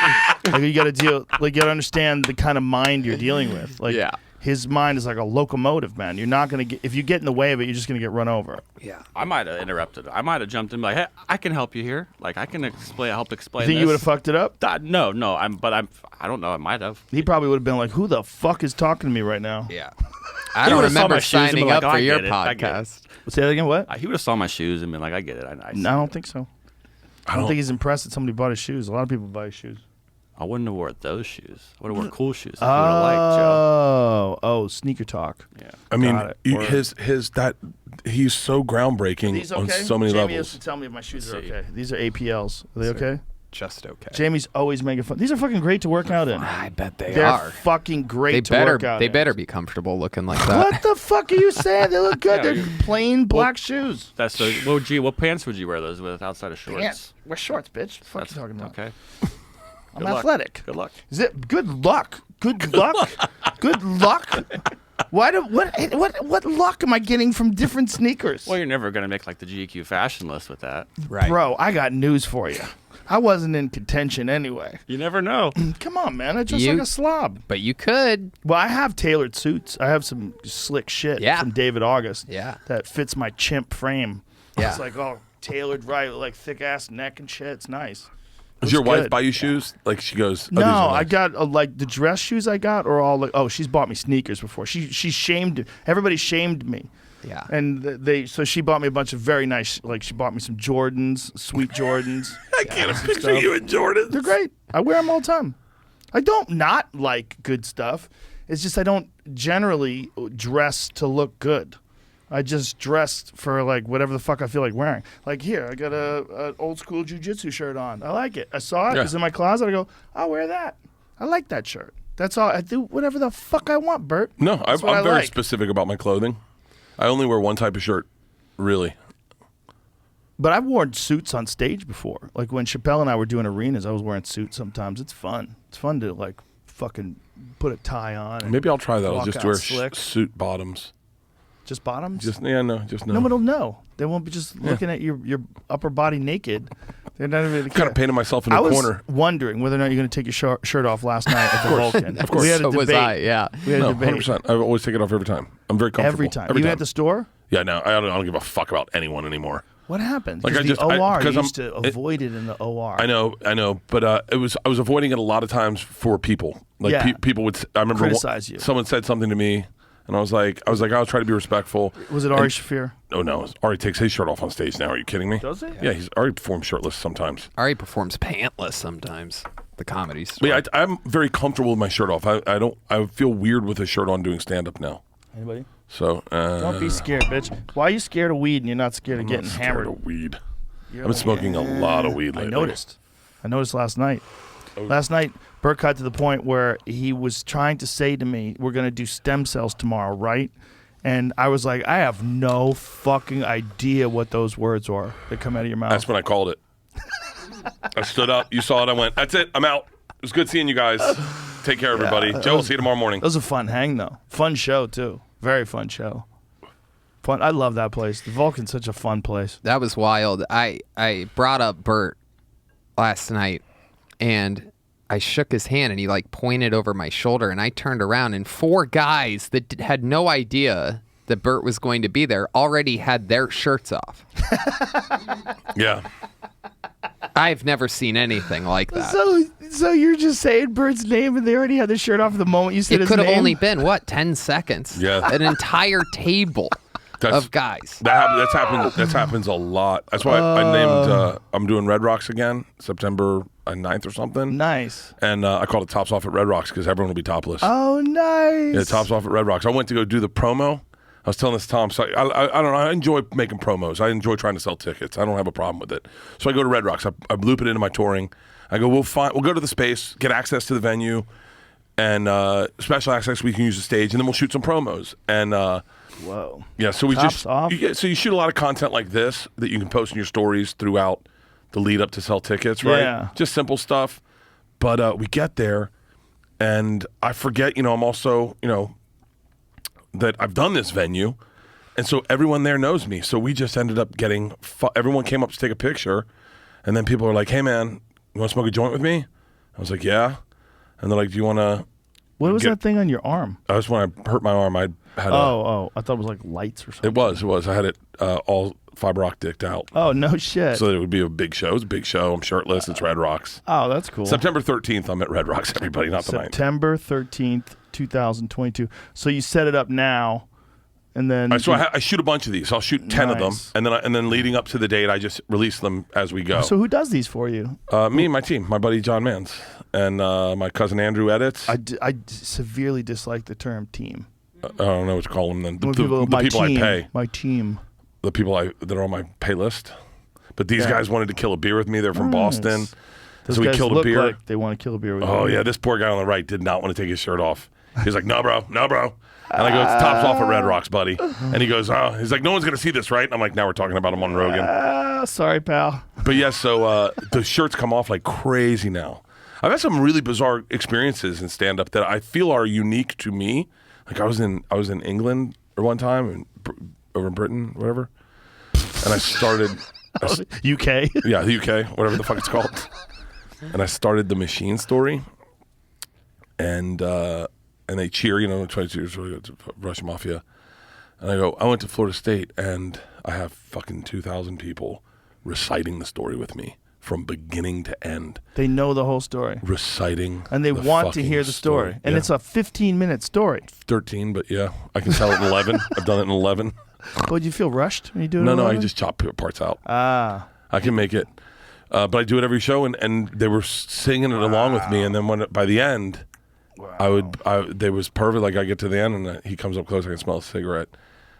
Like, you got to you got to understand the kind of mind you're dealing with. Like, his mind is like a locomotive, man. You're not going to get, if you get in the way of it, you're just going to get run over. Yeah. I might have interrupted. I might have jumped in like, hey, I can help you here. Like, I can help explain You think this. you would have fucked it up? No. I don't know. I might have. He probably would have been like, who the fuck is talking to me right now? Yeah. I don't remember signing up for your podcast. Say that again, what? He would have saw my shoes and been like, I get it. I don't think so. I don't think he's impressed that somebody bought his shoes. A lot of people buy his shoes. I wouldn't have wore those shoes. I would have worn cool shoes. That's what I like, Joe. Sneaker talk. Yeah. I mean, he's so groundbreaking on so many Jamie levels. has to tell me if my shoes are okay. These are APLs. Are they okay? Just okay. Jamie's always making fun. These are fucking great to work out in. I bet They're are. fucking great to work out They in. better be comfortable looking like that. What the fuck are you saying? They look good. They're plain black shoes. That's the. What pants would you wear those with outside of shorts? Pants. Wear shorts, bitch. What the fuck are you talking about? Okay. I'm athletic. Good luck. Is it good luck? Good luck? Good luck? What luck am I getting from different sneakers? Well, you're never gonna make like the GQ fashion list with that, right? Bro, I got news for you. I wasn't in contention anyway. You never know. Come on, man. I dress like a slob. But you could. Well, I have tailored suits. I have some slick shit from David August. Yeah. That fits my chimp frame. Yeah. It's like all tailored right, like thick ass neck and shit. It's nice. Does your wife buy you shoes? Like she goes, no, I got like the dress shoes I got are all like, she's bought me sneakers before. She shamed, everybody shamed me. Yeah. And so she bought me a bunch of very nice, like she bought me some Jordans, sweet Jordans. I can't picture you in Jordans. They're great. I wear them all the time. I don't not like good stuff. It's just I don't generally dress to look good. I just dressed for like whatever the fuck I feel like wearing. Like here, I got a old school jiu-jitsu shirt on. I like it. I saw it. It's in my closet. I go, I'll wear that. I like that shirt. That's all. I do whatever the fuck I want, Bert. No, I'm very like. specific about my clothing. I only wear one type of shirt, really. But I've worn suits on stage before. Like when Chappelle and I were doing arenas, I was wearing suits sometimes. It's fun. It's fun to like fucking put a tie on. And maybe I'll try that. I'll just wear slick. suit bottoms. Just bottoms? Just no. No one will know. They won't be just looking at your upper body naked. They're not even kind of painted myself in a corner. I was wondering whether or not you're going to take your shirt off last night at the Vulcan. Of course. We had a So debate. was I, yeah. We had a No, debate. 100%. I always take it off every time. I'm very comfortable. Every time. Even at the store? Yeah, no, I don't give a fuck about anyone anymore. What happened? Like Because the OR, you I'm- used to avoid it in the OR. I know, but I was avoiding it a lot of times for people. Like Yeah. people would. I remember Criticize you. Someone said something to me, and I was like, I'll try to be respectful. Was it Ari Shaffir? Oh no, Ari takes his shirt off on stage now. Are you kidding me? Does he? Yeah, Ari performs shirtless sometimes. Ari performs pantless sometimes. The comedy store. But yeah, I'm very comfortable with my shirt off. I feel weird with a shirt on doing stand up now. Anybody? So Don't be scared, bitch. Why are you scared of weed and you're not scared of getting scared hammered? of weed. You're I've been smoking a lot of weed lately. I noticed last night. Last night, Bert got to the point where he was trying to say to me, we're going to do stem cells tomorrow, right? And I was like, I have no fucking idea what those words are that come out of your mouth. That's when I called it. I stood up. You saw it. I went, that's it. I'm out. It was good seeing you guys. Take care, everybody. Joe, we'll see you tomorrow morning. That was a fun hang, though. Fun show, too. Very fun show. Fun. I love that place. The Vulcan's such a fun place. That was wild. I brought up Bert last night, and I shook his hand, and he like pointed over my shoulder, and I turned around, and 4 guys that had no idea that Bert was going to be there already had their shirts off. Yeah. I've never seen anything like that. So you're just saying Bert's name, and they already had the shirt off the moment you said It his could name? have only been, 10 seconds? Yeah. An entire table of guys. That's happens a lot. That's why I named. I'm doing Red Rocks again, September 9th or something. Nice. And I called it Tops Off at Red Rocks because everyone will be topless. Oh, nice. Yeah, Tops Off at Red Rocks. I went to go do the promo. I was telling this to Tom. So I don't know. I enjoy making promos. I enjoy trying to sell tickets. I don't have a problem with it. So I go to Red Rocks. I loop it into my touring. I go, we'll go to the space, get access to the venue, and special access. We can use the stage, and then we'll shoot some promos. And whoa, yeah. So we Tops off. So you shoot a lot of content like this that you can post in your stories throughout the lead up to sell tickets, right? Yeah. Just simple stuff. But we get there, and I forget. I'm also that I've done this venue, and so everyone there knows me. So we just ended up getting. Everyone came up to take a picture, and then people are like, "Hey man, you want to smoke a joint with me?" I was like, "Yeah," and they're like, "Do you want to?" What was that thing on your arm? I was when I hurt my arm. I had. I thought it was like lights or something. It was. I had it all fiber optic out. Oh no shit! So that it would be a big show. It's a big show. I'm shirtless. It's Red Rocks. Oh, that's cool. September 13th. I'm at Red Rocks. Everybody, not the 9th. September 13th, 2022. So you set it up now. And then so I shoot a bunch of these. I'll shoot 10 of them, and then leading up to the date, I just release them as we go. So who does these for you? Me and my team, my buddy John Mans, and my cousin Andrew edits. I severely dislike the term team. I don't know what to call them then. The people I pay. My team. The people that are on my pay list. But these guys wanted to kill a beer with me. They're from Boston. Those so we guys killed look a beer. like they want to kill a beer with you. Oh yeah, this poor guy on the right did not want to take his shirt off. He's like, no bro. And I go, it's Tops Off at Red Rocks, buddy. And he goes, he's like, no one's going to see this, right? And I'm like, now we're talking about him on Rogan. Sorry, pal. But yeah, so the shirts come off like crazy now. I've had some really bizarre experiences in stand-up that I feel are unique to me. Like I was in England or one time, over in Britain, whatever. And I started... UK? Yeah, the UK, whatever the fuck it's called. And I started the Machine story. And they cheer, 22 years ago, Russian Mafia. And I go, I went to Florida State, and I have fucking 2,000 people reciting the story with me from beginning to end. They know the whole story. Reciting and they want to hear the story. And it's a 15-minute story. 13, but yeah. I can tell it in 11. I've done it in 11. But do you feel rushed when you do it? No, I just chop parts out. I can make it. But I do it every show, and they were singing it along with me, and then by the end... Wow. They was perfect. Like I get to the end and he comes up close. I can smell a cigarette.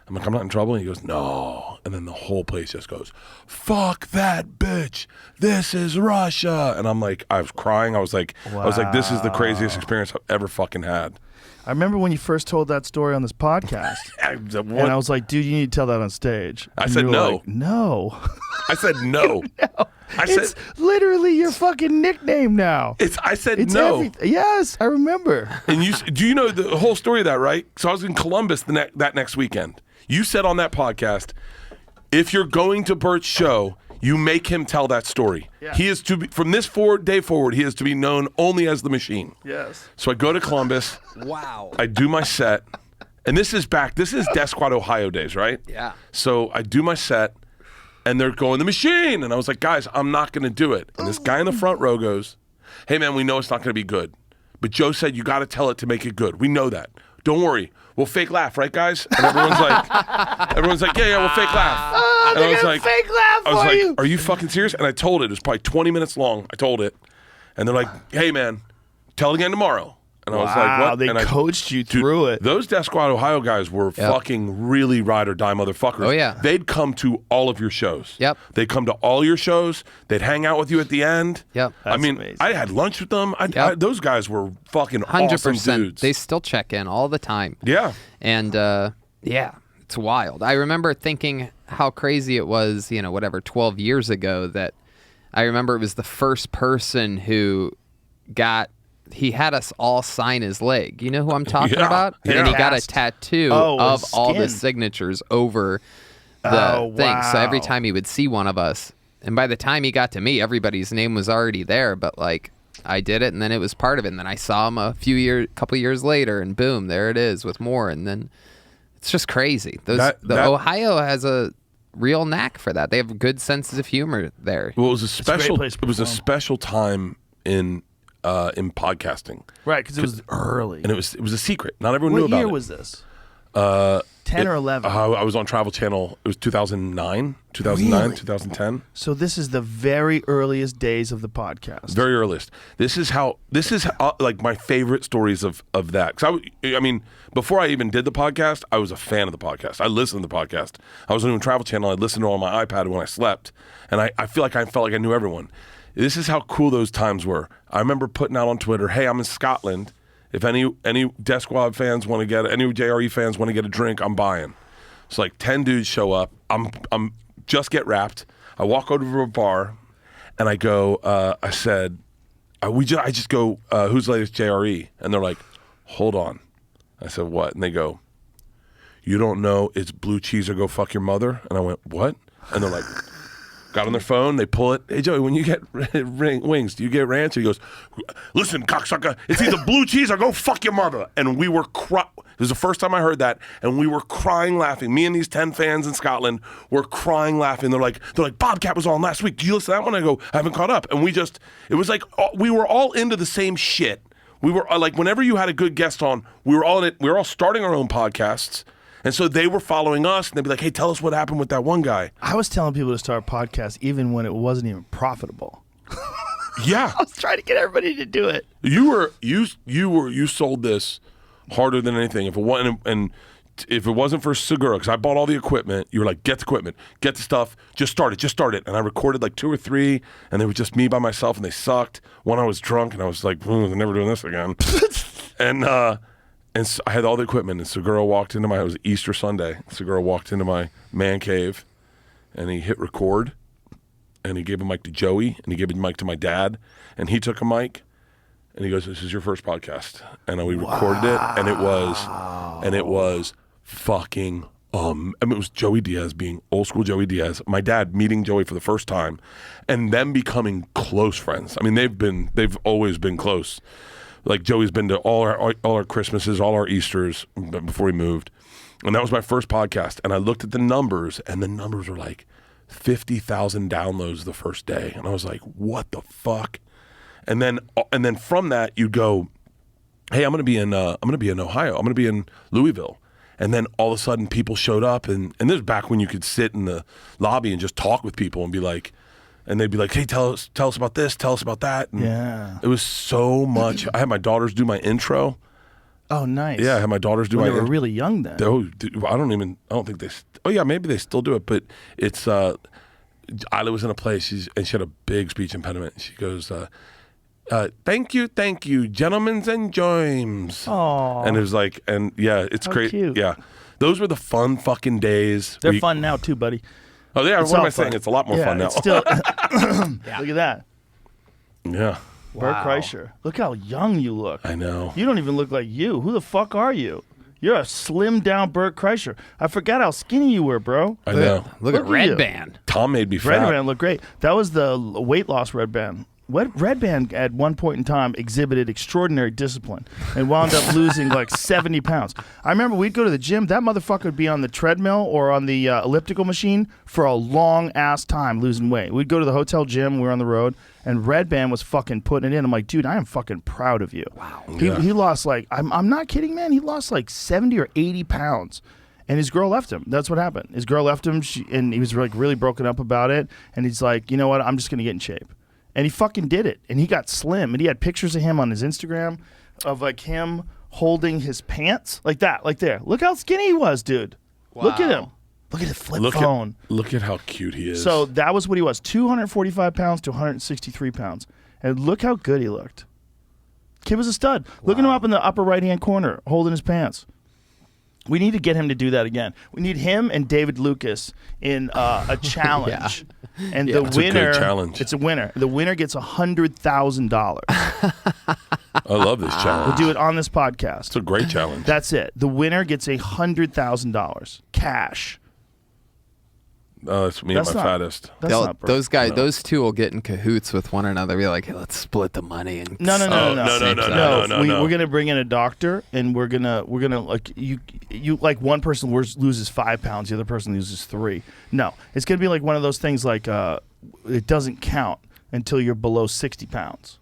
I'm like, I'm not in trouble. And he goes, no. And then the whole place just goes, fuck that bitch. This is Russia. And I'm like, I was crying. I was like, this is the craziest experience I've ever fucking had. I remember when you first told that story on this podcast. And I was like, dude, you need to tell that on stage. I said no. Like, no. I said no. No. It's literally your fucking nickname now. I said no. Yes, I remember. And do you know the whole story of that, right? So I was in Columbus that next weekend. You said on that podcast, if you're going to Bert's show, you make him tell that story. Yeah. He is to be, from this day forward, he is to be known only as the Machine. Yes. So I go to Columbus. Wow. I do my set. And this is Death Squad, Ohio days, right? Yeah. So I do my set. And they're going, the Machine. And I was like, guys, I'm not going to do it. And this guy in the front row goes, hey, man, we know it's not going to be good. But Joe said you got to tell it to make it good. We know that. Don't worry. We'll fake laugh, right, guys? And everyone's like, yeah, we'll fake laugh. And I was like, fake laugh you. Are you fucking serious? And I told it. It was probably 20 minutes long. I told it. And they're like, hey, man, tell it again tomorrow. And I was like, what? They coached you through it. Those Death Squad Ohio guys were fucking really ride or die motherfuckers. Oh, yeah. They'd come to all of your shows. Yep. They'd come to all your shows. They'd hang out with you at the end. Yep. I mean, amazing. I had lunch with them. Those guys were fucking 100%. Awesome dudes. They still check in all the time. Yeah. And, it's wild. I remember thinking how crazy it was, 12 years ago that I remember it was the first person who he had us all sign his leg. You know who I'm talking about? Yeah. And he got a tattoo of all the signatures over the thing. Wow. So every time he would see one of us, and by the time he got to me, everybody's name was already there. But like, I did it, and then it was part of it. And then I saw him a couple years later, and boom, there it is with more. And then it's just crazy. Ohio has a real knack for that. They have good senses of humor there. Well, it was a special time in podcasting, right? Because it was early, and it was a secret. Not everyone knew about it. What year was this? 10 or 11? I was on Travel Channel. It was 2009, 2010. So this is the very earliest days of the podcast. Very earliest. This is how like my favorite stories of that. Because I mean, before I even did the podcast, I was a fan of the podcast. I listened to the podcast. I was on Travel Channel. I listened to it on my iPad when I slept, and I felt like I knew everyone. This is how cool those times were. I remember putting out on Twitter, "Hey, I'm in Scotland. If any Death Squad fans want to get any JRE fans want to get a drink, I'm buying." So like 10 dudes show up. I'm just get wrapped. I walk over to a bar, and I go. I said, I just go. Who's the latest JRE? And they're like, "Hold on." I said, "What?" And they go, "You don't know it's blue cheese or go fuck your mother?" And I went, "What?" And they're like. Got on their phone, they pull it. "Hey, Joey, when you get wings, do you get ranch?" And he goes, "Listen, cocksucker, it's either blue cheese or go fuck your mother." And we were it was the first time I heard that, and we were crying, laughing. Me and these 10 fans in Scotland were crying, laughing. They're like, "Bobcat was on last week. Do you listen to that one?" I go, "I haven't caught up." And it was like we were all into the same shit. We were like, whenever you had a good guest on, we were all in it. We were all starting our own podcasts. And so they were following us, and they'd be like, "Hey, tell us what happened with that one guy." I was telling people to start podcasts even when it wasn't even profitable. Yeah. I was trying to get everybody to do it. You sold this harder than anything. If it wasn't for Segura, because I bought all the equipment, you were like, "Get the equipment, get the stuff, just start it. And I recorded like 2 or 3, and they were just me by myself, and they sucked. One, I was drunk, and I was like, "I'm never doing this again." And so I had all the equipment, and Segura walked into it was Easter Sunday. Segura walked into my man cave, and he hit record, and he gave a mic to Joey, and he gave a mic to my dad, and he took a mic, and he goes, "This is your first podcast." And we recorded it, and it was fucking, I mean, it was Joey Diaz being old school Joey Diaz, my dad meeting Joey for the first time, and them becoming close friends. I mean, they've always been close. Like Joey's been to all our Christmases, all our Easters before he moved. And that was my first podcast. And I looked at the numbers, and the numbers were like 50,000 downloads the first day. And I was like, what the fuck? And then from that you go, "Hey, I'm gonna be in Ohio. I'm gonna be in Louisville." And then all of a sudden people showed up, and this is back when you could sit in the lobby and just talk with people and be like, and they'd be like, "Hey, tell us about this, tell us about that." And yeah. It was so much. I had my daughters do my intro. Oh, nice. Yeah, I had my daughters do my intro. They were really young then. I don't think they, oh yeah, maybe they still do it, but it's, Isla was in a place, and she had a big speech impediment. She goes, thank you, gentlemen and James. Aww. And it was like, and yeah, it's great. Cute. Yeah. Those were the fun fucking days. They're fun now too, buddy. Oh, yeah, It's what am all I saying? fun. It's a lot more fun now. It's still, look at that. Yeah. Bert Kreischer. Look how young you look. I know. You don't even look like you. Who the fuck are you? You're a slimmed down Bert Kreischer. I forgot how skinny you were, bro. I know. Look at Red Band. Tom made me fat. Red Band looked great. That was the weight loss Red Band. Red Band at one point in time exhibited extraordinary discipline and wound up losing like 70 pounds. I remember we'd go to the gym. That motherfucker would be on the treadmill or on the elliptical machine for a long ass time losing weight. We'd go to the hotel gym. We were on the road, and Red Band was fucking putting it in. I'm like, dude, I am fucking proud of you. Wow. He lost like, I'm not kidding, man. He lost like 70 or 80 pounds. And his girl left him. That's what happened. His girl left him, and he was like really broken up about it. And he's like, you know what? I'm just going to get in shape. And he fucking did it. And he got slim. And he had pictures of him on his Instagram of like him holding his pants like that, like there. Look how skinny he was, dude. Wow. Look at him. Look at the flip phone. Look at how cute he is. So that was what he was, 245 pounds to 163 pounds. And look how good he looked. Kid was a stud. Wow. Look at him up in the upper right-hand corner holding his pants. We need to get him to do that again. We need him and David Lucas in a challenge. Yeah. And the winner, a good challenge. It's a winner. The winner gets $100,000. I love this challenge. We'll do it on this podcast. It's a great challenge. That's it. The winner gets $100,000 cash. That's me at my fattest. Those guys, those two will get in cahoots with one another. Be like, hey, let's split the money. And No. No. We're gonna bring in a doctor, and we're gonna like you like one person loses 5 pounds, the other person loses 3. No, it's gonna be like one of those things like it doesn't count until you're below 60 pounds.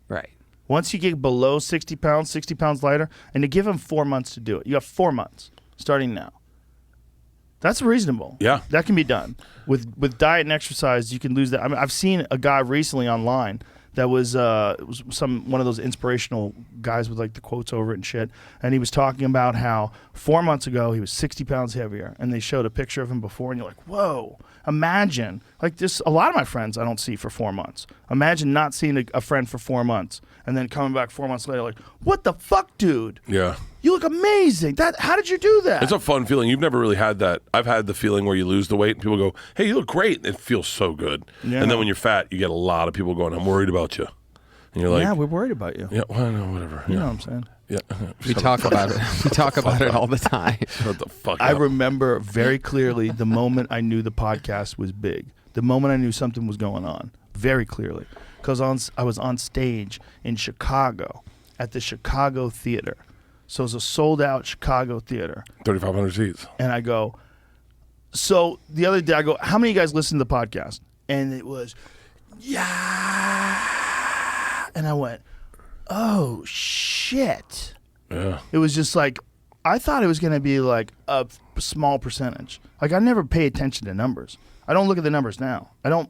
Right. Once you get below 60 pounds lighter, and to give them 4 months to do it. You have 4 months starting now. That's reasonable. Yeah. That can be done. With diet and exercise, you can lose that. I mean, I've seen a guy recently online that was one of those inspirational guys with like the quotes over it and shit. And he was talking about how 4 months ago he was 60 pounds heavier, and they showed a picture of him before, and you're like, whoa, imagine. Like this, a lot of my friends I don't see for 4 months. Imagine not seeing a friend for 4 months and then coming back 4 months later like, what the fuck, dude? Yeah. You look amazing. How did you do that? It's a fun feeling. You've never really had that. I've had the feeling where you lose the weight and people go, hey, you look great. It feels so good. Yeah. And then when you're fat, you get a lot of people going, I'm worried about you. And you're like, yeah, we're worried about you. Yeah, well, no, whatever. You know what I'm saying? Yeah. We talk about it. We talk about it all the time. Shut the fuck I up. remember very clearly the moment I knew the podcast was big. The moment I knew something was going on. Very clearly. Because I was on stage in Chicago at the Chicago Theater. So it was a sold-out Chicago theater. 3,500 seats. And I go, so the other day I go, how many of you guys listen to the podcast? And it was, yeah. And I went, oh, shit. Yeah. It was just like, I thought it was going to be like a small percentage. Like I never pay attention to numbers. I don't look at the numbers now. I don't,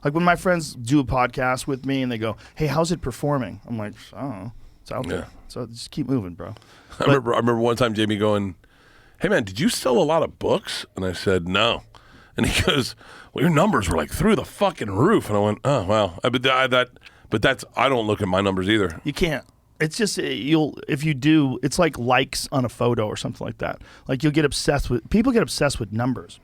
like when my friends do a podcast with me and they go, hey, how's it performing? I'm like, I don't know. It's out there. So just keep moving, bro. I remember one time Jamie going, hey, man, did you sell a lot of books? And I said, no. And he goes, well, your numbers were like through the fucking roof. And I went, oh, wow. But that's, I don't look at my numbers either. You can't. It's just, if you do, it's like likes on a photo or something like that. Like people get obsessed with numbers.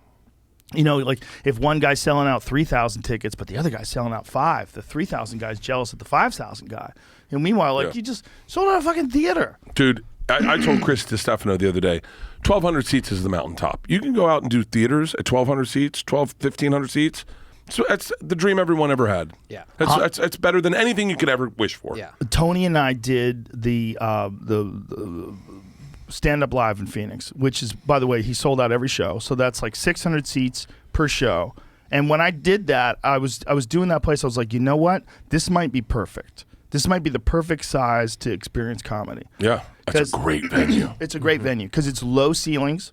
You know, like if one guy's selling out 3,000 tickets, but the other guy's selling out 5, the 3,000 guy's jealous of the 5,000 guy. And meanwhile, like you just sold out a fucking theater. Dude, I told Chris DiStefano the other day, 1,200 seats is the mountaintop. You can go out and do theaters at 1,200 seats, 1,500 seats. So that's the dream everyone ever had. Yeah. That's better than anything you could ever wish for. Yeah. Tony and I did the stand-up live in Phoenix, which is, by the way, he sold out every show. So that's like 600 seats per show. And when I did that, I was doing that place. I was like, you know what? This might be perfect. This might be the perfect size to experience comedy. Yeah, that's a great venue. It's a great venue because it's low ceilings.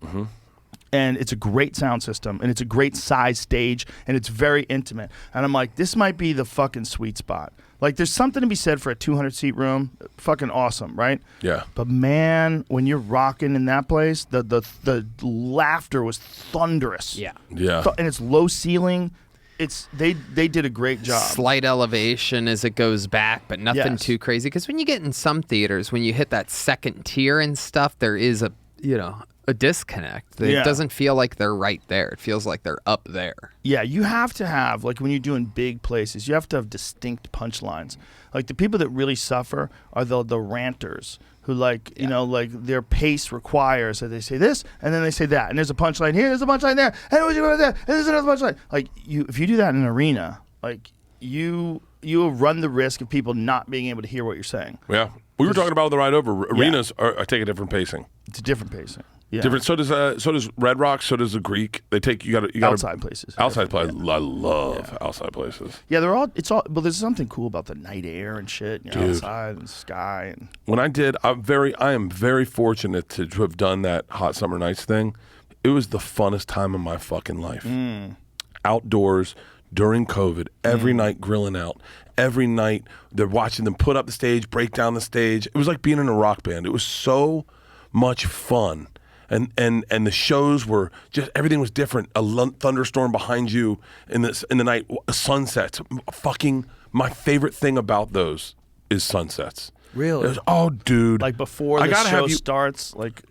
And it's a great sound system, and it's a great size stage, and it's very intimate. And I'm like, this might be the fucking sweet spot. Like, there's something to be said for a 200-seat room. Fucking awesome, right? Yeah. But, man, when you're rocking in that place, the laughter was thunderous. Yeah. Yeah. And it's low ceiling. They did a great job. Slight elevation as it goes back, but nothing Yes. too crazy. Because when you get in some theaters, when you hit that second tier and stuff, there is a disconnect. It doesn't feel like they're right there. It feels like they're up there. Yeah, you have to have, like when you're doing big places, you have to have distinct punchlines. Like the people that really suffer are the ranters who like, you know, like their pace requires that they say this and then they say that. And there's a punchline here, there's a punchline there, and there's another punchline. Like if you do that in an arena, like you run the risk of people not being able to hear what you're saying. Yeah. We were talking about the ride over. Arenas are take a different pacing. It's a different pacing. Yeah. Different. So does Red Rock. So does the Greek. They take you got outside places. Outside places. I love outside places. Yeah, but there's something cool about the night air and shit. You know, outside and sky. And when I did, I am very fortunate to have done that Hot Summer Nights thing. It was the funnest time of my fucking life. Outdoors during COVID, every night grilling out. Every night they're watching them put up the stage, break down the stage. It was like being in a rock band. It was so much fun. And the shows were just, everything was different. A thunderstorm behind you in the night, sunsets. Fucking my favorite thing about those is sunsets. Really? Dude. Like before the show starts, like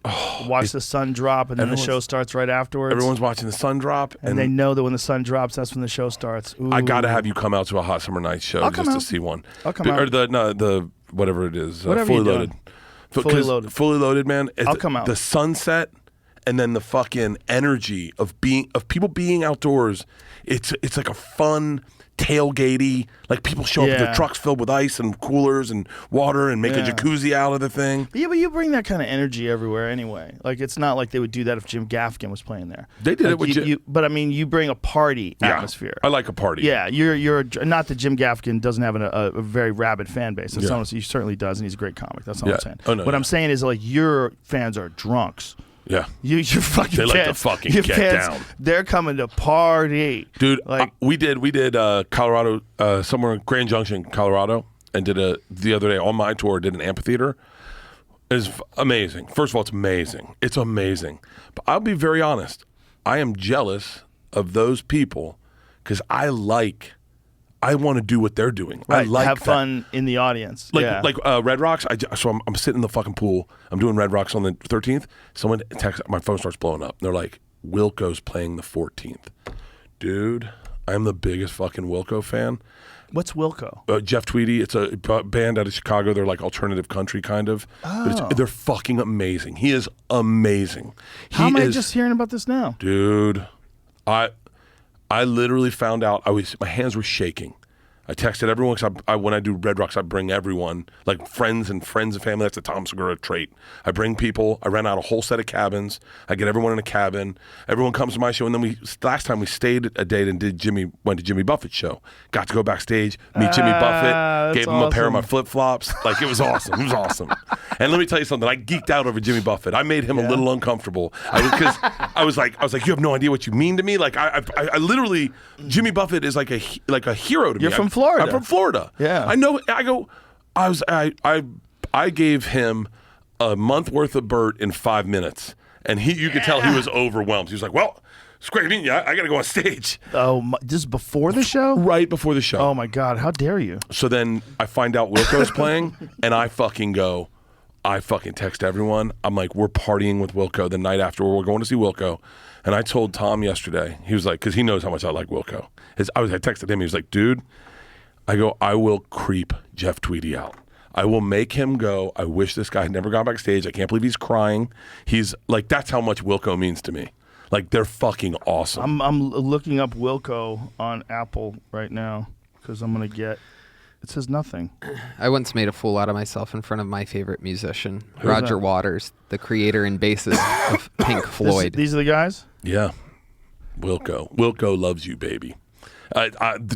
watch the sun drop, and then the show starts right afterwards. Everyone's watching the sun drop, and they know that when the sun drops, that's when the show starts. Ooh. I gotta have you come out to a Hot Summer Nights show to see one. I'll come out. Or the whatever it is, Whatever fully loaded. Fully loaded. Fully loaded, man. I'll come out. The sunset and then the fucking energy of people being outdoors. It's like a fun tailgatey, like people show up with their trucks filled with ice and coolers and water and make a jacuzzi out of the thing. Yeah, but you bring that kind of energy everywhere anyway. Like it's not like they would do that if Jim Gaffigan was playing there. They did it with you, but I mean, you bring a party atmosphere. I like a party. Yeah, you're not that Jim Gaffigan doesn't have a very rabid fan base. He certainly does, and he's a great comic. That's all I'm saying. Oh, no, what I'm saying is like your fans are drunks. Yeah. Your fucking They like to pants, fucking your get pants, down. They're coming to party. Dude, Like we did Colorado, somewhere in Grand Junction, Colorado, and did the other day on my tour, did an amphitheater. It's amazing. First of all, it's amazing. It's amazing. But I'll be very honest. I am jealous of those people because I want to do what they're doing. right, I like have that. fun in the audience. Yeah. Like Red Rocks. So I'm sitting in the fucking pool. I'm doing Red Rocks on the 13th. Someone texts. My phone starts blowing up. They're like, Wilco's playing the 14th. Dude, I'm the biggest fucking Wilco fan. What's Wilco? Jeff Tweedy. It's a band out of Chicago. They're like alternative country kind of. But they're fucking amazing. He is amazing. How am I just hearing about this now? Dude, I literally found out. My hands were shaking. I texted everyone because when I do Red Rocks, I bring everyone, like friends and family. That's a Tom Segura trait. I bring people. I rent out a whole set of cabins. I get everyone in a cabin. Everyone comes to my show, and then last time we stayed a day and went to Jimmy Buffett's show. Got to go backstage, meet Jimmy Buffett, gave him a pair of my flip flops. Like it was awesome. It was awesome. And let me tell you something. I geeked out over Jimmy Buffett. I made him a little uncomfortable because I was like, you have no idea what you mean to me. Like I literally, Jimmy Buffett is like a hero to me. You're from Florida. I'm from Florida. Yeah. I know. I gave him a month worth of Bert in 5 minutes, and you could tell he was overwhelmed. He was like, "Well, it's great meeting you. I got to go on stage." Oh, this is before the show? Right before the show. Oh my God! How dare you? So then I find out Wilco's playing, and I fucking text everyone. I'm like, we're partying with Wilco the night after. We're going to see Wilco. And I told Tom yesterday, he was like, because he knows how much I like Wilco. I texted him. He was like, dude, I will creep Jeff Tweedy out. I will make him go, I wish this guy had never gone backstage. I can't believe he's crying. He's like, that's how much Wilco means to me. Like, they're fucking awesome. I'm looking up Wilco on Apple right now because I'm going to get... It says nothing. I once made a fool out of myself in front of my favorite musician, Roger Waters, the creator and bassist of Pink Floyd. These are the guys? Yeah. Wilco loves you, baby.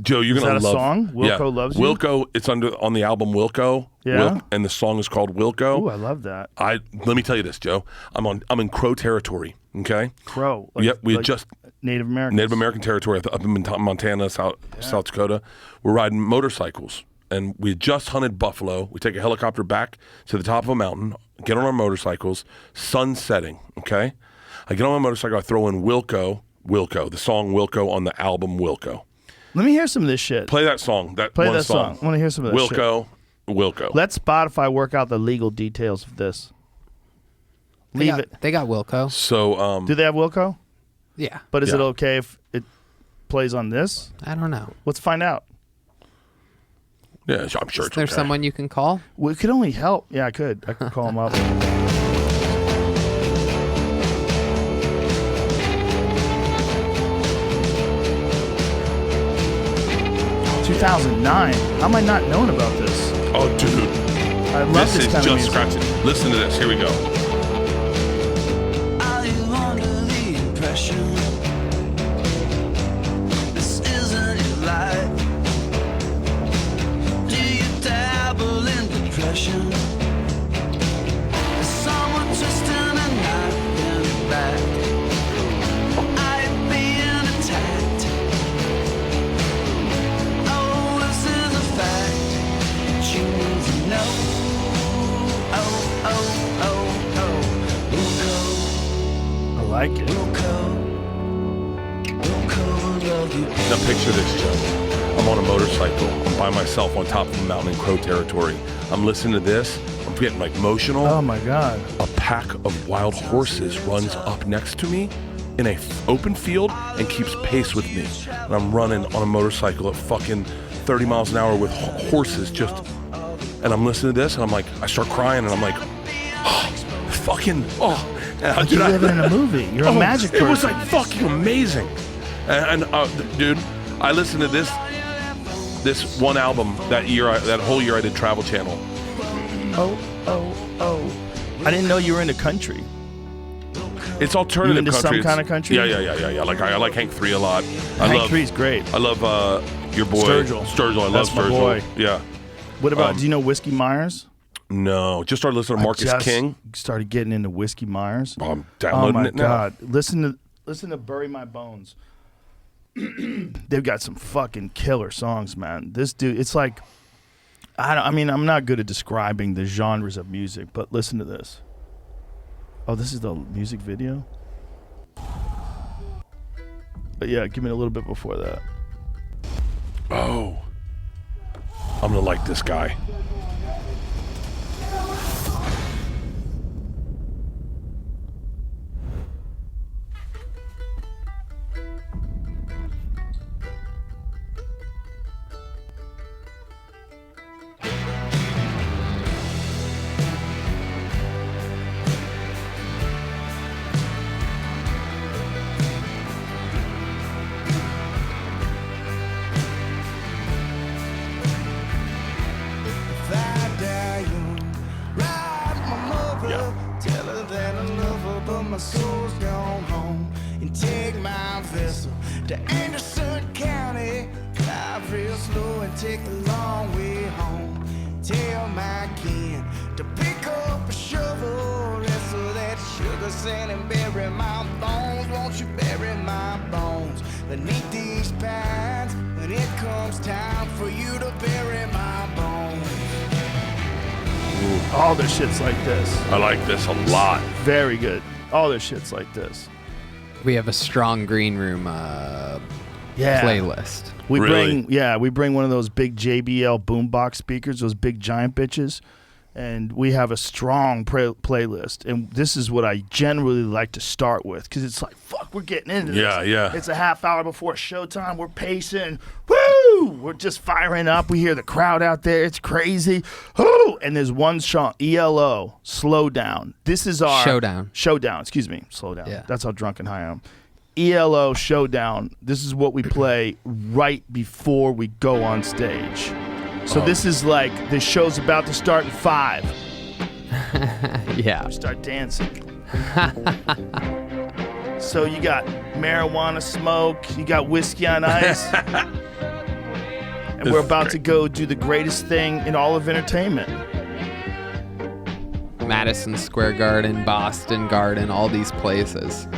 Joe, you're going to love... Is that a song? Wilco Loves You? Wilco, it's on the album Wilco. Yeah. And the song is called Wilco. Ooh, I love that. Let me tell you this, Joe. I'm in Crow territory, okay? Crow? Yep, we had just... Native American. Native American territory up in Montana, South Dakota. We're riding motorcycles. And we had just hunted buffalo. We take a helicopter back to the top of a mountain, get on our motorcycles, sun setting, okay? I get on my motorcycle, I throw in Wilco, the song Wilco on the album Wilco. Let me hear some of this shit. Play that song. Play that song. I want to hear some of this Wilco. Let Spotify work out the legal details of this. They got Wilco. So, do they have Wilco? Yeah. But is it okay if it plays on this? I don't know. Let's find out. Yeah, I'm sure Is there someone you can call? Well, it could only help. Yeah, I could call him up. 2009. How am I not knowing about this? Oh, dude. I love this is kind of just music. scratching. Listen to this. Here we go. Are you under the impression this isn't your life? Do you dabble in depression? Is someone twisting a knife in the back? Are you being attacked? Oh, this is a fact that you need to know. I like it. Now picture this, Joe. I'm on a motorcycle. I'm by myself on top of a mountain in Crow territory. I'm listening to this. I'm getting like emotional. Oh my God. A pack of wild horses runs up next to me in a open field and keeps pace with me. And I'm running on a motorcycle at fucking 30 miles an hour with horses just... And I'm listening to this, and I'm like, I start crying, and I'm like, fucking, Like you're living in a movie. You're a magic person. It was like fucking amazing. And dude, I listened to this one album that year. That whole year, I did Travel Channel. I didn't know you were into country. It's alternative You into country. some kind of country? Yeah. Like I like Hank 3 a lot. Hank 3's great. I love your boy Sturgill. I love That's my Sturgill. boy. Yeah. What about? Do you know Whiskey Myers? No, just started listening to Marcus King. Started getting into Whiskey Myers. Oh, I'm downloading it now. Oh my God! Listen to Bury My Bones. They've got some fucking killer songs, man. This dude, it's like, I'm not good at describing the genres of music, but listen to this. Oh, this is the music video? But yeah, give me a little bit before that. Oh. I'm going to like this guy. All their shit's like this. I like this a lot. Very good. All their shit's like this. We have a strong green room playlist. We bring one of those big JBL boombox speakers, those big giant bitches, and we have a strong playlist. And this is what I generally like to start with because it's like, fuck, we're getting into this. Yeah. It's a half hour before showtime. We're pacing. Woo! We're just firing up. We hear the crowd out there. It's crazy. Woo! And there's one song, ELO, Slow Down. This is our Showdown, excuse me. Slow Down. Yeah. That's how drunk and high I am. ELO Showdown. This is what we play right before we go on stage. So this is like the show's about to start in 5. Yeah. We start dancing. So you got marijuana smoke, you got whiskey on ice, and we're about to go do the greatest thing in all of entertainment. Madison Square Garden, Boston Garden, all these places.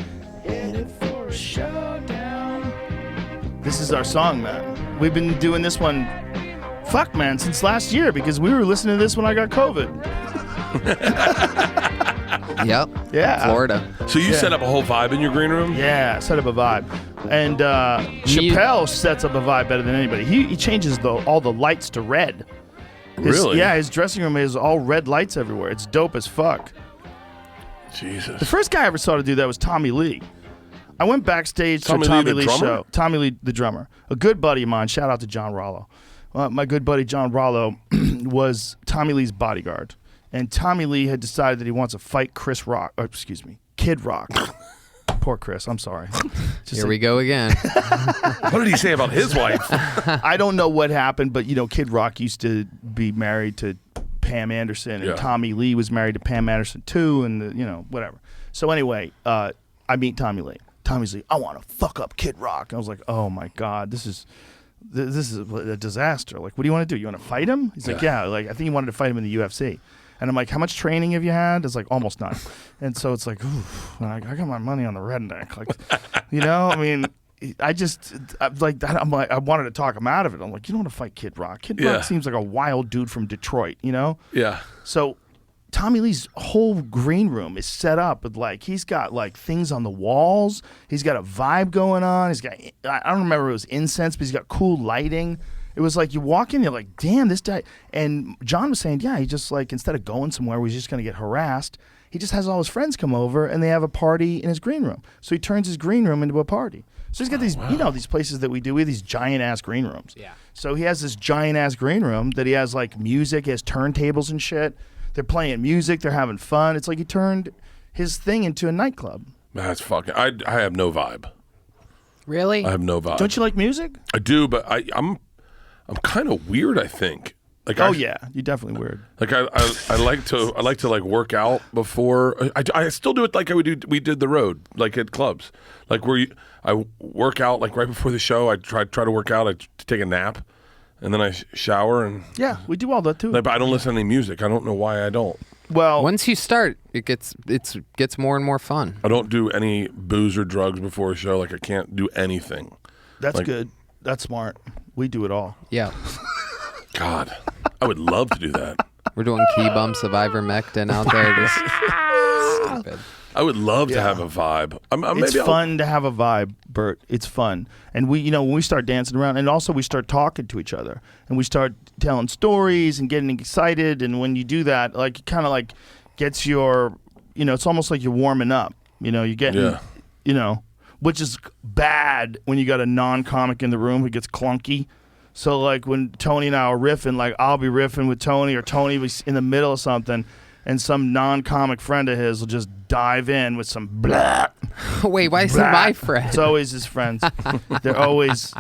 Headed for a showdown. This is our song, man. We've been doing this one, since last year because we were listening to this when I got COVID. Yep. Yeah. Florida. So you set up a whole vibe in your green room? Yeah, set up a vibe. And Chappelle sets up a vibe better than anybody. He changes all the lights to red. Really? Yeah, his dressing room is all red lights everywhere. It's dope as fuck. Jesus. The first guy I ever saw to do that was Tommy Lee. I went backstage to a Tommy Lee show. Tommy Lee, the drummer. A good buddy of mine. Shout out to John Rollo. My good buddy John Rollo was Tommy Lee's bodyguard. And Tommy Lee had decided that he wants to fight Kid Rock. Poor Chris, I'm sorry. Here we go again. What did he say about his wife? I don't know what happened, but Kid Rock used to be married to Pam Anderson, and Tommy Lee was married to Pam Anderson too, and whatever. So anyway, I meet Tommy Lee. Tommy's like, I want to fuck up Kid Rock. And I was like, oh my God, this is a disaster. Like, what do you want to do? You want to fight him? He's like, yeah. Like, I think he wanted to fight him in the UFC. And I'm like, how much training have you had? It's like, almost none. And so it's like, oof, I got my money on the redneck. Like, I wanted to talk him out of it. I'm like, you don't want to fight Kid Rock. Kid Rock seems like a wild dude from Detroit, Yeah. So Tommy Lee's whole green room is set up with he's got things on the walls. He's got a vibe going on. He's got, I don't remember if it was incense, but he's got cool lighting. It was like you walk in, you're like, damn, this guy. And John was saying, yeah, he just instead of going somewhere where he's just going to get harassed, he just has all his friends come over and they have a party in his green room. So he turns his green room into a party. So he's got these, these places that we do. We have these giant ass green rooms. Yeah. So he has this giant ass green room that he has music, he has turntables and shit. They're playing music, they're having fun. It's like he turned his thing into a nightclub. That's fucking. I have no vibe. Really? I have no vibe. Don't you like music? I do, but I'm kind of weird. I think. You're definitely weird. I like to work out before. I still do it like we did the road at clubs, where I work out right before the show. I try to work out. I take a nap, and then I shower and. Yeah, we do all that too. But I don't listen to any music. I don't know why I don't. Well, once you start, it gets more and more fun. I don't do any booze or drugs before a show. Like I can't do anything. That's good. That's smart. We do it all. Yeah. God, I would love to do that. We're doing key bumps of ivermectin out there. Just stupid. I would love to have a vibe. It's fun to have a vibe, Bert. It's fun. And we, when we start dancing around, and also we start talking to each other, and we start telling stories and getting excited. And when you do that, like, it kind of like gets your, it's almost like you're warming up. You're getting, which is bad when you got a non-comic in the room who gets clunky. So like when Tony and I are riffing, like I'll be riffing with Tony, or Tony was in the middle of something, and some non-comic friend of his will just dive in with some blah. Wait, why is it my friend? It's always his friends. They're always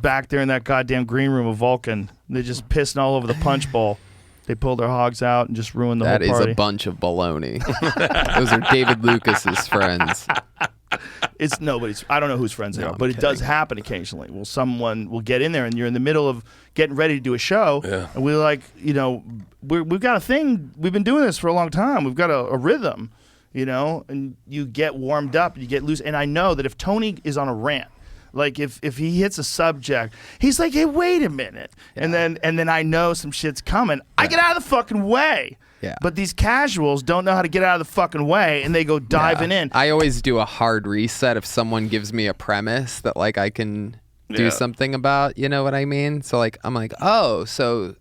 back there in that goddamn green room of Vulcan. They're just pissing all over the punch bowl. They pull their hogs out and just ruin the whole party. That is a bunch of baloney. Those are David Lucas's friends. It's nobody's. I don't know whose friends they are, but it does happen occasionally. Well, someone will get in there, and you're in the middle of getting ready to do a show, and we're like, we've got a thing. We've been doing this for a long time. We've got a rhythm, and you get warmed up, you get loose. And I know that if Tony is on a rant, like if he hits a subject, he's like, hey, wait a minute, and then I know some shit's coming. I get out of the fucking way. Yeah. But these casuals don't know how to get out of the fucking way, and they go diving in. I always do a hard reset if someone gives me a premise that like I can do something about, you know what I mean? So like I'm like, oh, so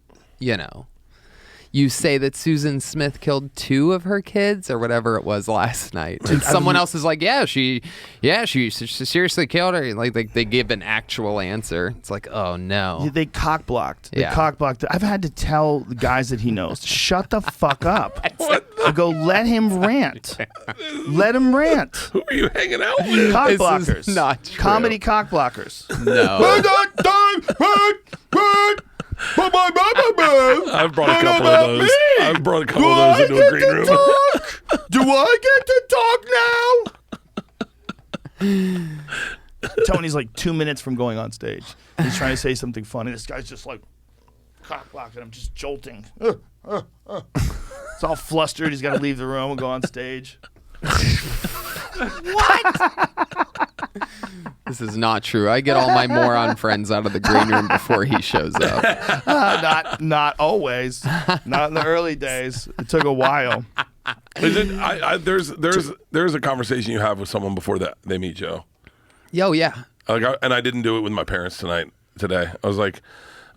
you say that Susan Smith killed 2 of her kids or whatever it was last night. And someone else is like, she seriously killed her. Like they give an actual answer. It's like, oh no. They cock blocked. I've had to tell the guys that he knows, shut the fuck up. I go, let him rant. Let him rant. Who are you hanging out with? Cock This blockers. is not true. Comedy cock blockers. No. I've brought a couple of those. I've brought a couple of those into a green room. Do I get to talk now? Tony's like 2 minutes from going on stage. He's trying to say something funny. This guy's just like cock blocking him, just jolting. It's all flustered. He's got to leave the room and go on stage. What? This is not true. I get all my moron friends out of the green room before he shows up. Not always. Not in the early days. It took a while. Is it? There's a conversation you have with someone before that they meet Joe. Yo, yeah. And I didn't do it with my parents today. I was like,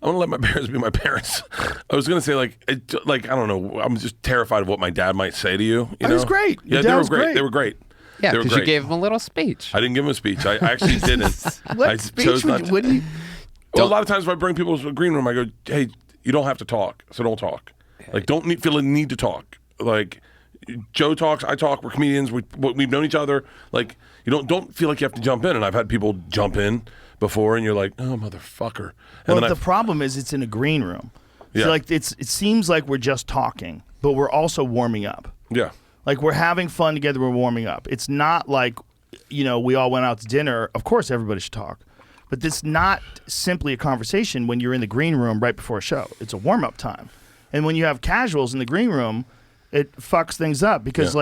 I'm gonna let my parents be my parents. I was gonna say like I don't know. I'm just terrified of what my dad might say to you. It was great. Yeah, they were great. They were great. Yeah, because you gave him a little speech. I didn't give him a speech. I actually didn't. What I speech chose not would you? Well, a lot of times when I bring people to a green room, I go, hey, you don't have to talk, so don't talk. Like, don't feel a need to talk. Like, Joe talks, I talk, we're comedians, we've known each other. Like, you don't feel like you have to jump in. And I've had people jump in before, and you're like, oh, motherfucker. And well, the problem is it's in a green room. Yeah. So like it seems like we're just talking, but we're also warming up. Yeah. Like we're having fun together, we're warming up. It's not like, we all went out to dinner. Of course, everybody should talk. But this is not simply a conversation when you're in the green room right before a show. It's a warm-up time. And when you have casuals in the green room, it fucks things up because,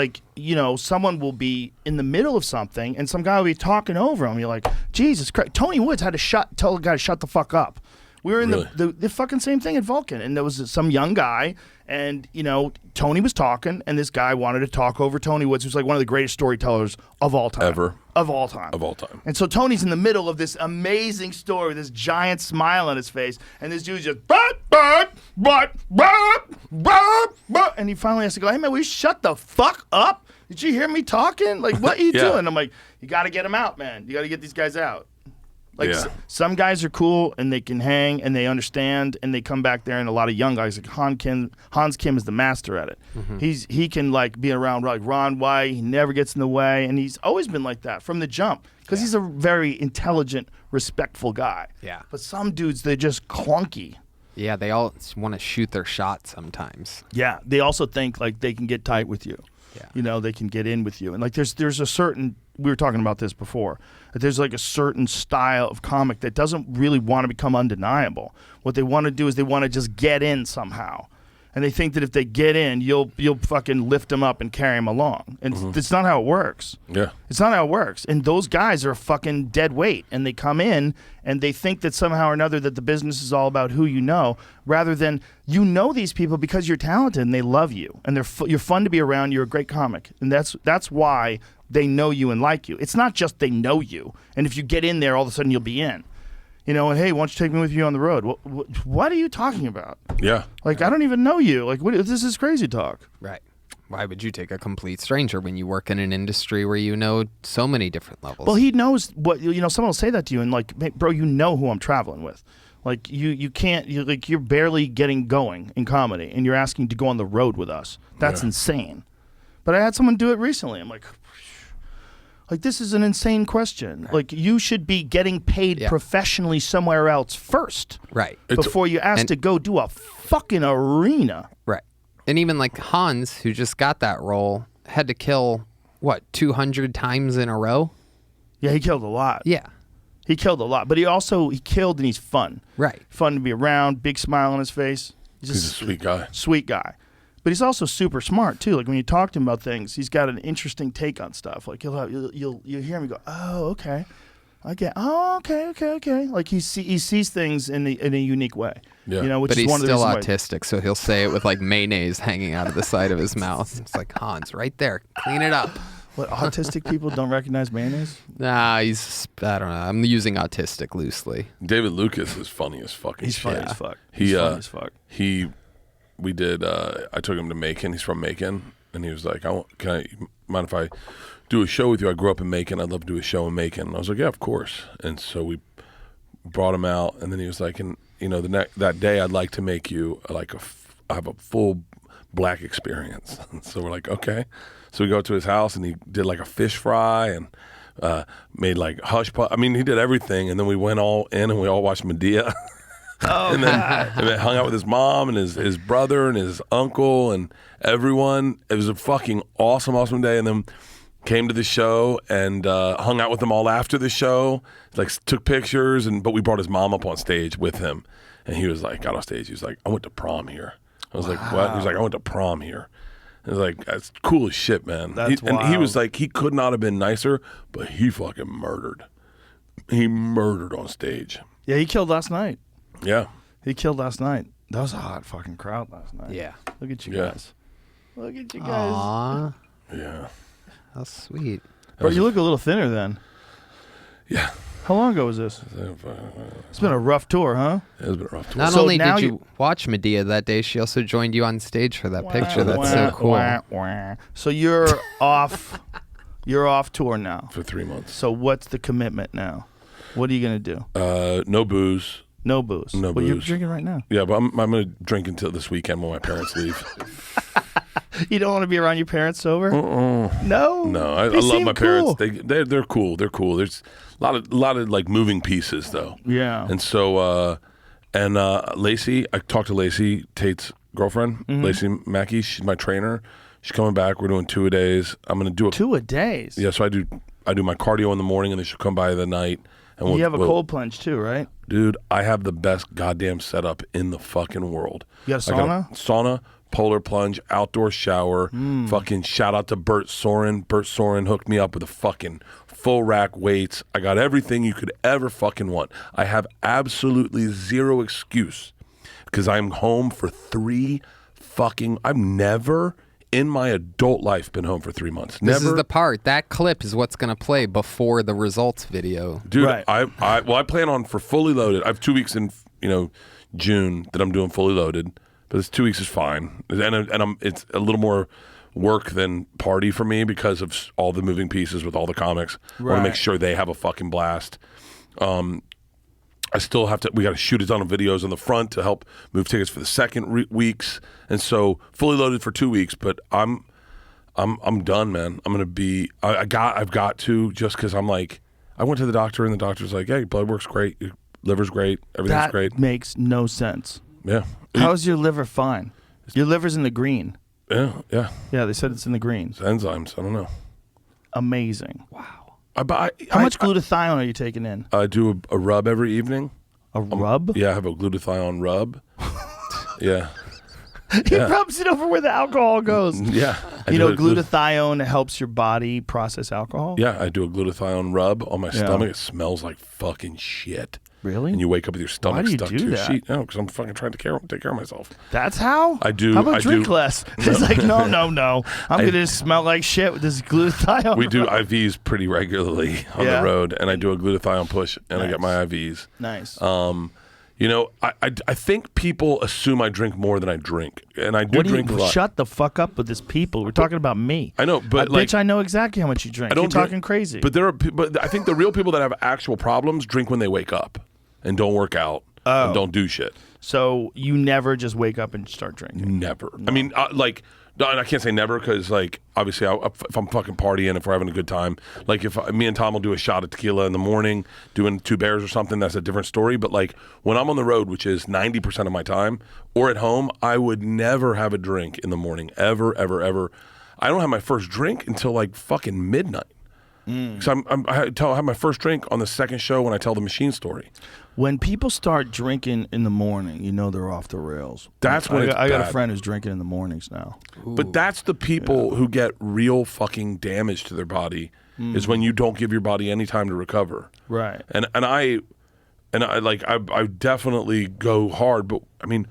someone will be in the middle of something and some guy will be talking over him. You're like, Jesus Christ. Tony Woods had to tell the guy to shut the fuck up. We were in the fucking same thing at Vulcan, and there was some young guy, and Tony was talking, and this guy wanted to talk over Tony Woods, who's like one of the greatest storytellers of all time. Of all time. And so Tony's in the middle of this amazing story with this giant smile on his face, and this dude's just and he finally has to go, hey man, will you shut the fuck up? Did you hear me talking? Like, what are you doing? I'm like, you got to get them out, man. You got to get these guys out. Like some guys are cool and they can hang and they understand and they come back there, and a lot of young guys like Hans Kim is the master at it. Mm-hmm. He can like be around like Ron White. He never gets in the way, and he's always been like that from the jump because he's a very intelligent, respectful guy. Yeah. But some dudes, they're just clunky. Yeah, they all want to shoot their shot sometimes. Yeah, they also think like they can get tight with you. Yeah. They can get in with you. And like there's a certain, we were talking about this before, that there's like a certain style of comic that doesn't really want to become undeniable. What they want to do is they want to just get in somehow. And they think that if they get in, you'll fucking lift them up and carry them along. And it's not how it works. Yeah. It's not how it works. And those guys are a fucking dead weight. And they come in and they think that somehow or another that the business is all about who you know, rather than these people because you're talented and they love you. And you're fun to be around. You're a great comic. And that's why they know you and like you. It's not just they know you. And if you get in there, all of a sudden you'll be in. And hey, why don't you take me with you on the road? What are you talking about? Yeah. Like, I don't even know you. Like, this is crazy talk. Right. Why would you take a complete stranger when you work in an industry where you know so many different levels? Well, he knows what, someone will say that to you and like, bro, you know who I'm traveling with. Like, you can't, you're barely getting going in comedy and you're asking to go on the road with us. That's insane. But I had someone do it recently. I'm like, this is an insane question. Right. Like, you should be getting paid professionally somewhere else first. Right. Before you ask to go do a fucking arena. Right. And even like Hans, who just got that role, had to kill, 200 times in a row? Yeah, he killed a lot. Yeah. He killed a lot. But he killed and he's fun. Right. Fun to be around, big smile on his face. He's a sweet guy. Sweet guy. But he's also super smart too. Like when you talk to him about things, he's got an interesting take on stuff. Like you'll hear him go, "Oh, okay, I get. Oh, okay." Like he sees things in a unique way. Yeah. Which but is he's one of the still reasons autistic, so he'll say it with like mayonnaise hanging out of the side of his mouth. It's like, Hans, right there, clean it up. What, autistic people don't recognize mayonnaise? Nah, I don't know. I'm using autistic loosely. David Lucas is funny as fucking He's shit. funny as fuck. He's funny as fuck. We did. I took him to Macon. He's from Macon, and he was like, "Can I mind if I do a show with you? I grew up in Macon. I'd love to do a show in Macon." And I was like, "Yeah, of course." And so we brought him out, and then he was like, "And that day, I'd like to make you have a full black experience." And so we're like, "Okay." So we go to his house, and he did like a fish fry and made like hush puppy. I mean, he did everything, and then we went all in, and we all watched Medea. and then hung out with his mom and his brother and his uncle and everyone. It was a fucking awesome day. And then came to the show and hung out with them all after the show. Like took pictures but we brought his mom up on stage with him. And he was like, got off stage. He was like, "I went to prom here." I was like, "What?" He was like, "I went to prom here." I was like, "That's cool as shit, man." That's and wild. he was like, he could not have been nicer, but he fucking murdered. He murdered on stage. Yeah, he killed last night. Yeah. He killed last night. That was a hot fucking crowd last night. Yeah. Look at you Yeah. guys. Look at you guys. Aww. Yeah. How sweet. Bro, you look a little thinner then. Yeah. How long ago was this? It's been a rough tour, huh? It's been a rough tour. Not So only now did you watch Medea that day, she also joined you on stage for that picture. That's Wah, so cool. wah. So you're off. You're off tour now. For 3 months. So what's the commitment now? What are you gonna do? No booze. No booze. No Well, you're booze. drinking right now. Yeah, but I'm going to drink until this weekend when my parents leave. You don't want to be around your parents sober? No. No, I They love seem my cool. parents. They're cool. They're cool. There's a lot of like moving pieces though. Yeah. And so Lacey, I talked to Lacey, Tate's girlfriend, Lacey Mackey. She's my trainer. She's coming back. We're doing 2-a-days. I'm going to do 2-a-days. Yeah, so I do my cardio in the morning, and then she'll come by the night. And You have a cold plunge too, right? Dude, I have the best goddamn setup in the fucking world. You got a I got a sauna, polar plunge, outdoor shower. Fucking shout out to Bert Soren. Bert Soren hooked me up with a fucking full rack weights. I got everything you could ever fucking want. I have absolutely zero excuse because I'm home for I've never in my adult life been home for 3 months. Never. This is the part. That clip is what's going to play before the results video. Dude, Right. I plan on for fully loaded. I have 2 weeks in June that I'm doing fully loaded, but this 2 weeks is fine, and it's a little more work than party for me because of all the moving pieces with all the comics. I want to make sure they have a fucking blast. I still have to. We got to shoot a ton of videos on the front to help move tickets for the second weeks, and so fully loaded for 2 weeks. But I'm done, man. I'm gonna be. I've got to just because I'm like. I went to the doctor and the doctor's like, "Hey, blood work's great, your liver's great, everything's That great." makes no sense. Yeah. How's your liver fine? Your liver's in the green. Yeah. Yeah, they said it's in the greens. It's enzymes. I don't know. Amazing. Wow. How much glutathione are you taking in? I do a rub every evening. A rub? Yeah, I have a glutathione rub. Yeah. He rubs it over where the alcohol goes. Yeah. You know, glutathione helps your body process alcohol? Yeah, I do a glutathione rub on my stomach. It smells like fucking shit. Really? And you wake up with your stomach stuck to your that? sheet. No, because I'm fucking trying to take care of myself. That's how? I do. How about drink less? It's like, no. I'm going to smell like shit with this glutathione. We do IVs pretty regularly on the road, and I do a glutathione push, and I get my IVs. Nice. You know, I think people assume I drink more than I drink, and I do drink a lot. Shut the fuck up with this people. We're talking about me. I know, but bitch, I know exactly how much you drink. You're talking crazy. But but I think the real people that have actual problems drink when they wake up and don't work out and don't do shit. So you never just wake up and start drinking? Never. No. I mean, and I can't say never because, like, obviously, if I'm fucking partying, if we're having a good time, like if me and Tom will do a shot of tequila in the morning, doing 2 bears or something, that's a different story. But like when I'm on the road, which is 90% of my time, or at home, I would never have a drink in the morning, ever, ever, ever. I don't have my first drink until like fucking midnight. Because I have my first drink on the second show when I tell the machine story. When people start drinking in the morning, you know they're off the rails. That's when I got a friend who's drinking in the mornings now. Ooh. But that's the people who get real fucking damage to their body is when you don't give your body any time to recover. Right. And I definitely go hard, but I mean,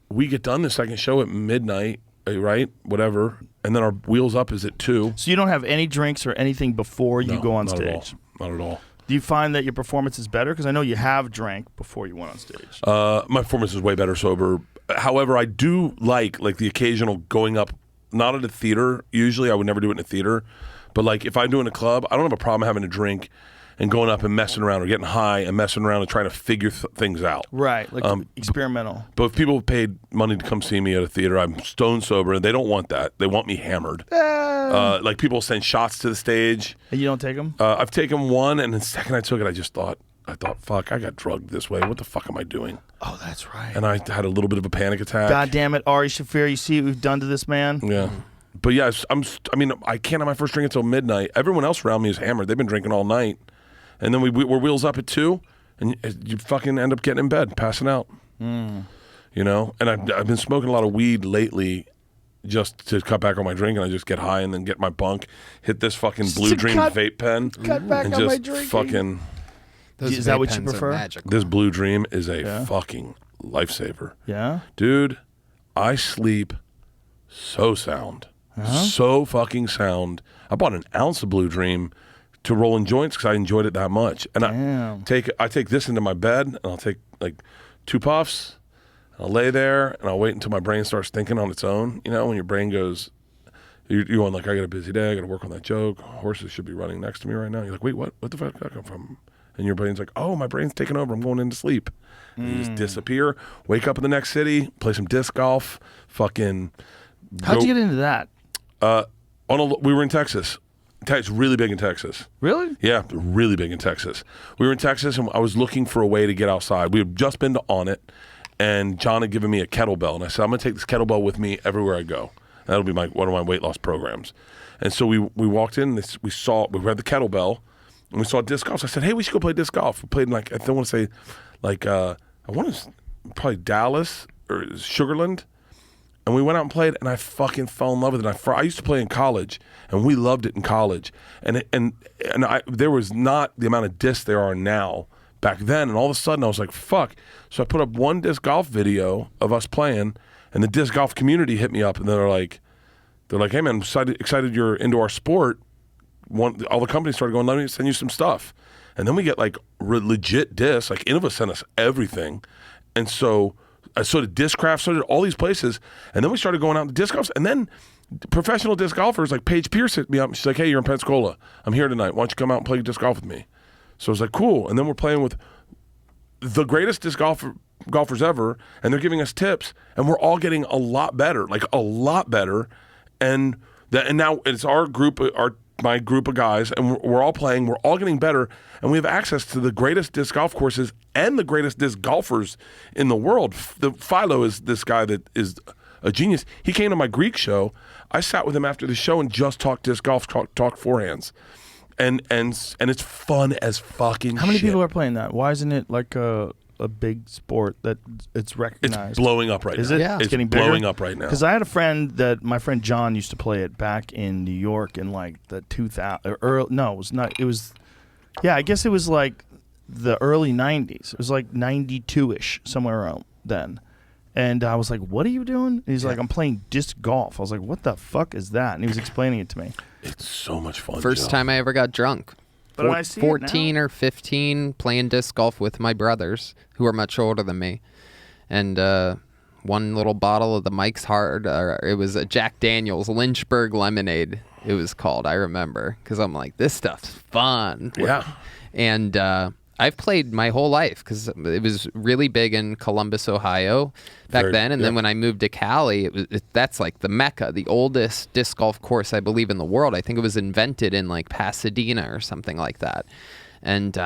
we get done the second show at midnight, right? Whatever. And then our wheels up is at 2. So you don't have any drinks or anything before you go on stage? Not at all. Do you find that your performance is better? Because I know you have drank before you went on stage. My performance is way better sober. However, I do like the occasional going up, not at a theater. Usually I would never do it in a theater. But like if I'm doing a club, I don't have a problem having a drink and going up and messing around or getting high and messing around and trying to figure things out. Right, like experimental. But if people paid money to come see me at a theater, I'm stone sober, and they don't want that. They want me hammered. Like people send shots to the stage. And you don't take them? I've taken one, and the second I took it, I thought, fuck, I got drugged this way. What the fuck am I doing? Oh, that's right. And I had a little bit of a panic attack. God damn it, Ari Shaffir, you see what we've done to this man? Yeah. But yeah, I can't have my first drink until midnight. Everyone else around me is hammered. They've been drinking all night. And then we're wheels up at 2, and you fucking end up getting in bed, passing out. You know? And I've been smoking a lot of weed lately just to cut back on my drink, and I just get high and then get my bunk, hit this fucking Blue Dream vape pen. Cut back and on just my drinking. fucking... Is that what you prefer? This Blue Dream is a fucking lifesaver. Yeah? Dude, I sleep so sound. So fucking sound. I bought an ounce of Blue Dream to roll in joints because I enjoyed it that much. And I take this into my bed, and I'll take like 2 puffs, and I'll lay there, and I'll wait until my brain starts thinking on its own. You know, when your brain goes, you're going like, I got a busy day, I got to work on that joke. Horses should be running next to me right now. You're like, wait, what? What the fuck did that come from? And your brain's like, oh, my brain's taking over. I'm going into sleep. And you just disappear, wake up in the next city, play some disc golf, fucking. How'd you get into that? We were in Texas. It's really big in Texas. Really? Yeah, really big in Texas. We were in Texas, and I was looking for a way to get outside. We had just been to On It, and John had given me a kettlebell, and I said, I'm going to take this kettlebell with me everywhere I go. That'll be one of my weight loss programs. And so we walked in, we had the kettlebell, and we saw disc golf. So I said, hey, we should go play disc golf. We played in I don't want to say, I want to probably Dallas or Sugarland. And we went out and played, and I fucking fell in love with it. I used to play in college, and we loved it in college. And there was not the amount of discs there are now back then. And all of a sudden, I was like, fuck. So I put up one disc golf video of us playing, and the disc golf community hit me up, and they're like, hey man, I'm excited you're into our sport. All the companies started going, let me send you some stuff. And then we get like legit discs. Like Innova sent us everything, and so did Discraft, so did all these places. And then we started going out to disc golfs. And then professional disc golfers like Paige Pierce hit me up. She's like, hey, you're in Pensacola. I'm here tonight. Why don't you come out and play disc golf with me? So I was like, cool. And then we're playing with the greatest disc golfers ever. And they're giving us tips. And we're all getting a lot better, like a lot better. And now it's our group, my group of guys, and we're all playing. We're all getting better, and we have access to the greatest disc golf courses and the greatest disc golfers in the world. Philo is this guy that is a genius. He came to my Greek show. I sat with him after the show and just talked disc golf, talked forehands. And it's fun as fucking shit. How many people are playing that? Why isn't it like a big sport that it's recognized? It's blowing up right now. Is it? Yeah. It's It's getting bigger? blowing up right now. Because I had a friend that my friend John used to play it back in New York in like the 2000 no, it was not. It was I guess it was like the early 90s. It was like 92ish somewhere around then. And I was like, "What are you doing?" And he's like, "I'm playing disc golf." I was like, "What the fuck is that?" And he was explaining it to me. It's so much fun. First Joe. time I ever got drunk. But I see it 14 now. or 15 playing disc golf with my brothers who are much older than me. And one little bottle of the Mike's Hard, it was a Jack Daniels Lynchburg Lemonade, it was called, I remember. Because I'm like, this stuff's fun. Yeah. And I've played my whole life because it was really big in Columbus, Ohio back then. And then when I moved to Cali, that's like the Mecca, the oldest disc golf course, I believe, in the world. I think it was invented in like Pasadena or something like that. And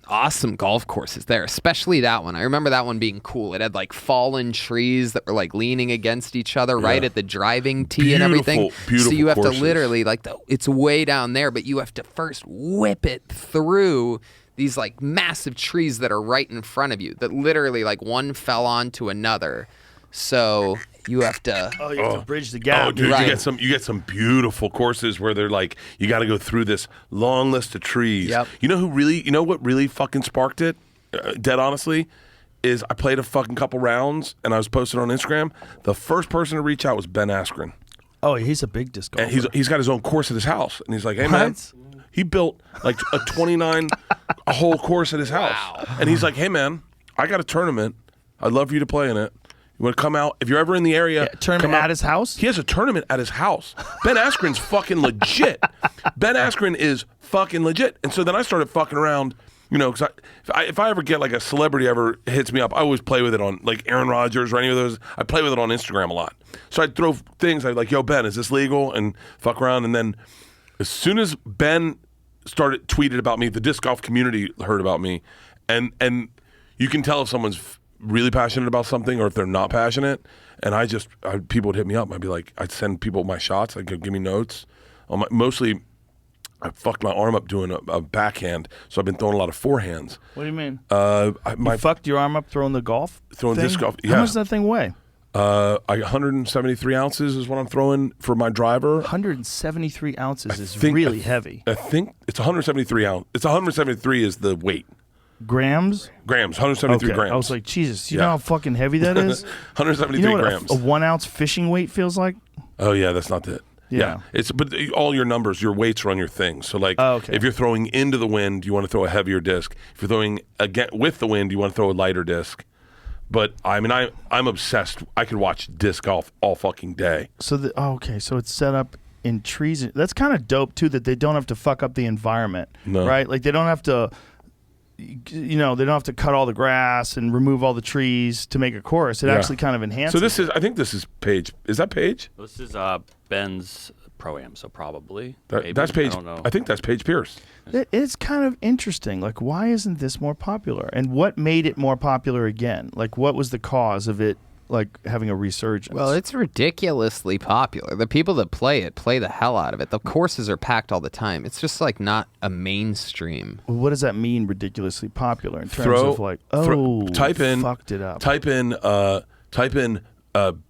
awesome golf courses there, especially that one. I remember that one being cool. It had like fallen trees that were like leaning against each other right at the driving tee and everything. Beautiful so you have courses. to literally, like, it's way down there, but you have to first whip it through these like massive trees that are right in front of you that literally like one fell onto another. So you have to You have to bridge the gap. Oh, dude, Right. you get some beautiful courses where they're like, you got to go through this long list of trees. Yep. You know what really fucking sparked it? Dead honestly, is I played a fucking couple rounds and I was posted on Instagram. The first person to reach out was Ben Askren, Oh, he's a big disc golfer. and he's got his own course at his house, and he's like, hey man, he built like a 29 a whole course at his house, and he's like, hey man, I got a tournament. I'd love for you to play in it. You want to come out? If you're ever in the area, tournament come out. at his house? He has a tournament at his house. Ben Askren's fucking legit. Ben Askren is fucking legit. And so then I started fucking around, because if I ever get like a celebrity ever hits me up, I always play with it on like Aaron Rodgers or any of those. I play with it on Instagram a lot. So I'd throw things. I'd like, yo, Ben, is this legal? And fuck around. And then as soon as Ben tweeted about me, the disc golf community heard about me. And you can tell if someone's really passionate about something or if they're not passionate. And people would hit me up. I'd send people my shots. I'd go, give me notes. Mostly I fucked my arm up doing a backhand, so I've been throwing a lot of forehands. What do you mean? You fucked your arm up throwing the golf? Throwing thing? disc golf, How yeah. much does that thing weigh? 173 ounces is what I'm throwing for my driver. 173 ounces is really heavy. I think it's 173 ounce. It's 173 is the weight. Grams? Grams, 173 Okay. grams. I was like, Jesus, you know how fucking heavy that is? 173 you know what grams. a 1 ounce fishing weight feels like? Oh yeah, that's not it. Yeah. But all your numbers, your weights are on your thing. So like, if you're throwing into the wind, you want to throw a heavier disc. If you're throwing with the wind, you want to throw a lighter disc. But I mean, I'm obsessed. I could watch disc golf all fucking day. So so it's set up in trees. That's kind of dope too, that they don't have to fuck up the environment, right? Like they don't have to. They don't have to cut all the grass and remove all the trees to make a course. It actually kind of enhances. So I think this is Paige. Is that Paige? This is Ben's Pro-Am, so probably. That's Paige. I don't know. I think that's Paige Pierce. It's kind of interesting. Like, why isn't this more popular? And what made it more popular again? Like, what was the cause of it, like, having a resurgence? Well, it's ridiculously popular. The people that play it play the hell out of it. The courses are packed all the time. It's just like not a mainstream. What does that mean, ridiculously popular, in terms of like, fucked it up? Type in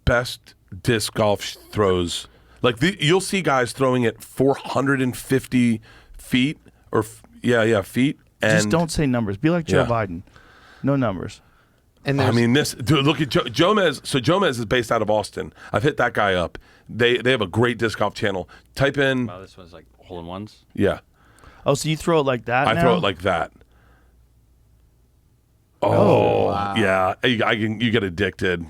best disc golf throws. Like you'll see guys throwing it 450 feet or feet. And just don't say numbers. Be like Joe Biden. No numbers. And I mean, look at Jomez. So Jomez is based out of Austin. I've hit that guy up. They have a great disc golf channel. Type in. Wow, this one's like hole-in-ones? Yeah. Oh, so you throw it like that? I throw it like that. Oh, wow. Yeah. You get addicted.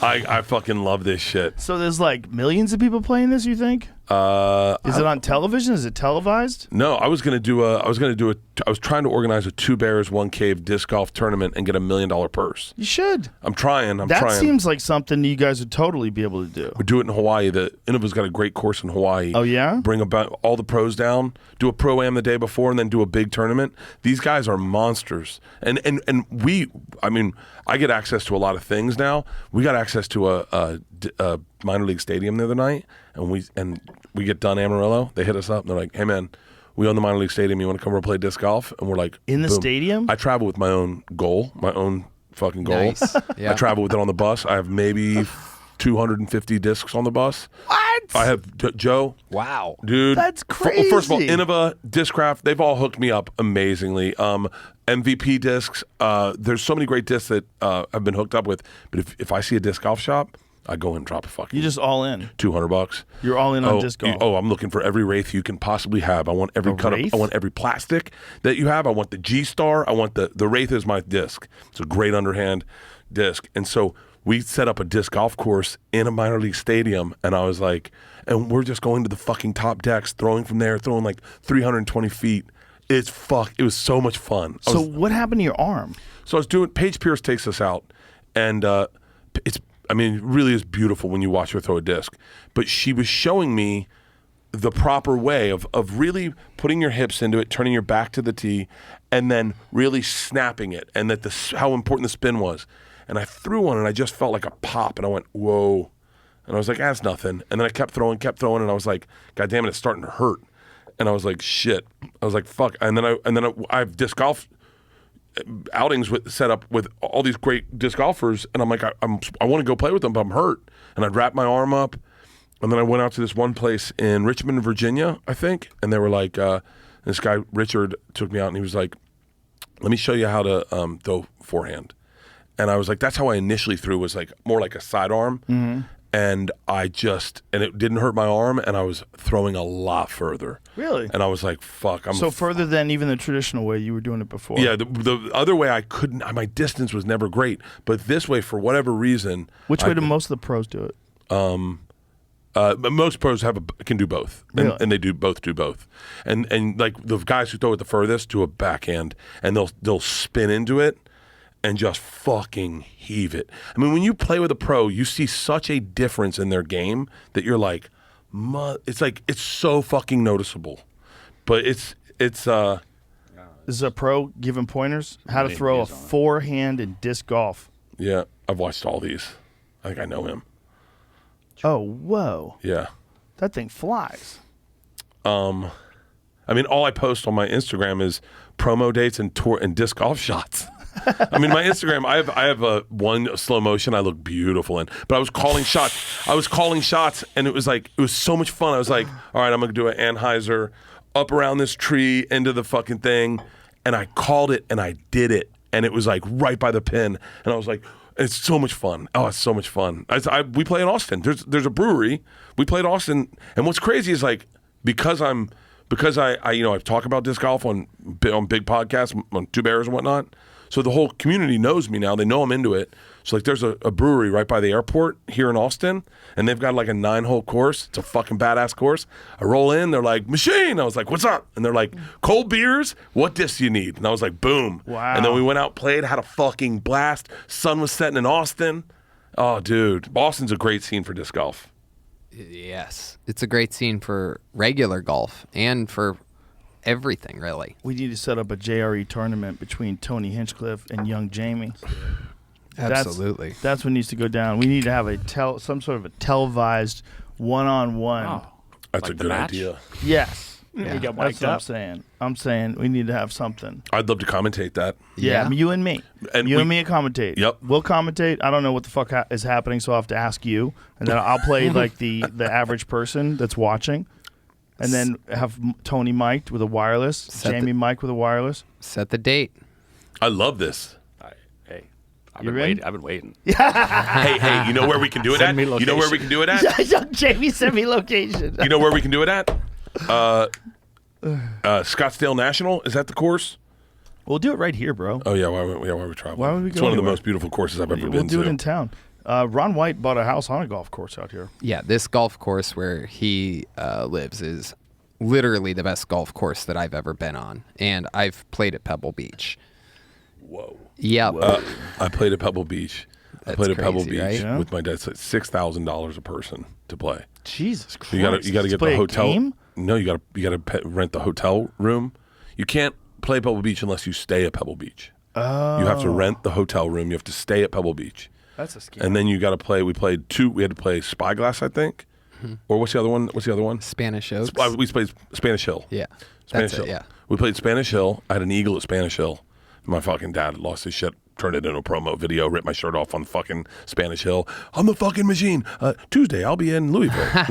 I fucking love this shit. So there's like millions of people playing this, you think? Is it on television? Is it televised? No, I was trying to organize a 2 Bears, 1 Cave disc golf tournament and get $1 million purse. You should. I'm trying. That seems like something you guys would totally be able to do. We do it in Hawaii. The Innova's got a great course in Hawaii. Oh, yeah? Bring about all the pros down, do a pro-am the day before, and then do a big tournament. These guys are monsters. And I get access to a lot of things now. We got access to a minor league stadium the other night, and we get done Amarillo. They hit us up, and they're like, hey, man, we own the minor league stadium. You want to come over and play disc golf? And we're like, in the boom. stadium? I travel with my own goal, my own fucking goal. Nice. Yeah. I travel with it on the bus. I have maybe 250 discs on the bus. What? I have Joe. Wow. Dude. That's crazy. First of all, Innova, Discraft, they've all hooked me up amazingly. MVP discs. There's so many great discs that I've been hooked up with. But if I see a disc golf shop, I go in and drop a fucking. You just all in. $200. You're all in on disc golf. I'm looking for every wraith you can possibly have. I want every cut. I want every plastic that you have. I want the G Star. I want the wraith is my disc. It's a great underhand disc. And so we set up a disc golf course in a minor league stadium, and I was like, and we're just going to the fucking top decks, throwing from there, throwing like 320 feet. It was so much fun. So what happened to your arm? So I was doing. Paige Pierce takes us out, and it really is beautiful when you watch her throw a disc. But she was showing me the proper way of really putting your hips into it, turning your back to the tee, and then really snapping it, and how important the spin was. And I threw one, and I just felt like a pop, and I went, whoa. And I was like, that's nothing. And then I kept throwing, and I was like, God damn it, it's starting to hurt. And I was like, shit. I was like, fuck. And then I have disc golf outings set up with all these great disc golfers, and I'm like, I want to go play with them, but I'm hurt. And I'd wrap my arm up, and then I went out to this one place in Richmond, Virginia, I think, and they were like, this guy, Richard, took me out, and he was like, let me show you how to throw forehand. And I was like, that's how I initially threw, was like more like a sidearm. Mm-hmm. And it didn't hurt my arm, and I was throwing a lot further. Really? And I was like, fuck. Further than even the traditional way you were doing it before. Yeah, the other way I couldn't, my distance was never great. But this way, for whatever reason. Which way do most of the pros do it? Most pros can do both. Really? And they do both. And like the guys who throw it the furthest do a backhand, and they'll spin into it and just fucking heave it. I mean, when you play with a pro, you see such a difference in their game that you're like, it's so fucking noticeable. But it's This is a pro giving pointers how to throw a forehand in disc golf. Yeah, I've watched all these. I think I know him. Oh, whoa. Yeah. That thing flies. I mean, all I post on my Instagram is promo dates and disc golf shots. I mean, my Instagram, I have one slow motion I look beautiful in, but I was calling shots, and it was so much fun. I was like, all right, I'm going to do an Anheuser up around this tree into the fucking thing, and I called it, and I did it, and it was like right by the pin, and I was like, it's so much fun. Oh, it's so much fun. We play in Austin. There's a brewery. We played Austin, and what's crazy is like, because I talk about disc golf on big podcasts, on 2 Bears and whatnot. So the whole community knows me now. They know I'm into it. So like there's a brewery right by the airport here in Austin, and they've got like a 9-hole course. It's a fucking badass course. I roll in, they're like, machine. I was like, what's up? And they're like, cold beers? What disc do you need? And I was like, boom. Wow. And then we went out, played, had a fucking blast. Sun was setting in Austin. Oh, dude. Boston's a great scene for disc golf. Yes. It's a great scene for regular golf and for everything, really. We need to set up a JRE tournament between Tony Hinchcliffe and young Jamie. Absolutely. That's what needs to go down. We need to have some sort of a televised one-on-one. Oh, that's a good idea. Yes. Yeah. That's what I'm saying. I'm saying we need to have something. I'd love to commentate that. Yeah, you and me. And me commentate. Yep. We'll commentate. I don't know what the fuck is happening, so I'll have to ask you. And then I'll play like the average person that's watching. And then have Tony mic'd with a wireless, Jamie mic'd with a wireless. Set the date. I love this. I've been waiting. Hey, you know where we can do it at? You know where we can do it at? Young Jamie, send me location. You know where we can do it at? Scottsdale National. Is that the course? We'll do it right here, bro. Oh, yeah. Why would we travel? Why would we go It's one of the anywhere? most beautiful courses I've ever been to. We'll do it in town. Ron White bought a house on a golf course out here. Yeah, this golf course where he lives is literally the best golf course that I've ever been on, and I've played at Pebble Beach. Whoa. Yep. I played at Pebble Beach. I played at Pebble Beach right? with my dad. It's like $6,000 a person to play. Jesus Christ! You got to get play the a hotel. game? No, you got to rent the hotel room. You can't play Pebble Beach unless you stay at Pebble Beach. Oh. You have to rent the hotel room. You have to stay at Pebble Beach. That's a scam. And then you got to play. We had to play Spyglass, I think. Or what's the other one? Spanish Oaks. We played Spanish Hill. Yeah. Spanish That's Hill. it, yeah. We played Spanish Hill. I had an eagle at Spanish Hill. My fucking dad lost his shit, turned it into a promo video, ripped my shirt off on fucking Spanish Hill. I'm the fucking machine. Tuesday, I'll be in Louisville. Had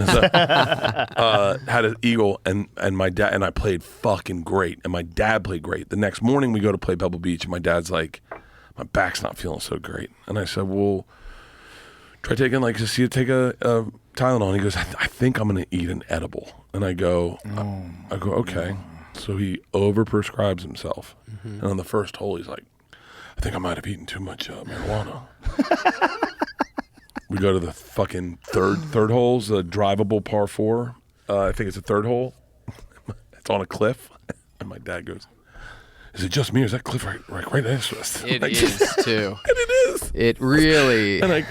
an eagle, and my dad and I played fucking great, and my dad played great. The next morning, we go to play Pebble Beach, and my dad's like, my back's not feeling so great. And I said, well, try taking, take a Tylenol. And he goes, I think I'm going to eat an edible. And I go, okay. So he overprescribes himself. And on the first hole, he's like, I think I might have eaten too much marijuana. We go to the fucking third hole's the drivable par 4. I think it's a third hole. It's on a cliff. And my dad goes, is it just me or is that cliff right next to us? It is too. And it is. It really. And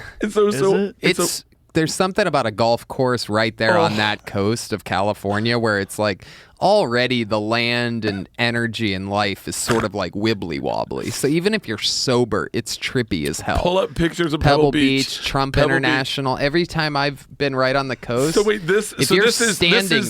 there's something about a golf course right there on that coast of California where it's like already the land and energy and life is sort of like wibbly wobbly. So even if you're sober, it's trippy as hell. Pull up pictures of Pebble Beach, Trump International. Every time I've been right on the coast. So wait, this is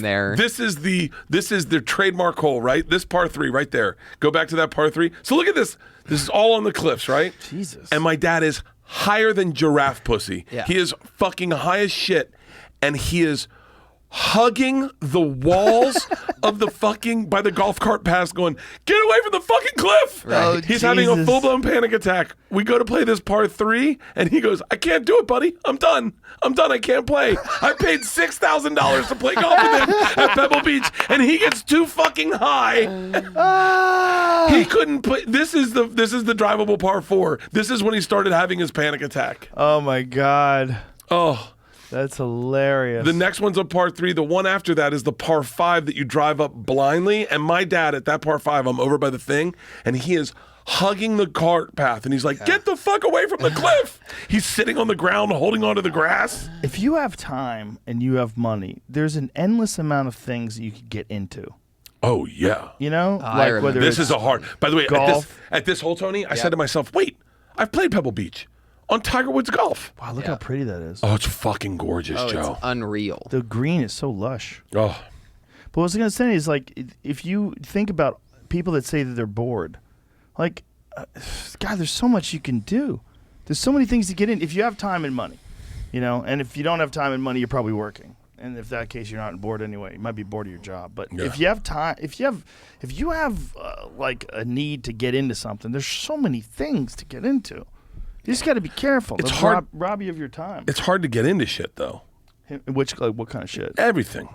there. This is the trademark hole, right? This par 3 right there. Go back to that par 3. So look at this. This is all on the cliffs, right? Jesus. And my dad is higher than giraffe pussy. Yeah. He is fucking high as shit, and he is hugging the walls of the fucking by the golf cart path going, get away from the fucking cliff. Right. Oh, he's having a full-blown panic attack. We go to play this par 3 and he goes, I can't do it, buddy. I'm done. I can't play. I paid $6,000 to play golf with him at Pebble Beach and he gets too fucking high. He couldn't play. This is the drivable par 4. This is when he started having his panic attack. Oh my God. Oh, that's hilarious. The next one's a par 3. The one after that is the par 5 that you drive up blindly. And my dad at that par 5, I'm over by the thing, and he is hugging the cart path. And he's like, get the fuck away from the cliff. He's sitting on the ground holding onto the grass. If you have time and you have money, there's an endless amount of things that you could get into. Oh, yeah. You know? Whether this is a hard... By the way, golf. at this hole, Tony, I said to myself, wait, I've played Pebble Beach. On Tiger Woods Golf. Wow, look how pretty that is. Oh, it's fucking gorgeous, Joe. It's unreal. The green is so lush. Oh. But what I was going to say is, if you think about people that say that they're bored, God, there's so much you can do. There's so many things to get in. If you have time and money, and if you don't have time and money, you're probably working. And if that case, you're not bored anyway. You might be bored of your job. But if you have time, if you have a need to get into something, there's so many things to get into. You just got to be careful. It's They'll hard. rob you of your time. It's hard to get into shit, though. What kind of shit? Everything.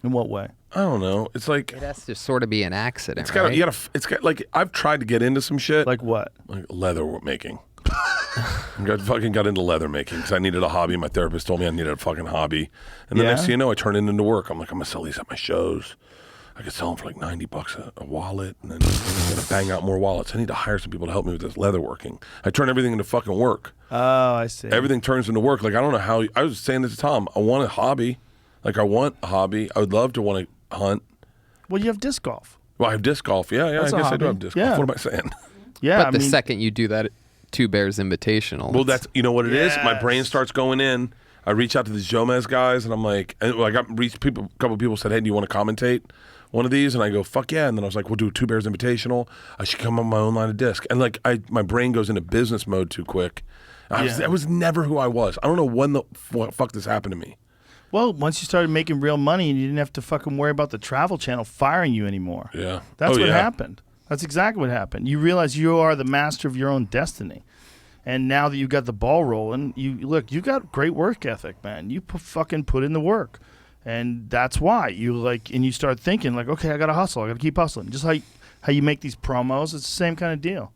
In what way? I don't know. It's like it has to sort of be an accident. It's got like I've tried to get into some shit. Like what? Like leather making. I fucking got into leather making because I needed a hobby. My therapist told me I needed a fucking hobby, and the next thing you know, I turned it into work. I'm like, I'm gonna sell these at my shows. I could sell them for like $90 a wallet, and then I'm gonna bang out more wallets. I need to hire some people to help me with this leather working. I turn everything into fucking work. Oh, I see. Everything turns into work. Like I don't know how. I was saying this to Tom. I want a hobby. I want a hobby. I would love to want to hunt. Well, you have disc golf. Well, I have disc golf. Yeah. That's I guess a I do hobby. have disc Yeah. golf. What am I saying? Yeah. But the second you do that, Two Bears Invitational. Well, that's what it is. My Yes. brain starts going in. I reach out to the Jomez guys, and I'm like, a couple people said, hey, do you want to commentate one of these? And I go, fuck yeah. And then I was like, we'll do a Two Bears Invitational. I should come on my own line of disc. And my brain goes into business mode too quick. That was never who I was. I don't know when the fuck this happened to me. Well, once you started making real money and you didn't have to fucking worry about the Travel Channel firing you ananymore. Yeah. That's what happened. That's exactly what happened. You realize you are the master of your own destiny. And now that you've got the ball rolling, you got great work ethic, man. You fucking put in the work. And that's why and you start thinking okay, I got to hustle. I got to keep hustling. Just how you make these promos, it's the same kind of deal.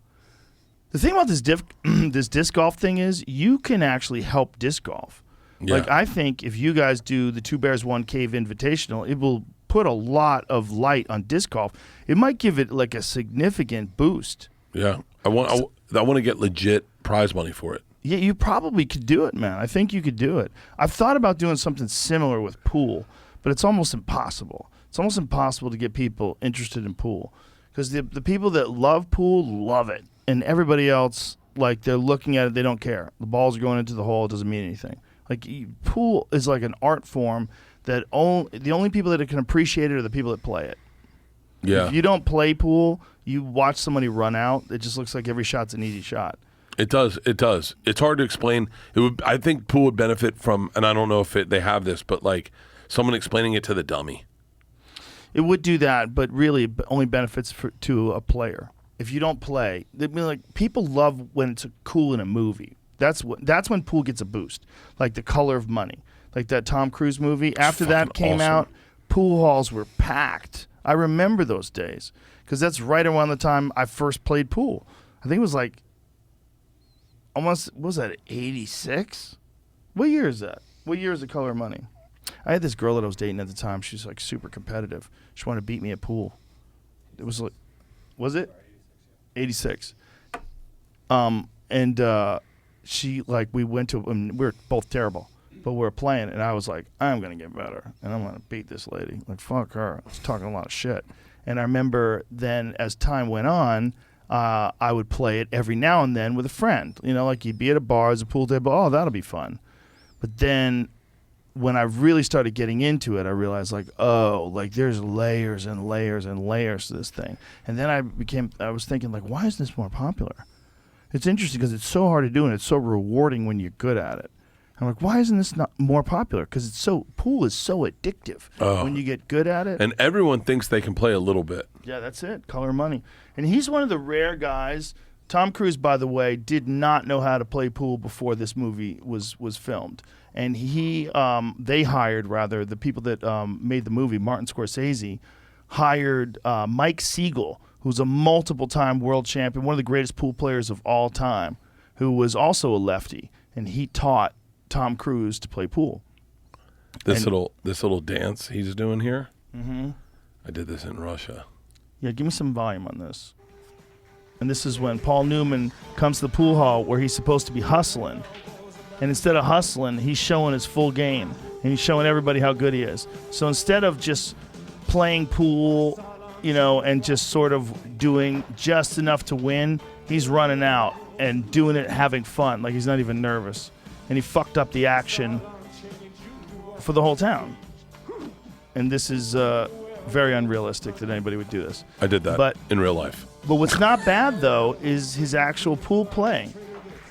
The thing about this this disc golf thing is you can actually help disc golf. Yeah. Like, I think if you guys do the Two Bears One Cave Invitational, it will put a lot of light on disc golf. It might give it like a significant boost. Yeah, I want to get legit prize money for it. Yeah, you probably could do it, man. I think you could do it. I've thought about doing something similar with pool, but it's almost impossible. It's almost impossible to get people interested in pool because the people that love pool love it, and everybody else, like, they're looking at it, they don't care. The balls are going into the hole, it doesn't mean anything. Like, pool is like an art form that the only people that can appreciate it are the people that play it. Yeah. If you don't play pool, you watch somebody run out, it just looks like every shot's an easy shot. It does. It does. It's hard to explain. I think pool would benefit from, and I don't know if they have this, but like someone explaining it to the dummy. It would do that, but really it only benefits to a player. If you don't play, I mean, like, people love when it's cool in a movie. That's when pool gets a boost. Like The Color of Money, like that Tom Cruise movie. After that came out, pool halls were packed. I remember those days because that's right around the time I first played pool. I think it was like almost, what was that, 86? What year is that? What year is The Color of Money? I had this girl that I was dating at the time. She was like super competitive. She wanted to beat me at pool. It was like, was it? 86. She, like, we went to, and we were both terrible, but we were playing, and I was like, I'm going to get better, and I'm going to beat this lady. Like, fuck her. I was talking a lot of shit. And I remember then, as time went on, I would play it every now and then with a friend. You know, like, you'd be at a bar, as a pool table, oh, that'll be fun. But then when I really started getting into it, I realized, like, oh, like, there's layers and layers and layers to this thing. And then I was thinking, like, why isn't this more popular? It's interesting because it's so hard to do and it's so rewarding when you're good at it. I'm like, why isn't this not more popular? Because pool is so addictive when you get good at it. And everyone thinks they can play a little bit. Yeah, that's it. Color of Money. And he's one of the rare guys. Tom Cruise, by the way, did not know how to play pool before this movie was filmed. And they hired, rather, the people that made the movie, Martin Scorsese, hired Mike Siegel, who's a multiple-time world champion, one of the greatest pool players of all time, who was also a lefty, and he taught Tom Cruise to play pool. This little dance he's doing here. Mm-hmm. I did this in Russia. Yeah, give me some volume on this. And this is when Paul Newman comes to the pool hall where he's supposed to be hustling, and instead of hustling, he's showing his full game, and he's showing everybody how good he is. So instead of just playing pool, you know, and just sort of doing just enough to win, he's running out and doing it, having fun, like he's not even nervous. And he fucked up the action for the whole town. And this is very unrealistic that anybody would do this. I did that in real life. But what's not bad, though, is his actual pool play.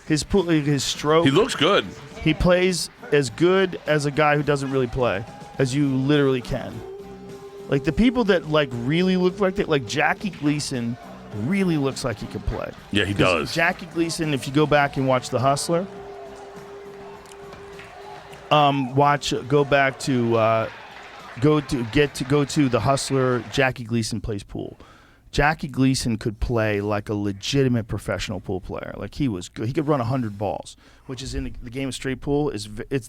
His stroke. He looks good. He plays as good as a guy who doesn't really play, as you literally can. Like, the people that, like, really look like that, like Jackie Gleason really looks like he could play. Yeah, he does. Jackie Gleason, if you go back and watch The Hustler, go to The Hustler, Jackie Gleason plays pool. Jackie Gleason could play like a legitimate professional pool player. Like, he was good. He could run 100 balls, which is in the game of straight pool.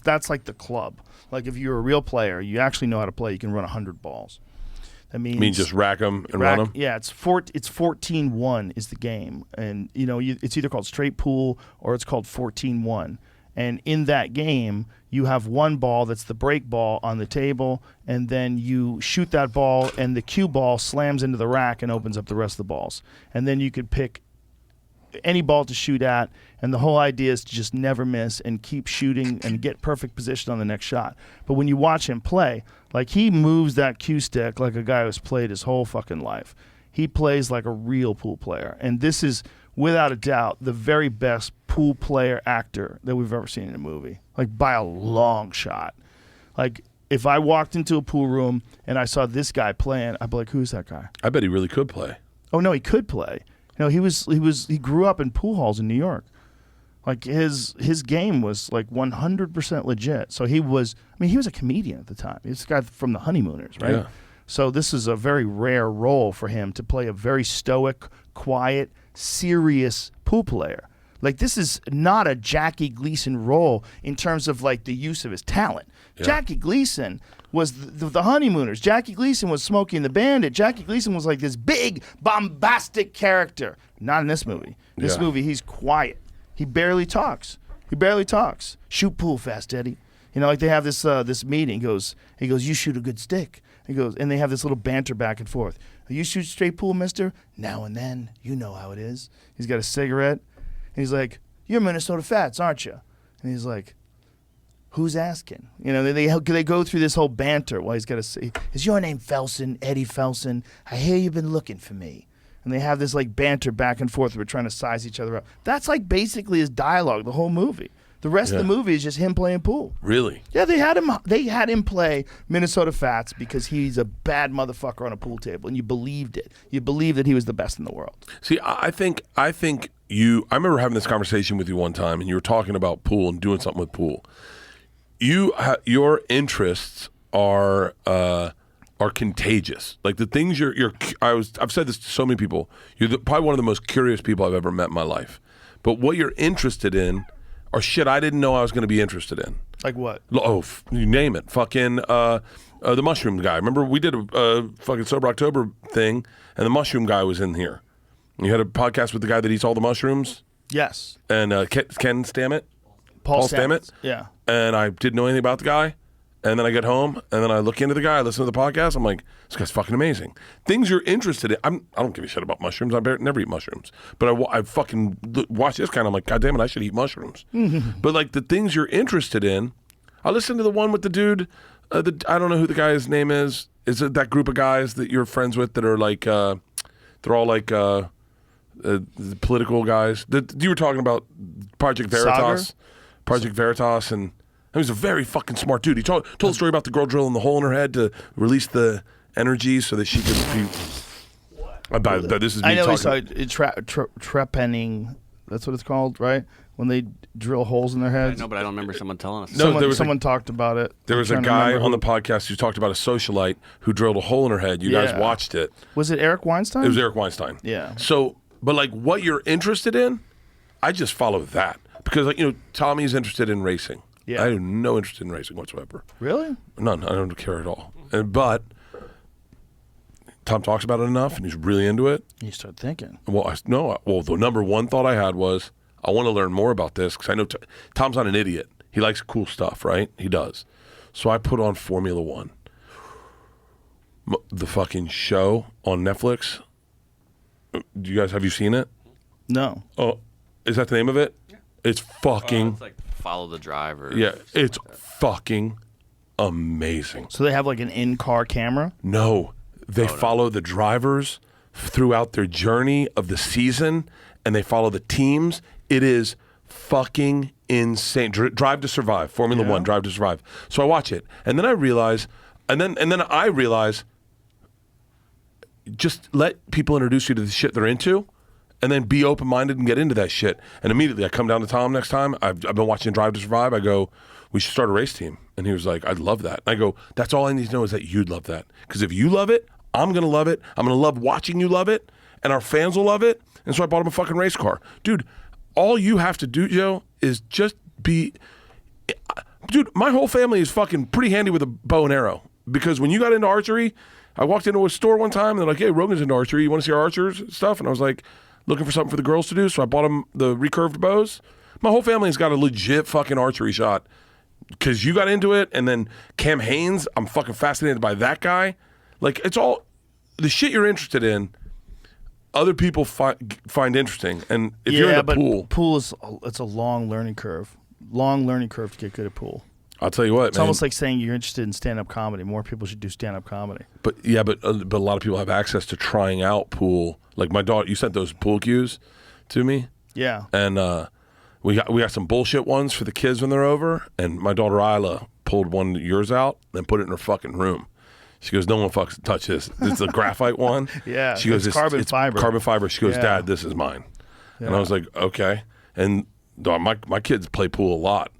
That's like the club. Like, if you're a real player, you actually know how to play. You can run 100 balls. That means you mean just rack them and run them? Yeah, it's 14-1 is the game, and you know it's either called straight pool or it's called 14-1. And in that game, you have one ball that's the break ball on the table, and then you shoot that ball, and the cue ball slams into the rack and opens up the rest of the balls. And then you could pick any ball to shoot at, and the whole idea is to just never miss and keep shooting and get perfect position on the next shot. But when you watch him play, like, he moves that cue stick like a guy who's played his whole fucking life. He plays like a real pool player. And this is, without a doubt, the very best pool player actor that we've ever seen in a movie. Like, by a long shot. Like, if I walked into a pool room and I saw this guy playing, I'd be like, who's that guy? I bet he really could play. Oh, no, he could play. You know, he grew up in pool halls in New York. Like, his game was like 100% legit. So he was a comedian at the time. He's a guy from the Honeymooners, right? So this is a very rare role for him to play a very stoic, quiet, serious pool player. Like, this is not a Jackie Gleason role in terms of, like, the use of his talent. Yeah. Jackie Gleason was the Honeymooners. Jackie Gleason was Smokey and the Bandit. Jackie Gleason was, like, this big, bombastic character. Not in this movie. This movie, he's quiet. He barely talks. Shoot pool fast, Eddie. You know, like, they have this this meeting. He goes, you shoot a good stick. He goes, and they have this little banter back and forth. You shoot straight pool, mister? Now and then. You know how it is. He's got a cigarette. And he's like, you're Minnesota Fats, aren't you? And he's like, who's asking? You know, they go through this whole banter while he's got to say, is your name Felsen, Eddie Felsen? I hear you've been looking for me. And they have this, like, banter back and forth. We're trying to size each other up. That's, like, basically his dialogue the whole movie. The rest of the movie is just him playing pool. Really? Yeah, they had him play Minnesota Fats because he's a bad motherfucker on a pool table, and you believed it. You believed that he was the best in the world. See, I think I remember having this conversation with you one time, and you were talking about pool and doing something with pool. Your interests are contagious. Like, the things I've said this to so many people. You're probably one of the most curious people I've ever met in my life. But what you're interested in are shit I didn't know I was going to be interested in. Like what? Oh, you name it. Fucking the mushroom guy. Remember, we did a fucking Sober October thing, and the mushroom guy was in here. You had a podcast with the guy that eats all the mushrooms? Yes. And Ken Stammet? Paul Stammet? Yeah. And I didn't know anything about the guy. And then I get home, and then I look into the guy, I listen to the podcast, I'm like, this guy's fucking amazing. Things you're interested in. I don't give a shit about mushrooms. I never eat mushrooms. But I fucking watch this guy, and I'm like, God damn it, I should eat mushrooms. But, like, the things you're interested in, I listened to the one with the dude, I don't know who the guy's name is. Is it that group of guys that you're friends with that are like, they're all like the political guys? You were talking about Project Veritas. Project Veritas, and he was a very fucking smart dude. He told the story about the girl drilling the hole in her head to release the energy so that she could be... This is me I know talking. we saw trepanning. That's what it's called, right? When they drill holes in their heads. I know, but I don't remember someone telling us. No, someone talked about it. There was a guy on the podcast who talked about a socialite who drilled a hole in her head. You guys watched it. Was it Eric Weinstein? It was Eric Weinstein. Yeah. So, but, like, what you're interested in, I just follow that. Because, like, you know, Tommy's interested in racing. Yeah. I have no interest in racing whatsoever. Really? None. I don't care at all. But Tom talks about it enough, and he's really into it. You start thinking. Well, the number one thought I had was, I want to learn more about this, because I know Tom's not an idiot. He likes cool stuff, right? He does. So I put on Formula One. The fucking show on Netflix. Have you seen it? No. Oh, is that the name of it? Yeah. It's fucking... It's like Follow the Driver. Yeah, it's fucking amazing. So they have like an in-car camera? No, they follow the drivers throughout their journey of the season, and they follow the teams. It is fucking insane. Drive to Survive, Formula One, Drive to Survive. So I watch it, and then I realize, just let people introduce you to the shit they're into, and then be open-minded and get into that shit. And immediately I come down to Tom next time. I've been watching Drive to Survive. I go, we should start a race team. And he was like, I'd love that. And I go, that's all I need to know is that you'd love that. Because if you love it, I'm going to love it. I'm going to love watching you love it. And our fans will love it. And so I bought him a fucking race car. Dude, all you have to do, Joe, is just be... Dude, my whole family is fucking pretty handy with a bow and arrow. Because when you got into archery, I walked into a store one time and they're like, hey, Rogan's into archery. You want to see our archers stuff? And I was like... looking for something for the girls to do, so I bought them the recurved bows. My whole family's got a legit fucking archery shot because you got into it, and then Cam Haynes, I'm fucking fascinated by that guy. Like, it's all the shit you're interested in, other people find interesting. And if you're in the pool it's a long learning curve. Long learning curve to get good at pool. I'll tell you what, it's almost like saying you're interested in stand-up comedy. More people should do stand-up comedy. But a lot of people have access to trying out pool. Like my daughter, you sent those pool cues to me. Yeah. And we got some bullshit ones for the kids when they're over. And my daughter Isla pulled one of yours out and put it in her fucking room. She goes, no one fucks touch this. It's a graphite one. Yeah. She goes, it's carbon fiber. Carbon fiber. She goes, Dad, this is mine. Yeah. And I was like, okay. And my kids play pool a lot.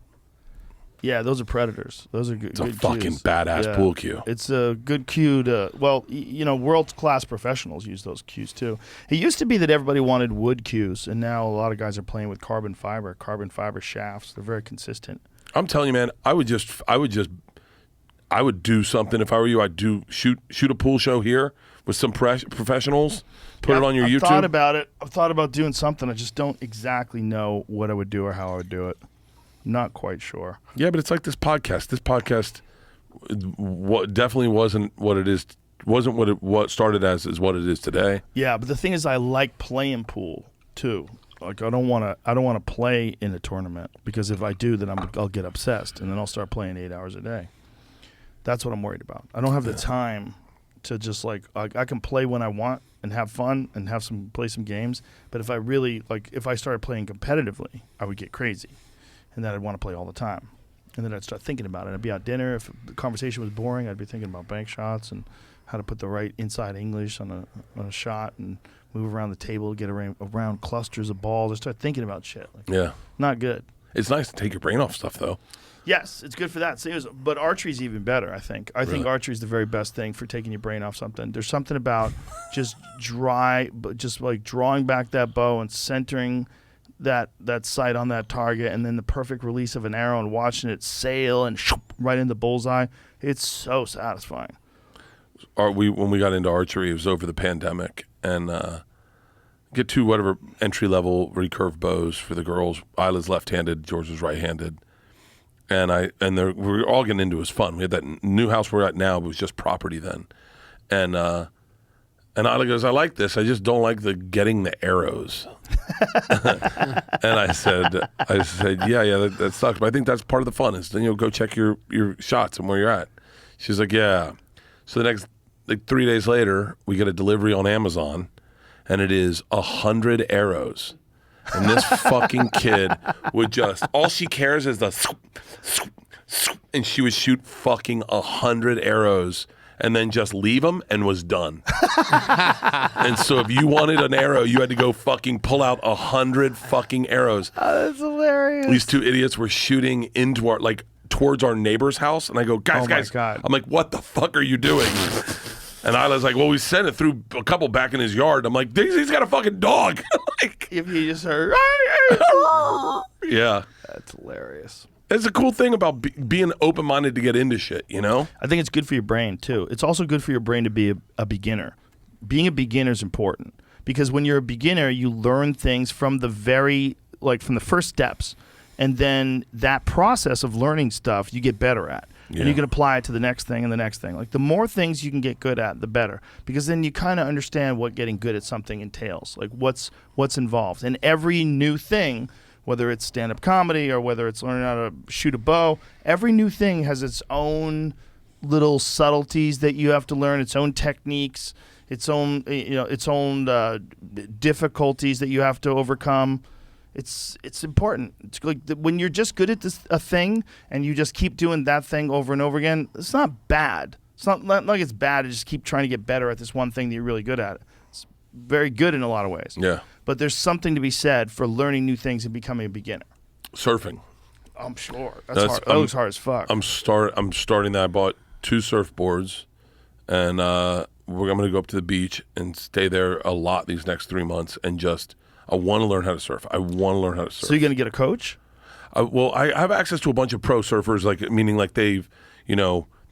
Yeah, those are predators. Those are good. It's a good fucking cues. badass pool cue. It's a good cue to, world-class professionals use those cues too. It used to be that everybody wanted wood cues, and now a lot of guys are playing with carbon fiber shafts. They're very consistent. I'm telling you, man, I would do something if I were you. I'd shoot a pool show here with some professionals. Put it on your YouTube. I've thought about it. I've thought about doing something. I just don't exactly know what I would do or how I would do it. Not quite sure. Yeah, but it's like this podcast. This podcast definitely wasn't what it is. Wasn't what started as is what it is today. Yeah, but the thing is, I like playing pool too. Like I don't want to play in a tournament because if I do, then I'll get obsessed and then I'll start playing 8 hours a day. That's what I'm worried about. I don't have the time to just I can play when I want and have fun and play some games. But if I started playing competitively, I would get crazy. And then I'd want to play all the time. And then I'd start thinking about it. I'd be out dinner. If the conversation was boring, I'd be thinking about bank shots and how to put the right inside English on a shot and move around the table, get around clusters of balls. I start thinking about shit. Not good. It's nice to take your brain off stuff, though. Yes, it's good for that. But archery's even better, I think. I think archery's the very best thing for taking your brain off something. There's something about just drawing back that bow and centering that sight on that target, and then the perfect release of an arrow and watching it sail and right in the bullseye. It's so satisfying. When we got into archery, it was over the pandemic, and get two whatever entry level recurve bows for the girls. Isla's left-handed, George was right-handed, and we were all getting into it. It was fun. We had that new house we're at now, but it was just property then, and Isla goes, I like this. I just don't like getting the arrows. And I said, yeah, that sucks. But I think that's part of the fun is then go check your shots and where you're at. She's like, yeah. So the next 3 days later, we get a delivery on Amazon, and it is 100 arrows. And this fucking kid would all she cares is and she would shoot fucking 100 arrows. And then just leave them and was done. And so if you wanted an arrow, you had to go fucking pull out 100 fucking arrows. Oh, that's hilarious. These two idiots were shooting into towards our neighbor's house. And I go, guys. God. I'm like, what the fuck are you doing? And Isla's like, well, we sent it through a couple back in his yard. I'm like, he's got a fucking dog. If you just heard. Yeah. That's hilarious. It's a cool thing about being open-minded to get into shit, you know? I think it's good for your brain, too. It's also good for your brain to be a beginner. Being a beginner is important because when you're a beginner, you learn things from the first steps. And then that process of learning stuff, you get better at. Yeah. And you can apply it to the next thing and the next thing. Like the more things you can get good at, the better. Because then you kind of understand what getting good at something entails. Like what's involved. And every new thing, whether it's stand-up comedy or whether it's learning how to shoot a bow, every new thing has its own little subtleties that you have to learn, its own techniques, its own difficulties that you have to overcome. It's important. It's like when you're just good at a thing and you just keep doing that thing over and over again, it's not bad. It's not like it's bad to just keep trying to get better at this one thing that you're really good at. It's very good in a lot of ways. Yeah. But there's something to be said for learning new things and becoming a beginner. Surfing. I'm sure. That's hard. That looks hard as fuck. I'm starting that. I bought 2 surfboards, and I'm going to go up to the beach and stay there a lot these next 3 months and I want to learn how to surf. So you're going to get a coach? Well, I have access to a bunch of pro surfers, meaning they've,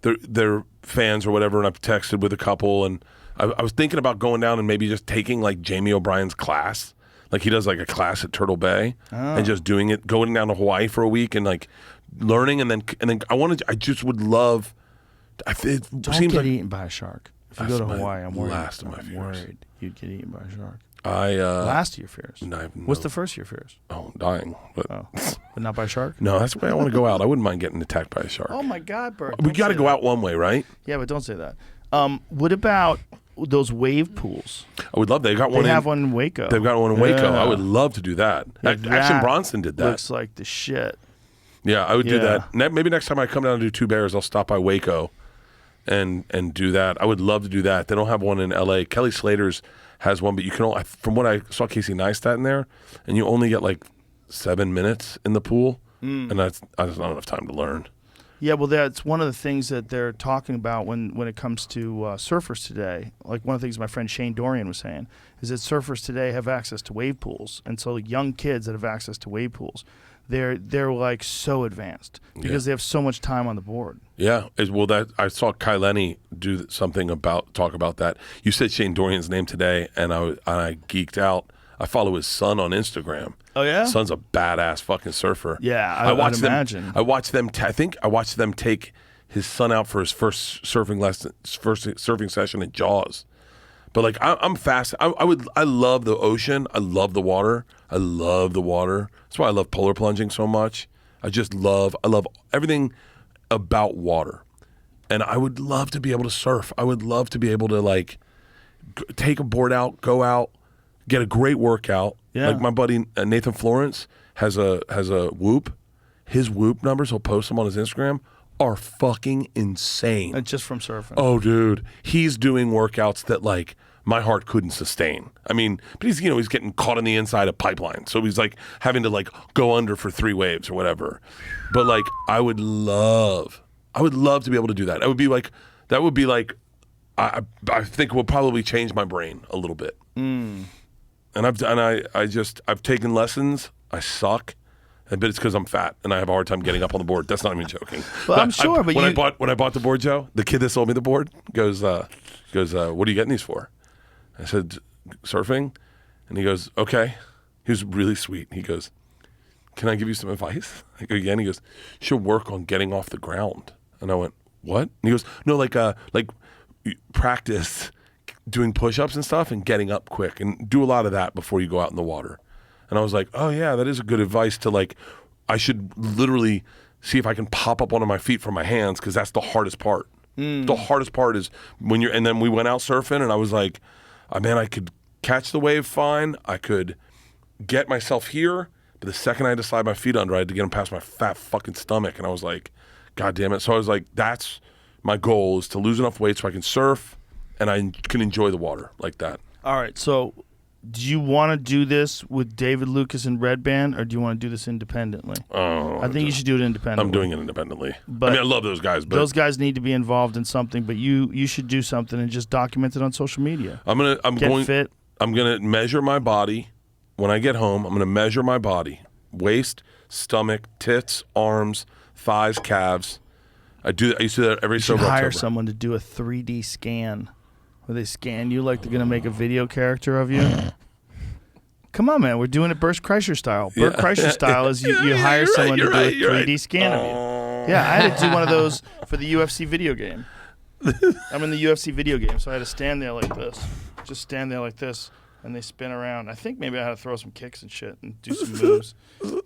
they're fans or whatever, and I've texted with a couple, and I was thinking about going down and maybe just taking Jamie O'Brien's class. He does a class at Turtle Bay and just doing it, going down to Hawaii for a week and learning, and then I just would love. Don't get eaten by a shark. If you go to Hawaii, I'm worried. I'm worried you'd get eaten by a shark. Last of your fears. What's the first of your fears? Oh, dying. But not by a shark? No, that's the way I want to go out. I wouldn't mind getting attacked by a shark. Oh my God, Bert. We got to go out one way, right? Yeah, but don't say that. What about those wave pools? I would love that. They have one in Waco. They've got one in Waco. I would love to do that. Action Bronson did that. Looks like the shit. Yeah, I would do that. Maybe next time I come down to do 2 Bears, I'll stop by Waco and do that. I would love to do that. They don't have one in L.A. Kelly Slater's has one, but you can only, from what I saw Casey Neistat in there, and you only get 7 minutes in the pool. and I just don't have enough time to learn. Yeah, well, that's one of the things that they're talking about when it comes to surfers today. Like one of the things my friend Shane Dorian was saying is that surfers today have access to wave pools, and so young kids that have access to wave pools, they're like so advanced because they have so much time on the board. Yeah, well, that I saw Kai Lenny do something talk about that. You said Shane Dorian's name today, and I geeked out. I follow his son on Instagram. Oh yeah, son's a badass fucking surfer. Yeah, I watched them. Imagine. I watched them. I think I watched them take his son out for his first surfing session at Jaws. But like I'm fast. I love the ocean. I love the water. I love the water. That's why I love polar plunging so much. I love everything about water. And I would love to be able to surf. I would love to be able to like take a board out, go out, get a great workout. Yeah. Like my buddy Nathan Florence has a Whoop. His Whoop numbers, he'll post them on his Instagram, are fucking insane. And just from surfing. Oh, dude, he's doing workouts that like my heart couldn't sustain. I mean, but he's getting caught on the inside of pipeline, so he's like having to like go under for 3 waves or whatever. But like, I would love to be able to do that. That would be like I think it will probably change my brain a little bit. And I've taken lessons. I suck. But it's because I'm fat and I have a hard time getting up on the board. That's not even joking. Well, I'm sure. But when I bought the board, Joe, the kid that sold me the board goes, "What are you getting these for?" I said, "Surfing," and he goes, "Okay." He was really sweet. He goes, "Can I give you some advice?" I go, "Yeah." And he goes, "She'll work on getting off the ground." And I went, "What?" And he goes, "No, like practice doing push-ups and stuff and getting up quick and do a lot of that before you go out in the water." And I was like, oh yeah, that is a good advice to like, I should literally see if I can pop up one of my feet from my hands, because that's the hardest part. The hardest part is when and then we went out surfing and I was like, oh, man, I could catch the wave fine. I could get myself here. But the second I had to slide my feet under, I had to get them past my fat fucking stomach. And I was like, God damn it. So I was like, that's my goal, is to lose enough weight so I can surf and I can enjoy the water like that. All right, so do you want to do this with David Lucas and Red Band, or do you want to do this independently? Oh, I think you should do it independently. I'm doing it independently. But I mean, I love those guys. But those guys need to be involved in something, but you should do something and just document it on social media. I'm going fit. I'm going to measure my body when I get home. I'm going to measure my body: waist, stomach, tits, arms, thighs, calves. I used to do that every sober October. Hire someone to do a 3D scan. Where they scan you like they're going to make a video character of you. Come on, man. We're doing it Bert Kreischer style. Bert Kreischer style is you hire someone to do a 3D scan of you. Yeah, I had to do one of those for the UFC video game. I'm in the UFC video game, so I had to stand there like this. Just stand there like this, and they spin around. I think maybe I had to throw some kicks and shit and do some moves.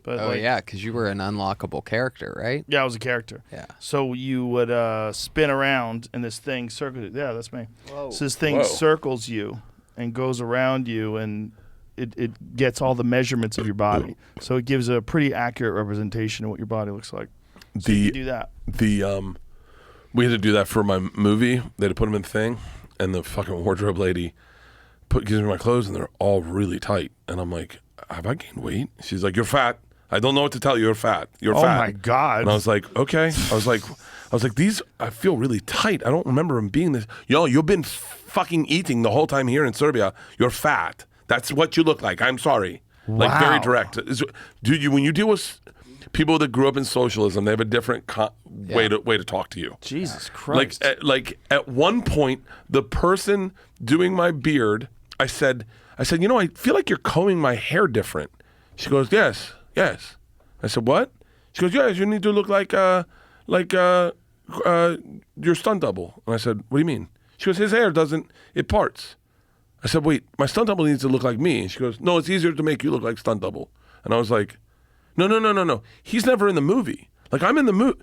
But yeah, because you were an unlockable character, right? Yeah, I was a character. Yeah. So you would spin around, and this thing circles. Yeah, that's me. Whoa. So this thing circles you and goes around you, and it gets all the measurements of your body. So it gives a pretty accurate representation of what your body looks like. So you can do that. We had to do that for my movie. They had to put them in the thing, and the fucking wardrobe lady gives me my clothes, and they're all really tight. And I'm like, have I gained weight? She's like, you're fat. I don't know what to tell you. You're fat. You're fat. Oh my God. And I was like, okay. I was like, these, I feel really tight. I don't remember them being this. Yo, you've been fucking eating the whole time here in Serbia. You're fat. That's what you look like. I'm sorry. Wow. Like, very direct. Dude, when you deal with people that grew up in socialism, they have a different way to talk to you. Jesus Christ. Like at one point, the person doing my beard, I said, I feel like you're combing my hair different. She goes, yes. I said, what? She goes, yes, you need to look like your stunt double. And I said, what do you mean? She goes, his hair it parts. I said, wait, my stunt double needs to look like me. And she goes, no, it's easier to make you look like stunt double. And I was like, no. He's never in the movie. Like, I'm in the movie.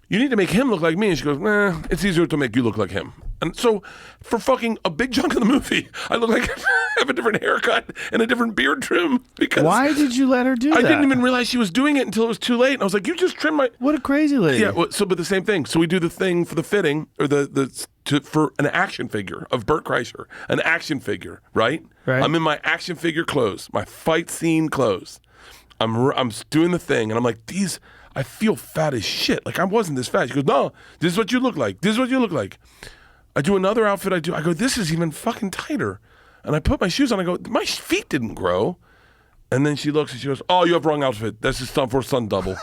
You need to make him look like me. And she goes, nah, it's easier to make you look like him. And so for fucking a big chunk of the movie, I look like I have a different haircut and a different beard trim. Because why did you let her do that? I didn't even realize she was doing it until it was too late. And I was like, you just trimmed my... What a crazy lady. Yeah, but the same thing. So we do the thing for the fitting, or for an action figure of Bert Kreischer. An action figure, right? I'm in my action figure clothes, my fight scene clothes. I'm doing the thing, and I'm like, I feel fat as shit. Like, I wasn't this fat. She goes, no, this is what you look like. This is what you look like. I do another outfit. I go, this is even fucking tighter. And I put my shoes on. I go, my feet didn't grow. And then she looks and she goes, oh, you have wrong outfit. That's just for stunt double.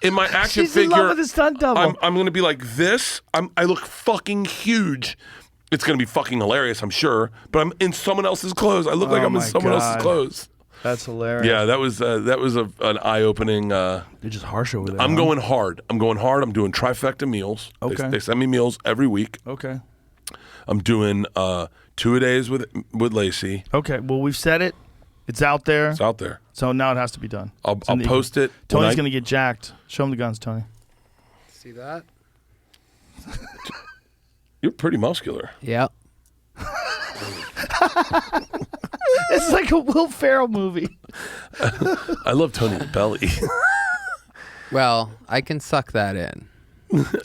In my action She's figure, in love with the stunt double. I'm going to be like this. I look fucking huge. It's going to be fucking hilarious, I'm sure. But I'm in someone else's clothes. I look like I'm in someone else's clothes. That's hilarious. Yeah, that was an eye-opening. You're just harsh over there. I'm going hard. I'm doing trifecta meals. Okay. They send me meals every week. Okay. I'm doing 2-a-days with Lacey. Okay. Well, we've said it. It's out there. It's out there. So now it has to be done. I'll post it. Tony's going to get jacked. Show him the guns, Tony. See that? You're pretty muscular. Yep. It's like a Will Ferrell movie. I love Tony's belly. Well, I can suck that in.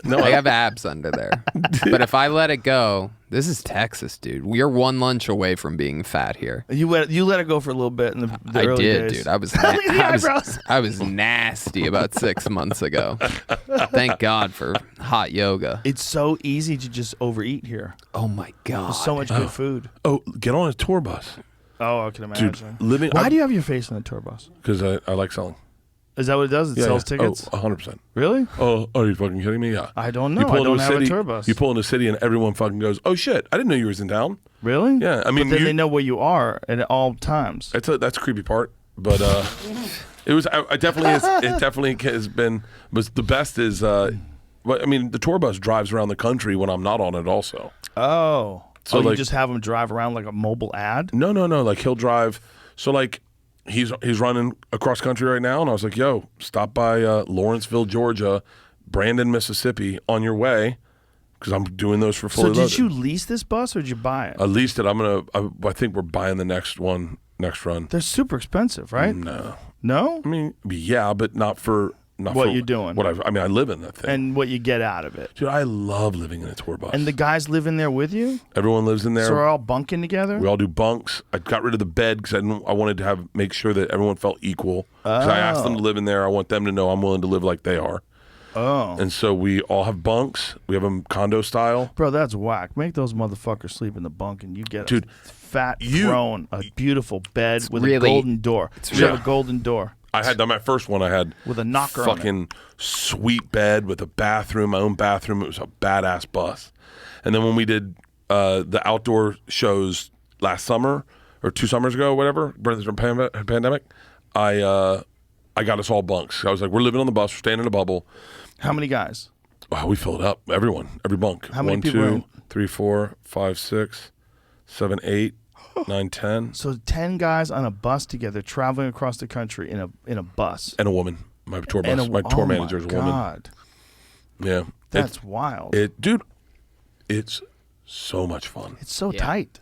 No, I have abs under there. But if I let it go, this is Texas, dude. We're one lunch away from being fat here. You let it go for a little bit in the I early did, days. dude. I was, Look at the eyebrows. I was nasty about 6 months ago. Thank God for hot yoga. It's so easy to just overeat here. Oh my God. There's so much good food. Oh, get on a tour bus. Oh, I can imagine. Dude, Why do you have your face on the tour bus? Because I like selling. Is that what it does? It sells tickets? Oh, 100%. Really? Oh, are you fucking kidding me? Yeah. I don't know. I don't have a tour bus. You pull in a city and everyone fucking goes, oh shit, I didn't know you was in town. Really? Yeah. I mean, but then they know where you are at all times. That's a creepy part. But it was. I definitely is. It definitely has been. Was the best is. I mean, the tour bus drives around the country when I'm not on it. Also. Oh. So you just have him drive around like a mobile ad? No. Like he'll drive. So like. He's running across country right now, and I was like, "Yo, stop by Lawrenceville, Georgia, Brandon, Mississippi, on your way, because I'm doing those for fully loaded." So did you lease this bus or did you buy it? I leased it. I think we're buying the next run. They're super expensive, right? No. I mean, yeah, but not for what you're doing. I live in that thing, and what you get out of it. Dude, I love living in a tour bus. And the guys live in there with you? Everyone lives in there. So we're all bunking together? We all do bunks. I got rid of the bed because I wanted to make sure that everyone felt equal. Because I asked them to live in there. I want them to know I'm willing to live like they are. Oh. And so we all have bunks. We have them condo style. Bro, that's whack. Make those motherfuckers sleep in the bunk and you get a fat throne, a beautiful bed with a golden door. You have a golden door. I had my first one. I had with a knocker on it. Fucking sweet bed with a bathroom, my own bathroom. It was a badass bus. And then when we did the outdoor shows last summer or 2 summers ago, whatever, during the pandemic, I got us all bunks. I was like, we're living on the bus. We're staying in a bubble. How many guys? Wow, we filled up. Everyone, every bunk. How many people? 1, 2, 3, 4, 5, 6, 7, 8. 9, 10. So 10 guys on a bus together traveling across the country in a bus. And a woman. My tour bus. My tour manager is a woman. God. Yeah. That's wild. Dude, it's so much fun. It's so tight.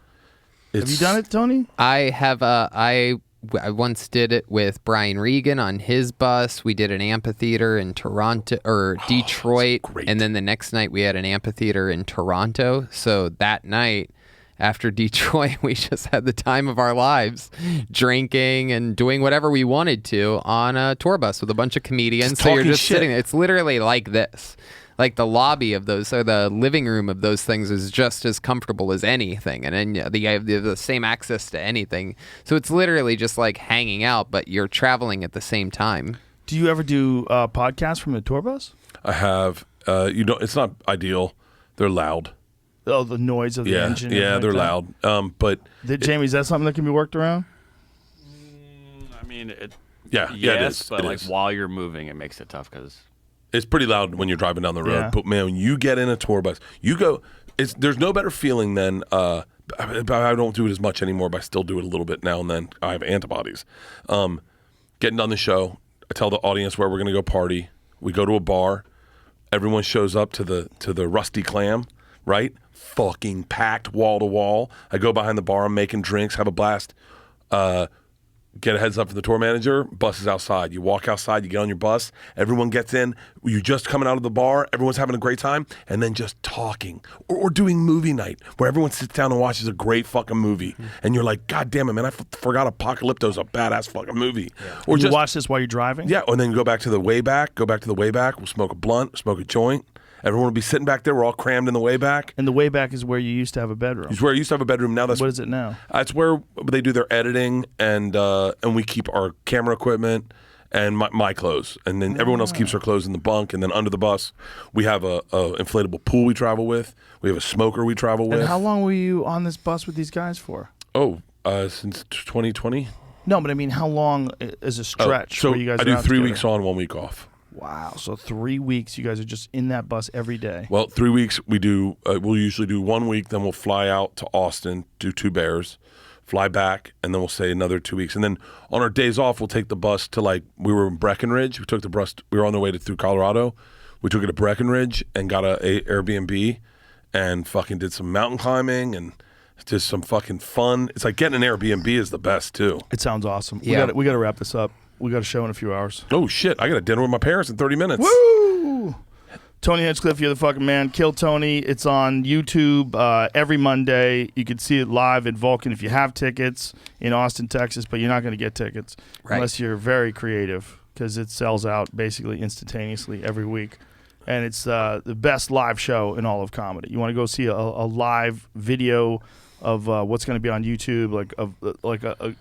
Have you done it, Tony? I have. I once did it with Brian Regan on his bus. We did an amphitheater in Toronto or Detroit. And then the next night we had an amphitheater in Toronto. So that night, after Detroit, we just had the time of our lives drinking and doing whatever we wanted to on a tour bus with a bunch of comedians. So you're just sitting there. It's literally like this. Like the lobby of those or the living room of those things is just as comfortable as anything. And then you have the same access to anything. So it's literally just like hanging out, but you're traveling at the same time. Do you ever do podcasts from the tour bus? I have. It's not ideal. They're loud. Oh, the noise of the engine. Yeah, they're loud. But Jamie, is that something that can be worked around? I mean, yes, it is. But while you're moving, it makes it tough because it's pretty loud when you're driving down the road. Yeah. But man, when you get in a tour bus, you go. There's no better feeling than. I don't do it as much anymore, but I still do it a little bit now and then. I have antibodies. Getting on the show, I tell the audience where we're going to go party. We go to a bar. Everyone shows up to the Rusty Clam, right? Fucking packed wall to wall. I go behind the bar. I'm making drinks, have a blast. get a heads up from the tour manager. Bus is outside. You walk outside. You get on your bus. Everyone gets in. You just coming out of the bar. Everyone's having a great time, and then just talking or doing movie night where everyone sits down and watches a great fucking movie, and you're like, God damn it, man! I forgot Apocalypto's a badass fucking movie. Yeah. Or you just watch this while you're driving. Yeah, and then go back to the way back. We'll smoke a blunt, smoke a joint. Everyone will be sitting back there. We're all crammed in the way back. And the way back is where you used to have a bedroom. It's where I used to have a bedroom. Now what is it now? It's where they do their editing, and we keep our camera equipment and my clothes. And then everyone else keeps their clothes in the bunk. And then under the bus, we have a inflatable pool we travel with. We have a smoker we travel with. And how long were you on this bus with these guys for? Since 2020. No, but I mean, how long is a stretch? So where you guys I are do out 3 together? weeks on, 1 week off. Wow. So 3 weeks, you guys are just in that bus every day. Well, 3 weeks we do. We'll usually do 1 week, then we'll fly out to Austin, do 2 bears, fly back, and then we'll stay another 2 weeks. And then on our days off, we'll take the bus to we were in Breckenridge. We took the bus. We were on the way through Colorado. We took it to Breckenridge and got a Airbnb, and fucking did some mountain climbing and just some fucking fun. It's like getting an Airbnb is the best too. It sounds awesome. Yeah. We got to wrap this up. We got a show in a few hours. Oh shit! I got a dinner with my parents in 30 minutes. Woo! Tony Hinchcliffe, you're the fucking man. Kill Tony. It's on YouTube every Monday. You can see it live at Vulcan if you have tickets in Austin, Texas, but you're not going to get tickets unless you're very creative, because it sells out basically instantaneously every week. And it's the best live show in all of comedy. You want to go see a live video of what's going to be on YouTube,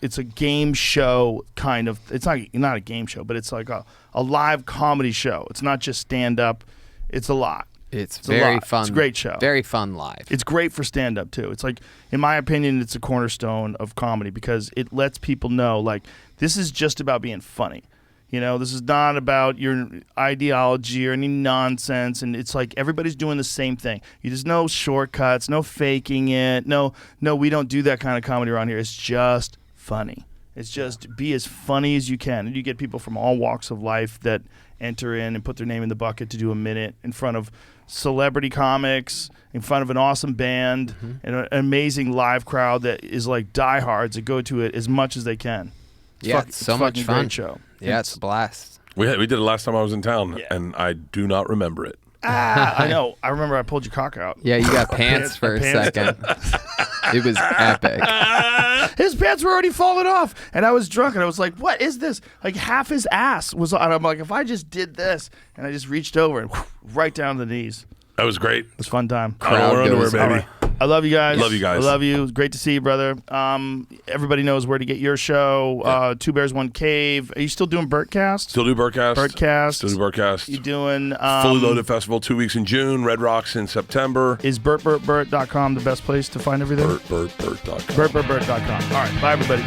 it's a game show kind of. It's not a game show, but it's like a live comedy show. It's not just stand up. It's a lot. It's very fun. It's a great show. Very fun live. It's great for stand up too. It's like, in my opinion, it's a cornerstone of comedy because it lets people know this is just about being funny. You know, this is not about your ideology or any nonsense, and it's like everybody's doing the same thing. There's no shortcuts, no faking it. No, we don't do that kind of comedy around here. It's just funny. It's just be as funny as you can. And you get people from all walks of life that enter in and put their name in the bucket to do a minute in front of celebrity comics, in front of an awesome band, and an amazing live crowd that is like diehards that go to it as much as they can. It's so much fun. Great show. Yeah, it's a blast. We did it last time I was in town, and I do not remember it. I know. I remember I pulled your cock out. Yeah, you got pants for a second. It was epic. His pants were already falling off, and I was drunk, and I was like, what is this? Like, half his ass was on. I'm like, if I just did this, and I just reached over and right down to the knees. That was great. It was a fun time. We're underwear, baby. Right. I love you guys. Love you guys. I love you. It was great to see you, brother. Everybody knows where to get your show. 2 Bears, 1 Cave. Are you still doing Bertcast? Still do Bertcast. Still do Bertcast. You doing Fully Loaded Festival 2 weeks in June. Red Rocks in September. Is BertBert.com the best place to find everything? BertBert.com. BertBert.com. All right. Bye, everybody.